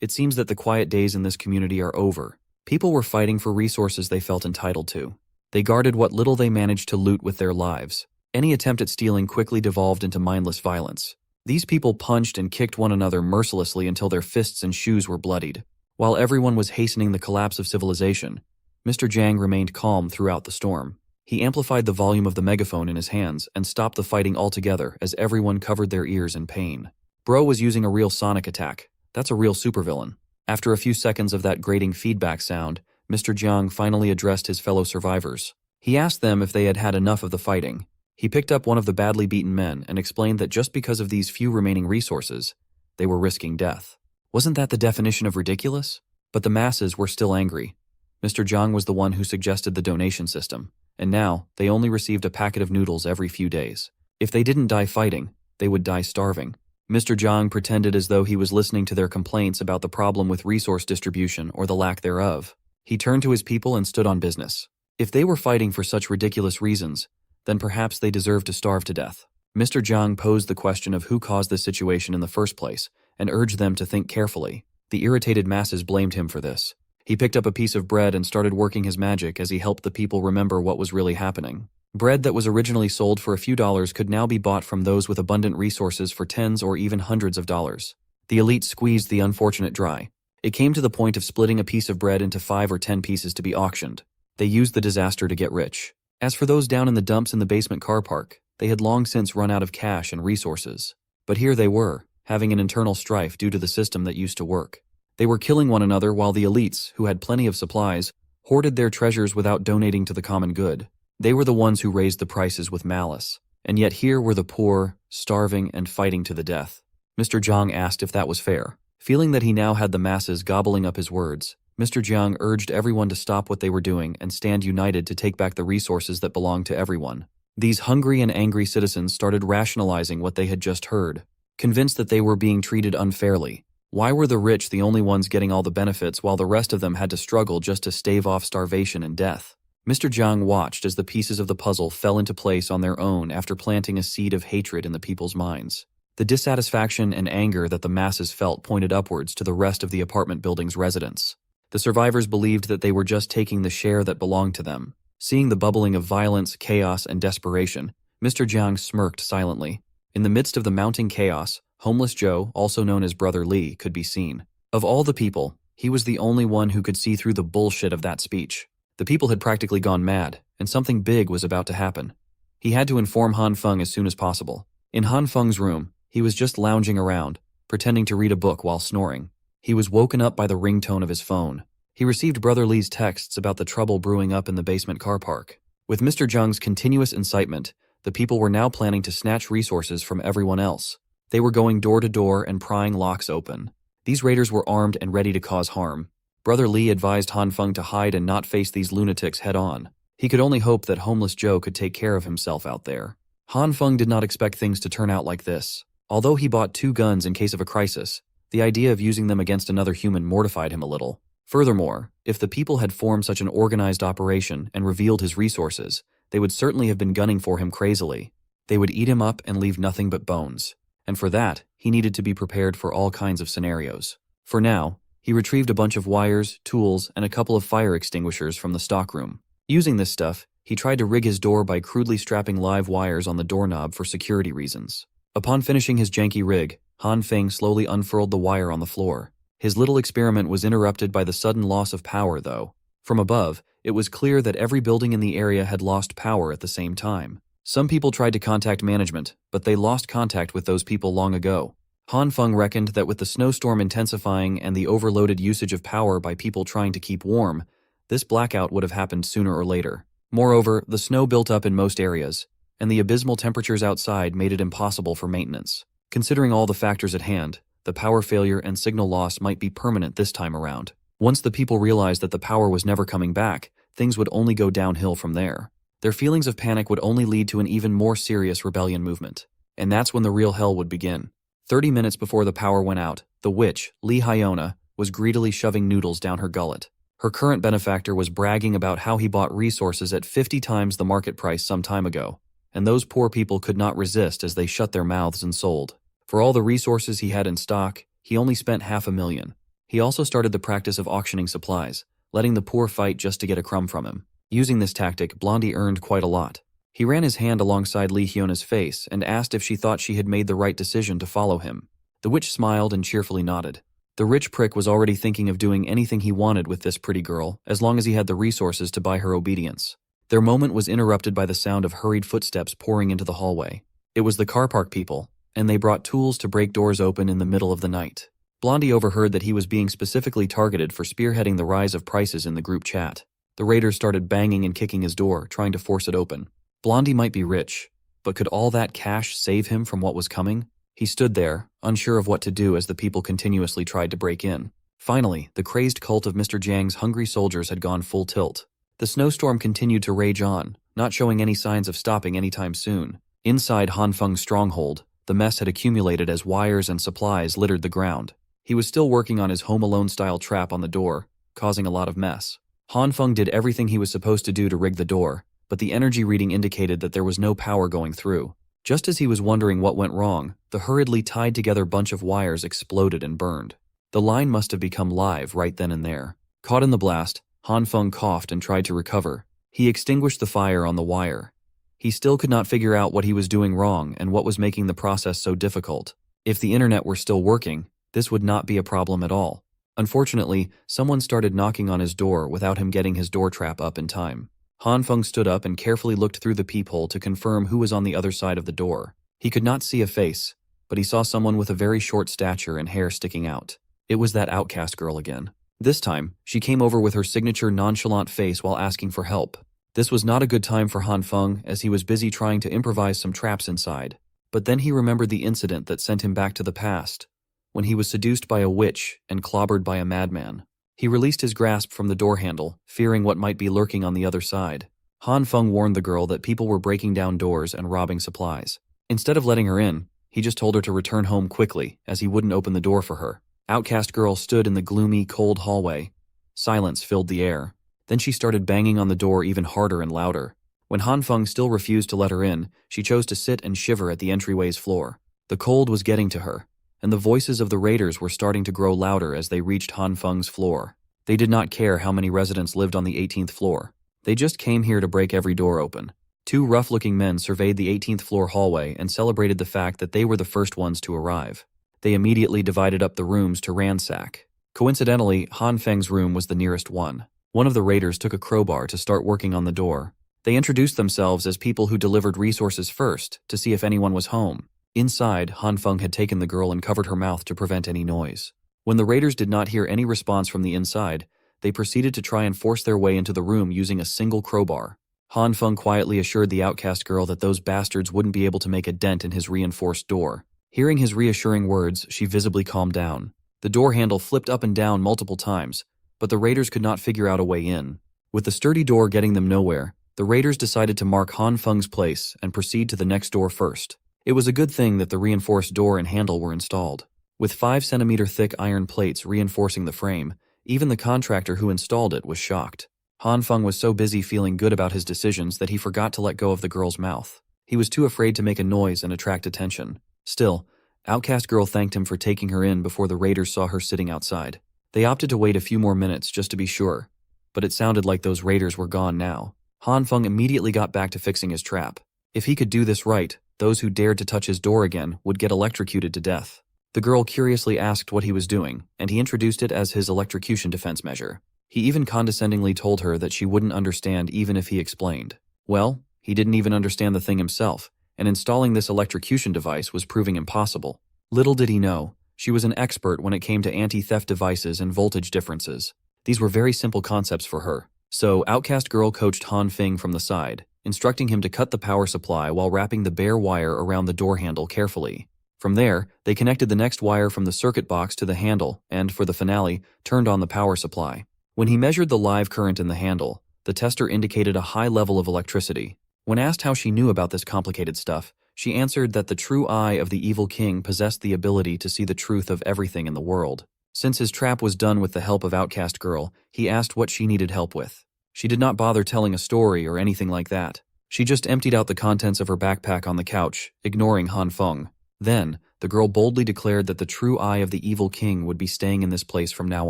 It seems that the quiet days in this community are over. People were fighting for resources they felt entitled to. They guarded what little they managed to loot with their lives. Any attempt at stealing quickly devolved into mindless violence. These people punched and kicked one another mercilessly until their fists and shoes were bloodied. While everyone was hastening the collapse of civilization, Mr. Jiang remained calm throughout the storm. He amplified the volume of the megaphone in his hands and stopped the fighting altogether as everyone covered their ears in pain. Bro was using a real sonic attack. That's a real supervillain. After a few seconds of that grating feedback sound, Mr. Jiang finally addressed his fellow survivors. He asked them if they had had enough of the fighting. He picked up one of the badly beaten men and explained that just because of these few remaining resources, they were risking death. Wasn't that the definition of ridiculous? But the masses were still angry. Mr. Jiang was the one who suggested the donation system, and now they only received a packet of noodles every few days. If they didn't die fighting, they would die starving. Mr. Jiang pretended as though he was listening to their complaints about the problem with resource distribution or the lack thereof. He turned to his people and stood on business. If they were fighting for such ridiculous reasons, then perhaps they deserved to starve to death. Mr. Jiang posed the question of who caused this situation in the first place and urged them to think carefully. The irritated masses blamed him for this. He picked up a piece of bread and started working his magic as he helped the people remember what was really happening. Bread that was originally sold for a few dollars could now be bought from those with abundant resources for tens or even hundreds of dollars. The elite squeezed the unfortunate dry. It came to the point of splitting a piece of bread into 5 or 10 pieces to be auctioned. They used the disaster to get rich. As for those down in the dumps in the basement car park, they had long since run out of cash and resources. But here they were, having an internal strife due to the system that used to work. They were killing one another while the elites, who had plenty of supplies, hoarded their treasures without donating to the common good. They were the ones who raised the prices with malice. And yet here were the poor, starving and fighting to the death. Mr. Jiang asked if that was fair. Feeling that he now had the masses gobbling up his words, Mr. Jiang urged everyone to stop what they were doing and stand united to take back the resources that belonged to everyone. These hungry and angry citizens started rationalizing what they had just heard. Convinced that they were being treated unfairly, Why were the rich the only ones getting all the benefits while the rest of them had to struggle just to stave off starvation and death? Mr. Jiang watched as the pieces of the puzzle fell into place on their own after planting a seed of hatred in the people's minds. The dissatisfaction and anger that the masses felt pointed upwards to the rest of the apartment building's residents. The survivors believed that they were just taking the share that belonged to them. Seeing the bubbling of violence, chaos, and desperation, Mr. Jiang smirked silently. In the midst of the mounting chaos, Homeless Joe, also known as Brother Lee, could be seen. Of all the people, he was the only one who could see through the bullshit of that speech. The people had practically gone mad, and something big was about to happen. He had to inform Hanfong as soon as possible. In Hanfong's room, he was just lounging around, pretending to read a book while snoring. He was woken up by the ringtone of his phone. He received Brother Lee's texts about the trouble brewing up in the basement car park. With Mr. Jiang's continuous incitement, the people were now planning to snatch resources from everyone else. They were going door to door and prying locks open. These raiders were armed and ready to cause harm. Brother Lee advised Hanfong to hide and not face these lunatics head-on. He could only hope that Homeless Joe could take care of himself out there. Hanfong did not expect things to turn out like this. Although he bought 2 guns in case of a crisis, the idea of using them against another human mortified him a little. Furthermore, if the people had formed such an organized operation and revealed his resources, they would certainly have been gunning for him crazily. They would eat him up and leave nothing but bones. And for that, he needed to be prepared for all kinds of scenarios. For now, he retrieved a bunch of wires, tools, and a couple of fire extinguishers from the stockroom. Using this stuff, he tried to rig his door by crudely strapping live wires on the doorknob for security reasons. Upon finishing his janky rig, Hanfong slowly unfurled the wire on the floor. His little experiment was interrupted by the sudden loss of power, though. From above, it was clear that every building in the area had lost power at the same time. Some people tried to contact management, but they lost contact with those people long ago. Hanfong reckoned that with the snowstorm intensifying and the overloaded usage of power by people trying to keep warm, this blackout would have happened sooner or later. Moreover, the snow built up in most areas, and the abysmal temperatures outside made it impossible for maintenance. Considering all the factors at hand, the power failure and signal loss might be permanent this time around. Once the people realized that the power was never coming back, things would only go downhill from there. Their feelings of panic would only lead to an even more serious rebellion movement. And that's when the real hell would begin. 30 minutes before the power went out, the witch, Hyiona, was greedily shoving noodles down her gullet. Her current benefactor was bragging about how he bought resources at 50 times the market price some time ago, and those poor people could not resist as they shut their mouths and sold. For all the resources he had in stock, he only spent $500,000. He also started the practice of auctioning supplies, letting the poor fight just to get a crumb from him. Using this tactic, Blondie earned quite a lot. He ran his hand alongside Hyona's face and asked if she thought she had made the right decision to follow him. The witch smiled and cheerfully nodded. The rich prick was already thinking of doing anything he wanted with this pretty girl, as long as he had the resources to buy her obedience. Their moment was interrupted by the sound of hurried footsteps pouring into the hallway. It was the car park people, and they brought tools to break doors open in the middle of the night. Blondie overheard that he was being specifically targeted for spearheading the rise of prices in the group chat. The raiders started banging and kicking his door, trying to force it open. Blondie might be rich, but could all that cash save him from what was coming? He stood there, unsure of what to do as the people continuously tried to break in. Finally, the crazed cult of Mr. Jiang's hungry soldiers had gone full tilt. The snowstorm continued to rage on, not showing any signs of stopping anytime soon. Inside Hanfeng's stronghold, the mess had accumulated as wires and supplies littered the ground. He was still working on his Home Alone-style trap on the door, causing a lot of mess. Hanfong did everything he was supposed to do to rig the door, but the energy reading indicated that there was no power going through. Just as he was wondering what went wrong, the hurriedly tied-together bunch of wires exploded and burned. The line must have become live right then and there. Caught in the blast, Hanfong coughed and tried to recover. He extinguished the fire on the wire. He still could not figure out what he was doing wrong and what was making the process so difficult. If the internet were still working, this would not be a problem at all. Unfortunately, someone started knocking on his door without him getting his door trap up in time. Hanfong stood up and carefully looked through the peephole to confirm who was on the other side of the door. He could not see a face, but he saw someone with a very short stature and hair sticking out. It was that outcast girl again. This time, she came over with her signature nonchalant face while asking for help. This was not a good time for Hanfong, as he was busy trying to improvise some traps inside. But then he remembered the incident that sent him back to the past, when he was seduced by a witch and clobbered by a madman. He released his grasp from the door handle, fearing what might be lurking on the other side. Hanfong warned the girl that people were breaking down doors and robbing supplies. Instead of letting her in, he just told her to return home quickly, as he wouldn't open the door for her. Outcast girl stood in the gloomy, cold hallway. Silence filled the air. Then she started banging on the door even harder and louder. When Hanfong still refused to let her in, she chose to sit and shiver at the entryway's floor. The cold was getting to her, and the voices of the raiders were starting to grow louder as they reached Hanfeng's floor. They did not care how many residents lived on the 18th floor. They just came here to break every door open. Two rough-looking men surveyed the 18th floor hallway and celebrated the fact that they were the first ones to arrive. They immediately divided up the rooms to ransack. Coincidentally, Hanfeng's room was the nearest one. One of the raiders took a crowbar to start working on the door. They introduced themselves as people who delivered resources first to see if anyone was home. Inside, Hanfeng had taken the girl and covered her mouth to prevent any noise. When the raiders did not hear any response from the inside, they proceeded to try and force their way into the room using a single crowbar. Hanfeng quietly assured the outcast girl that those bastards wouldn't be able to make a dent in his reinforced door. Hearing his reassuring words, she visibly calmed down. The door handle flipped up and down multiple times, but the raiders could not figure out a way in. With the sturdy door getting them nowhere, the raiders decided to mark Hanfeng's place and proceed to the next door first. It was a good thing that the reinforced door and handle were installed. With 5-centimeter thick iron plates reinforcing the frame, even the contractor who installed it was shocked. Hanfeng was so busy feeling good about his decisions that he forgot to let go of the girl's mouth. He was too afraid to make a noise and attract attention. Still, Outcast Girl thanked him for taking her in before the raiders saw her sitting outside. They opted to wait a few more minutes just to be sure, but it sounded like those raiders were gone now. Hanfeng immediately got back to fixing his trap. If he could do this right, those who dared to touch his door again would get electrocuted to death. The girl curiously asked what he was doing, and he introduced it as his electrocution defense measure. He even condescendingly told her that she wouldn't understand even if he explained. Well, he didn't even understand the thing himself, and installing this electrocution device was proving impossible. Little did he know, she was an expert when it came to anti-theft devices and voltage differences. These were very simple concepts for her. So, Outcast Girl coached Hanfeng from the side, instructing him to cut the power supply while wrapping the bare wire around the door handle carefully. From there, they connected the next wire from the circuit box to the handle and, for the finale, turned on the power supply. When he measured the live current in the handle, the tester indicated a high level of electricity. When asked how she knew about this complicated stuff, she answered that the true eye of the evil king possessed the ability to see the truth of everything in the world. Since his trap was done with the help of Outcast Girl, he asked what she needed help with. She did not bother telling a story or anything like that. She just emptied out the contents of her backpack on the couch, ignoring Hanfeng. Then, the girl boldly declared that the true eye of the evil king would be staying in this place from now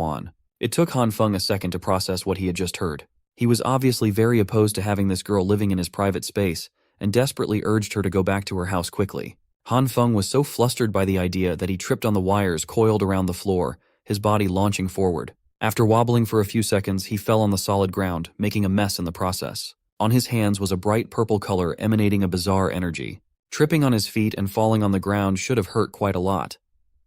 on. It took Hanfeng a second to process what he had just heard. He was obviously very opposed to having this girl living in his private space, and desperately urged her to go back to her house quickly. Hanfeng was so flustered by the idea that he tripped on the wires coiled around the floor, his body launching forward. After wobbling for a few seconds, he fell on the solid ground, making a mess in the process. On his hands was a bright purple color emanating a bizarre energy. Tripping on his feet and falling on the ground should have hurt quite a lot,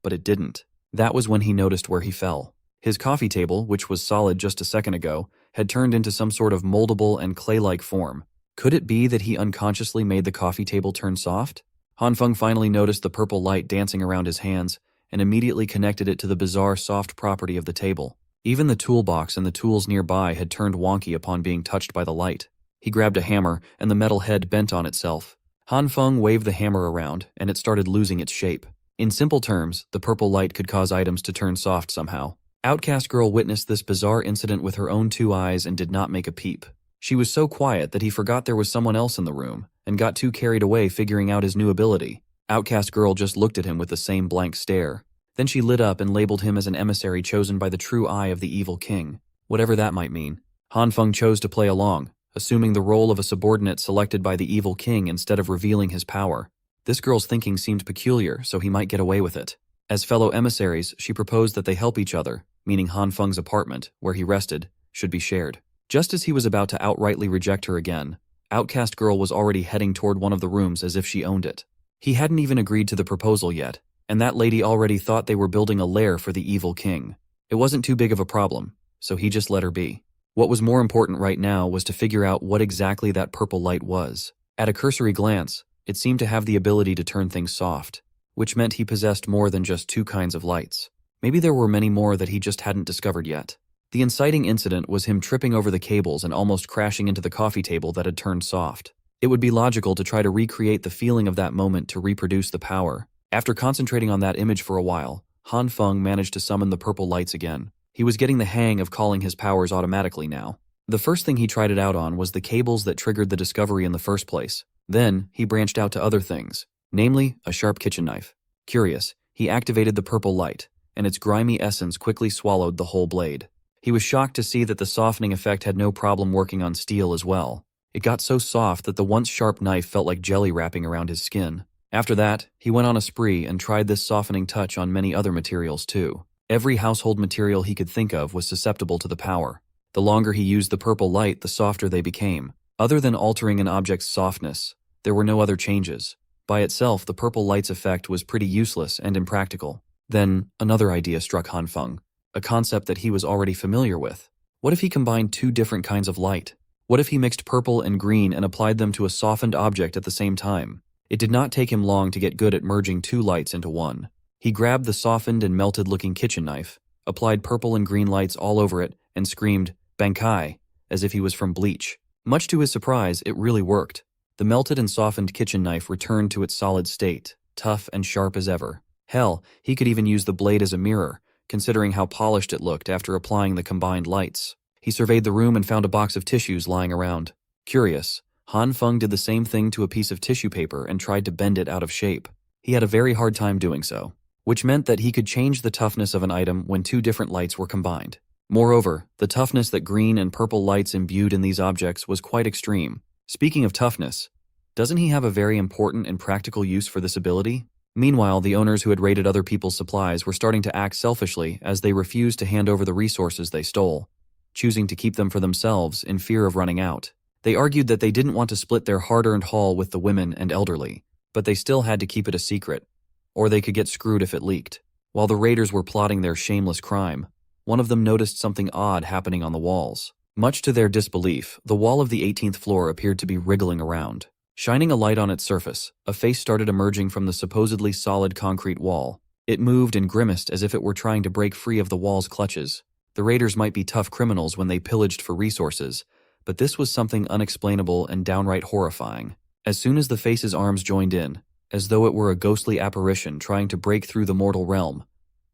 but it didn't. That was when he noticed where he fell. His coffee table, which was solid just a second ago, had turned into some sort of moldable and clay-like form. Could it be that he unconsciously made the coffee table turn soft? Hanfeng finally noticed the purple light dancing around his hands and immediately connected it to the bizarre soft property of the table. Even the toolbox and the tools nearby had turned wonky upon being touched by the light. He grabbed a hammer, and the metal head bent on itself. Hanfeng waved the hammer around, and it started losing its shape. In simple terms, the purple light could cause items to turn soft somehow. Outcast Girl witnessed this bizarre incident with her own two eyes and did not make a peep. She was so quiet that he forgot there was someone else in the room, and got too carried away figuring out his new ability. Outcast Girl just looked at him with the same blank stare. Then she lit up and labeled him as an emissary chosen by the true eye of the evil king, whatever that might mean. Hanfeng chose to play along, assuming the role of a subordinate selected by the evil king instead of revealing his power. This girl's thinking seemed peculiar, so he might get away with it. As fellow emissaries, she proposed that they help each other, meaning Hanfeng's apartment, where he rested, should be shared. Just as he was about to outrightly reject her again, Outcast Girl was already heading toward one of the rooms as if she owned it. He hadn't even agreed to the proposal yet, and that lady already thought they were building a lair for the evil king. It wasn't too big of a problem, so he just let her be. What was more important right now was to figure out what exactly that purple light was. At a cursory glance, it seemed to have the ability to turn things soft, which meant he possessed more than just two kinds of lights. Maybe there were many more that he just hadn't discovered yet. The inciting incident was him tripping over the cables and almost crashing into the coffee table that had turned soft. It would be logical to try to recreate the feeling of that moment to reproduce the power. After concentrating on that image for a while, Hanfong managed to summon the purple lights again. He was getting the hang of calling his powers automatically now. The first thing he tried it out on was the cables that triggered the discovery in the first place. Then, he branched out to other things, namely, a sharp kitchen knife. Curious, he activated the purple light, and its grimy essence quickly swallowed the whole blade. He was shocked to see that the softening effect had no problem working on steel as well. It got so soft that the once sharp knife felt like jelly wrapping around his skin. After that, he went on a spree and tried this softening touch on many other materials too. Every household material he could think of was susceptible to the power. The longer he used the purple light, the softer they became. Other than altering an object's softness, there were no other changes. By itself, the purple light's effect was pretty useless and impractical. Then, another idea struck Hanfong, a concept that he was already familiar with. What if he combined two different kinds of light? What if he mixed purple and green and applied them to a softened object at the same time? It did not take him long to get good at merging two lights into one. He grabbed the softened and melted-looking kitchen knife, applied purple and green lights all over it, and screamed, "Bankai," as if he was from Bleach. Much to his surprise, it really worked. The melted and softened kitchen knife returned to its solid state, tough and sharp as ever. Hell, he could even use the blade as a mirror, considering how polished it looked after applying the combined lights. He surveyed the room and found a box of tissues lying around. Curious, Hanfong did the same thing to a piece of tissue paper and tried to bend it out of shape. He had a very hard time doing so, which meant that he could change the toughness of an item when two different lights were combined. Moreover, the toughness that green and purple lights imbued in these objects was quite extreme. Speaking of toughness, doesn't he have a very important and practical use for this ability? Meanwhile, the owners who had raided other people's supplies were starting to act selfishly as they refused to hand over the resources they stole, choosing to keep them for themselves in fear of running out. They argued that they didn't want to split their hard-earned haul with the women and elderly, but they still had to keep it a secret, or they could get screwed if it leaked. While the raiders were plotting their shameless crime, one of them noticed something odd happening on the walls. Much to their disbelief, the wall of the 18th floor appeared to be wriggling around. Shining a light on its surface, a face started emerging from the supposedly solid concrete wall. It moved and grimaced as if it were trying to break free of the wall's clutches. The raiders might be tough criminals when they pillaged for resources, but this was something unexplainable and downright horrifying. As soon as the face's arms joined in, as though it were a ghostly apparition trying to break through the mortal realm,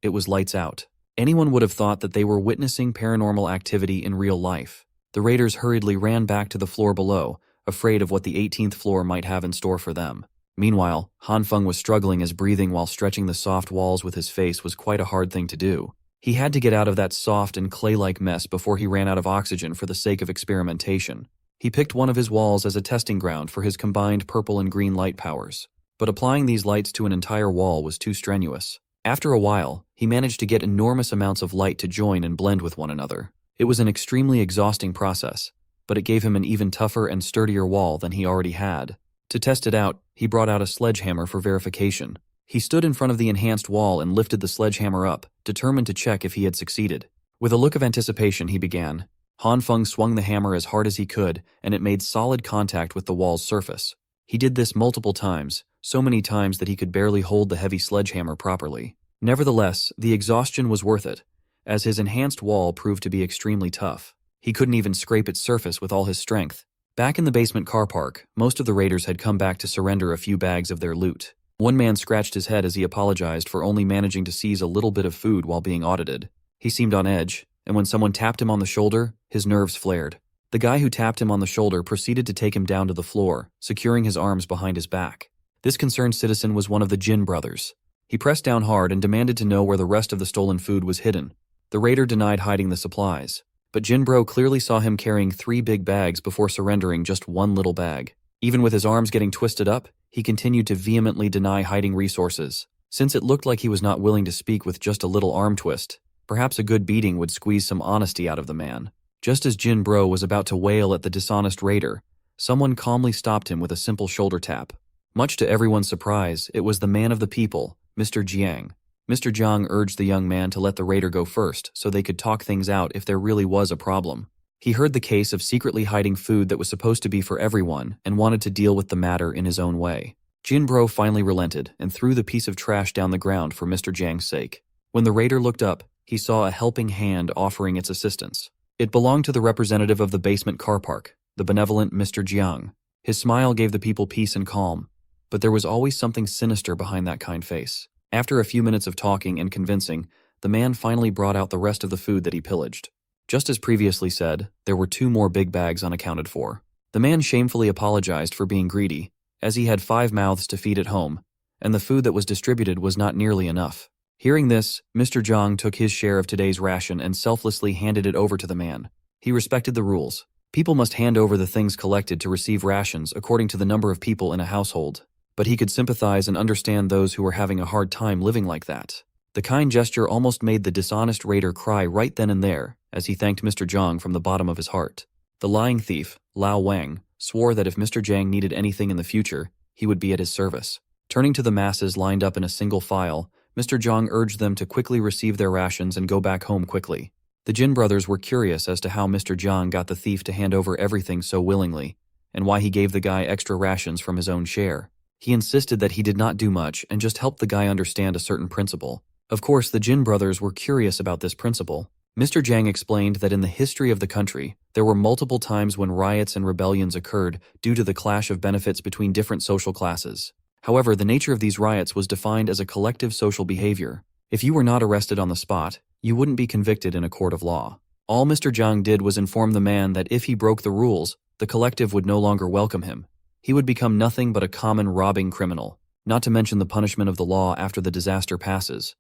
it was lights out. Anyone would have thought that they were witnessing paranormal activity in real life. The raiders hurriedly ran back to the floor below, afraid of what the 18th floor might have in store for them. Meanwhile, Hanfong was struggling as breathing while stretching the soft walls with his face was quite a hard thing to do. He had to get out of that soft and clay-like mess before he ran out of oxygen for the sake of experimentation. He picked one of his walls as a testing ground for his combined purple and green light powers, but applying these lights to an entire wall was too strenuous. After a while, he managed to get enormous amounts of light to join and blend with one another. It was an extremely exhausting process, but it gave him an even tougher and sturdier wall than he already had. To test it out, he brought out a sledgehammer for verification. He stood in front of the enhanced wall and lifted the sledgehammer up, determined to check if he had succeeded. With a look of anticipation, he began. Hanfong swung the hammer as hard as he could, and it made solid contact with the wall's surface. He did this multiple times, so many times that he could barely hold the heavy sledgehammer properly. Nevertheless, the exhaustion was worth it, as his enhanced wall proved to be extremely tough. He couldn't even scrape its surface with all his strength. Back in the basement car park, most of the raiders had come back to surrender a few bags of their loot. One man scratched his head as he apologized for only managing to seize a little bit of food while being audited. He seemed on edge, and when someone tapped him on the shoulder, his nerves flared. The guy who tapped him on the shoulder proceeded to take him down to the floor, securing his arms behind his back. This concerned citizen was one of the Jin brothers. He pressed down hard and demanded to know where the rest of the stolen food was hidden. The raider denied hiding the supplies, but Jinbro clearly saw him carrying 3 big bags before surrendering just one little bag. Even with his arms getting twisted up, he continued to vehemently deny hiding resources. Since it looked like he was not willing to speak with just a little arm twist, perhaps a good beating would squeeze some honesty out of the man. Just as Jinbro was about to wail at the dishonest raider, someone calmly stopped him with a simple shoulder tap. Much to everyone's surprise, it was the man of the people, Mr. Jiang. Mr. Jiang urged the young man to let the raider go first so they could talk things out if there really was a problem. He heard the case of secretly hiding food that was supposed to be for everyone and wanted to deal with the matter in his own way. Jinbro finally relented and threw the piece of trash down the ground for Mr. Jiang's sake. When the raider looked up, he saw a helping hand offering its assistance. It belonged to the representative of the basement car park, the benevolent Mr. Jiang. His smile gave the people peace and calm, but there was always something sinister behind that kind face. After a few minutes of talking and convincing, the man finally brought out the rest of the food that he pillaged. Just as previously said, there were 2 more big bags unaccounted for. The man shamefully apologized for being greedy, as he had 5 mouths to feed at home, and the food that was distributed was not nearly enough. Hearing this, Mr. Zhang took his share of today's ration and selflessly handed it over to the man. He respected the rules. People must hand over the things collected to receive rations according to the number of people in a household. But he could sympathize and understand those who were having a hard time living like that. The kind gesture almost made the dishonest raider cry right then and there, as he thanked Mr. Zhang from the bottom of his heart. The lying thief, Lao Wang, swore that if Mr. Zhang needed anything in the future, he would be at his service. Turning to the masses lined up in a single file, Mr. Zhang urged them to quickly receive their rations and go back home quickly. The Jin brothers were curious as to how Mr. Zhang got the thief to hand over everything so willingly, and why he gave the guy extra rations from his own share. He insisted that he did not do much and just helped the guy understand a certain principle. Of course, the Jin brothers were curious about this principle. Mr. Zhang explained that in the history of the country, there were multiple times when riots and rebellions occurred due to the clash of benefits between different social classes. However, the nature of these riots was defined as a collective social behavior. If you were not arrested on the spot, you wouldn't be convicted in a court of law. All Mr. Zhang did was inform the man that if he broke the rules, the collective would no longer welcome him. He would become nothing but a common robbing criminal, not to mention the punishment of the law after the disaster passes.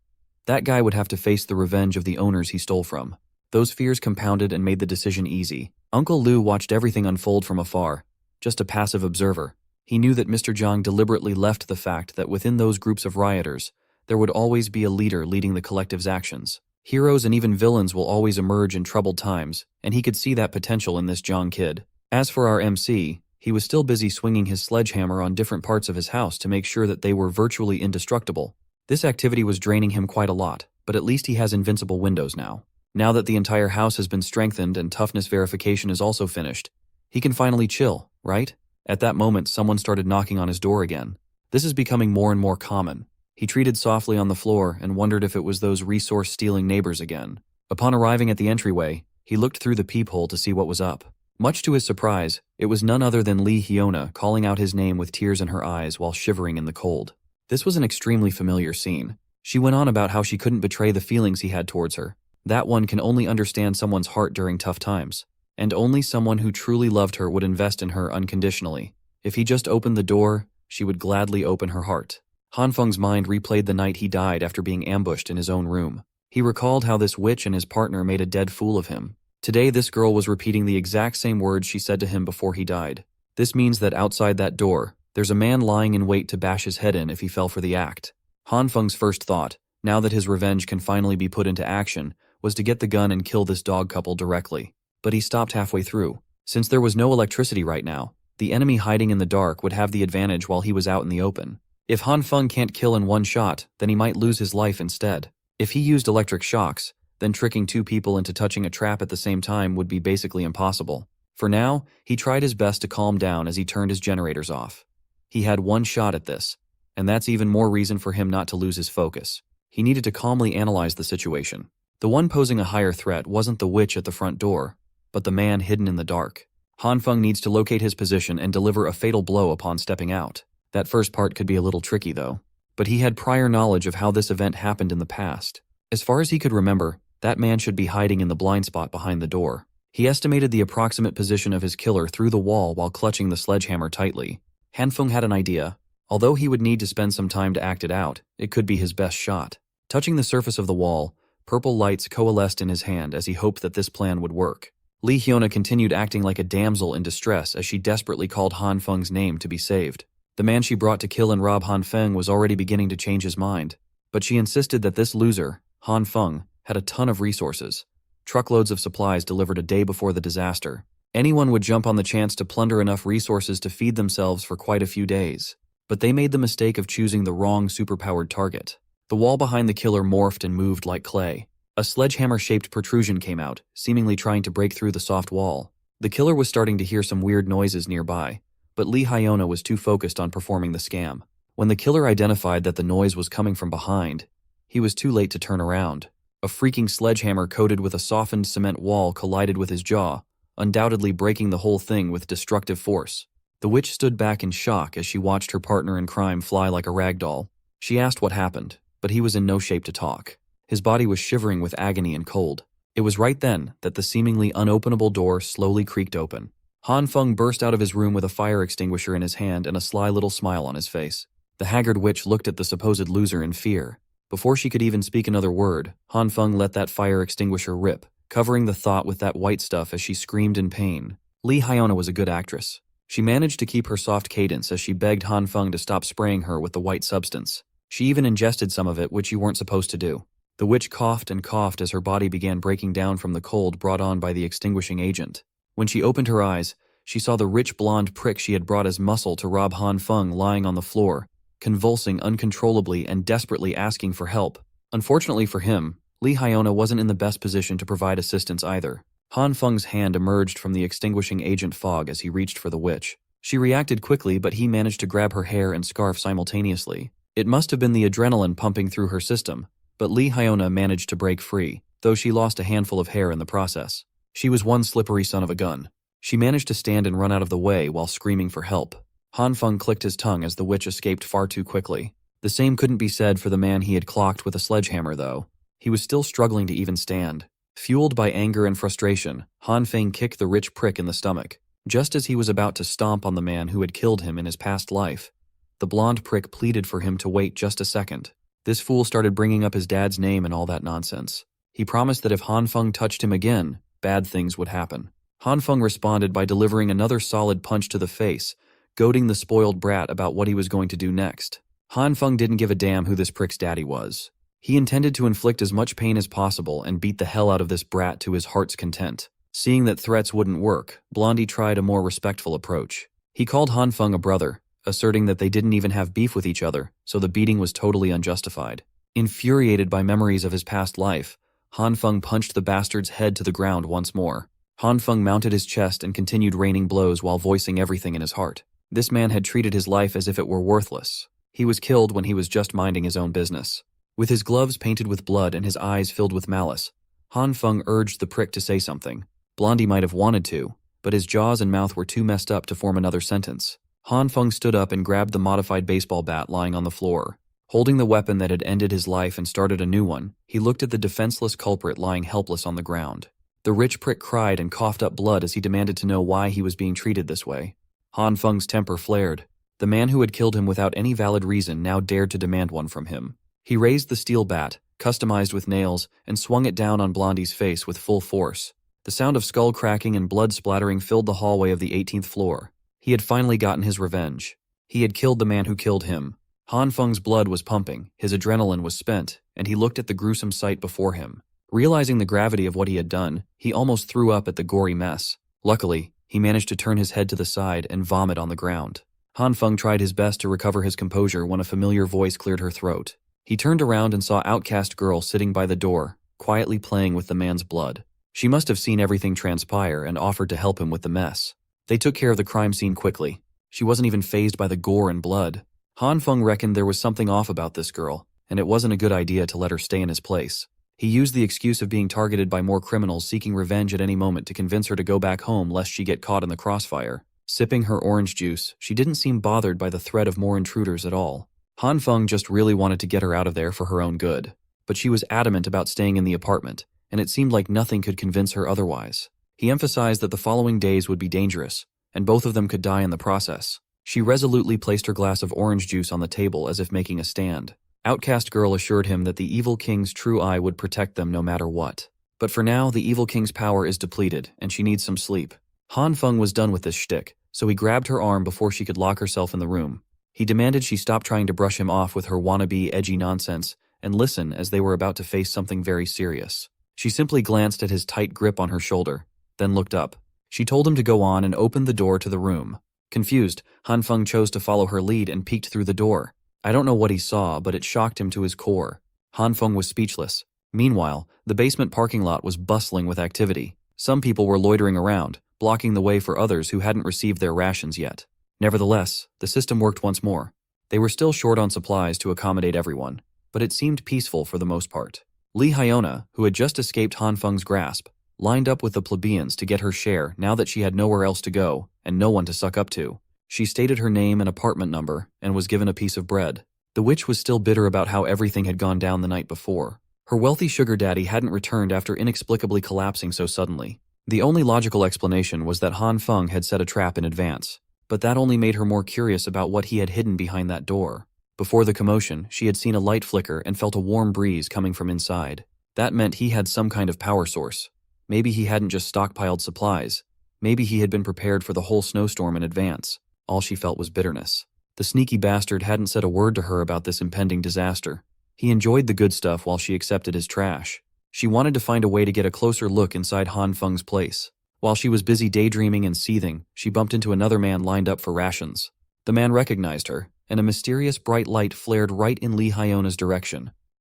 That guy would have to face the revenge of the owners he stole from. Those fears compounded and made the decision easy. Uncle Lu watched everything unfold from afar, just a passive observer. He knew that Mr. Zhang deliberately left the fact that within those groups of rioters, there would always be a leader leading the collective's actions. Heroes and even villains will always emerge in troubled times, and he could see that potential in this Zhang kid. As for our MC, he was still busy swinging his sledgehammer on different parts of his house to make sure that they were virtually indestructible. This activity was draining him quite a lot, but at least he has invincible windows now. Now that the entire house has been strengthened and toughness verification is also finished, he can finally chill, right? At that moment, someone started knocking on his door again. This is becoming more and more common. He treated softly on the floor and wondered if it was those resource-stealing neighbors again. Upon arriving at the entryway, he looked through the peephole to see what was up. Much to his surprise, it was none other than Hyiona calling out his name with tears in her eyes while shivering in the cold. This was an extremely familiar scene. She went on about how she couldn't betray the feelings he had towards her. That one can only understand someone's heart during tough times, and only someone who truly loved her would invest in her unconditionally. If he just opened the door, she would gladly open her heart. Hanfeng's mind replayed the night he died after being ambushed in his own room. He recalled how this witch and his partner made a dead fool of him. Today this girl was repeating the exact same words she said to him before he died. This means that outside that door, there's a man lying in wait to bash his head in if he fell for the act. Hanfeng's first thought, now that his revenge can finally be put into action, was to get the gun and kill this dog couple directly. But he stopped halfway through. Since there was no electricity right now, the enemy hiding in the dark would have the advantage while he was out in the open. If Hanfeng can't kill in one shot, then he might lose his life instead. If he used electric shocks, then tricking 2 people into touching a trap at the same time would be basically impossible. For now, he tried his best to calm down as he turned his generators off. He had one shot at this, and that's even more reason for him not to lose his focus. He needed to calmly analyze the situation. The one posing a higher threat wasn't the witch at the front door, but the man hidden in the dark. Hanfeng needs to locate his position and deliver a fatal blow upon stepping out. That first part could be a little tricky though. But he had prior knowledge of how this event happened in the past. As far as he could remember, that man should be hiding in the blind spot behind the door. He estimated the approximate position of his killer through the wall while clutching the sledgehammer tightly. Hanfeng had an idea. Although he would need to spend some time to act it out, it could be his best shot. Touching the surface of the wall, purple lights coalesced in his hand as he hoped that this plan would work. Hyiona continued acting like a damsel in distress as she desperately called Hanfeng's name to be saved. The man she brought to kill and rob Hanfeng was already beginning to change his mind, but she insisted that this loser, Hanfeng, had a ton of resources. Truckloads of supplies delivered a day before the disaster. Anyone would jump on the chance to plunder enough resources to feed themselves for quite a few days. But they made the mistake of choosing the wrong superpowered target. The wall behind the killer morphed and moved like clay. A sledgehammer-shaped protrusion came out, seemingly trying to break through the soft wall. The killer was starting to hear some weird noises nearby, but Hyiona was too focused on performing the scam. When the killer identified that the noise was coming from behind, he was too late to turn around. A freaking sledgehammer coated with a softened cement wall collided with his jaw, undoubtedly breaking the whole thing with destructive force. The witch stood back in shock as she watched her partner in crime fly like a rag doll. She asked what happened, but he was in no shape to talk. His body was shivering with agony and cold. It was right then that the seemingly unopenable door slowly creaked open. Hanfong burst out of his room with a fire extinguisher in his hand and a sly little smile on his face. The haggard witch looked at the supposed loser in fear. Before she could even speak another word, Hanfong let that fire extinguisher rip, covering the thought with that white stuff as she screamed in pain. Hyiona was a good actress. She managed to keep her soft cadence as she begged Hanfong to stop spraying her with the white substance. She even ingested some of it, which you weren't supposed to do. The witch coughed and coughed as her body began breaking down from the cold brought on by the extinguishing agent. When she opened her eyes, she saw the rich blonde prick she had brought as muscle to rob Hanfong lying on the floor, convulsing uncontrollably and desperately asking for help. Unfortunately for him, Hyiona wasn't in the best position to provide assistance either. Hanfeng's hand emerged from the extinguishing agent fog as he reached for the witch. She reacted quickly, but he managed to grab her hair and scarf simultaneously. It must have been the adrenaline pumping through her system, but Hyiona managed to break free, though she lost a handful of hair in the process. She was one slippery son of a gun. She managed to stand and run out of the way while screaming for help. Hanfong clicked his tongue as the witch escaped far too quickly. The same couldn't be said for the man he had clocked with a sledgehammer, though. He was still struggling to even stand. Fueled by anger and frustration, Hanfong kicked the rich prick in the stomach. Just as he was about to stomp on the man who had killed him in his past life, the blonde prick pleaded for him to wait just a second. This fool started bringing up his dad's name and all that nonsense. He promised that if Hanfong touched him again, bad things would happen. Hanfong responded by delivering another solid punch to the face, goading the spoiled brat about what he was going to do next. Hanfong didn't give a damn who this prick's daddy was. He intended to inflict as much pain as possible and beat the hell out of this brat to his heart's content. Seeing that threats wouldn't work, Blondie tried a more respectful approach. He called Hanfong a brother, asserting that they didn't even have beef with each other, so the beating was totally unjustified. Infuriated by memories of his past life, Hanfong punched the bastard's head to the ground once more. Hanfong mounted his chest and continued raining blows while voicing everything in his heart. This man had treated his life as if it were worthless. He was killed when he was just minding his own business. With his gloves painted with blood and his eyes filled with malice, Hanfong urged the prick to say something. Blondie might have wanted to, but his jaws and mouth were too messed up to form another sentence. Hanfong stood up and grabbed the modified baseball bat lying on the floor. Holding the weapon that had ended his life and started a new one, he looked at the defenseless culprit lying helpless on the ground. The rich prick cried and coughed up blood as he demanded to know why he was being treated this way. Hanfeng's temper flared. The man who had killed him without any valid reason now dared to demand one from him. He raised the steel bat, customized with nails, and swung it down on Blondie's face with full force. The sound of skull cracking and blood splattering filled the hallway of the 18th floor. He had finally gotten his revenge. He had killed the man who killed him. Hanfeng's blood was pumping, his adrenaline was spent, and he looked at the gruesome sight before him. Realizing the gravity of what he had done, he almost threw up at the gory mess. Luckily, he managed to turn his head to the side and vomit on the ground. Hanfong tried his best to recover his composure when a familiar voice cleared her throat. He turned around and saw Outcast Girl sitting by the door, quietly playing with the man's blood. She must have seen everything transpire and offered to help him with the mess. They took care of the crime scene quickly. She wasn't even fazed by the gore and blood. Hanfong reckoned there was something off about this girl, and it wasn't a good idea to let her stay in his place. He used the excuse of being targeted by more criminals seeking revenge at any moment to convince her to go back home lest she get caught in the crossfire. Sipping her orange juice, she didn't seem bothered by the threat of more intruders at all. Hanfong just really wanted to get her out of there for her own good. But she was adamant about staying in the apartment, and it seemed like nothing could convince her otherwise. He emphasized that the following days would be dangerous, and both of them could die in the process. She resolutely placed her glass of orange juice on the table as if making a stand. Outcast Girl assured him that the Evil King's true eye would protect them no matter what. But for now, the Evil King's power is depleted, and she needs some sleep. Hanfong was done with this shtick, so he grabbed her arm before she could lock herself in the room. He demanded she stop trying to brush him off with her wannabe edgy nonsense and listen as they were about to face something very serious. She simply glanced at his tight grip on her shoulder, then looked up. She told him to go on and opened the door to the room. Confused, Hanfong chose to follow her lead and peeked through the door. I don't know what he saw, but it shocked him to his core. Hanfong was speechless. Meanwhile, the basement parking lot was bustling with activity. Some people were loitering around, blocking the way for others who hadn't received their rations yet. Nevertheless, the system worked once more. They were still short on supplies to accommodate everyone, but it seemed peaceful for the most part. Hyiona, who had just escaped Hanfeng's grasp, lined up with the plebeians to get her share now that she had nowhere else to go and no one to suck up to. She stated her name and apartment number and was given a piece of bread. The The witch was still bitter about how everything had gone down the night before. Her wealthy sugar daddy hadn't returned after inexplicably collapsing so suddenly. The only logical explanation was that Hanfong had set a trap in advance, but that only made her more curious about what he had hidden behind that door. Before the commotion, she had seen a light flicker and felt a warm breeze coming from inside. That meant he had some kind of power source. Maybe he hadn't just stockpiled supplies. Maybe he had been prepared for the whole snowstorm in advance. All she felt was bitterness. The sneaky bastard hadn't said a word to her about this impending disaster. He enjoyed the good stuff while she accepted his trash. She wanted to find a way to get a closer look inside Hanfeng's place. While she was busy daydreaming and seething, she bumped into another man lined up for rations. The man recognized her, and a mysterious bright light flared right in Hyona's direction.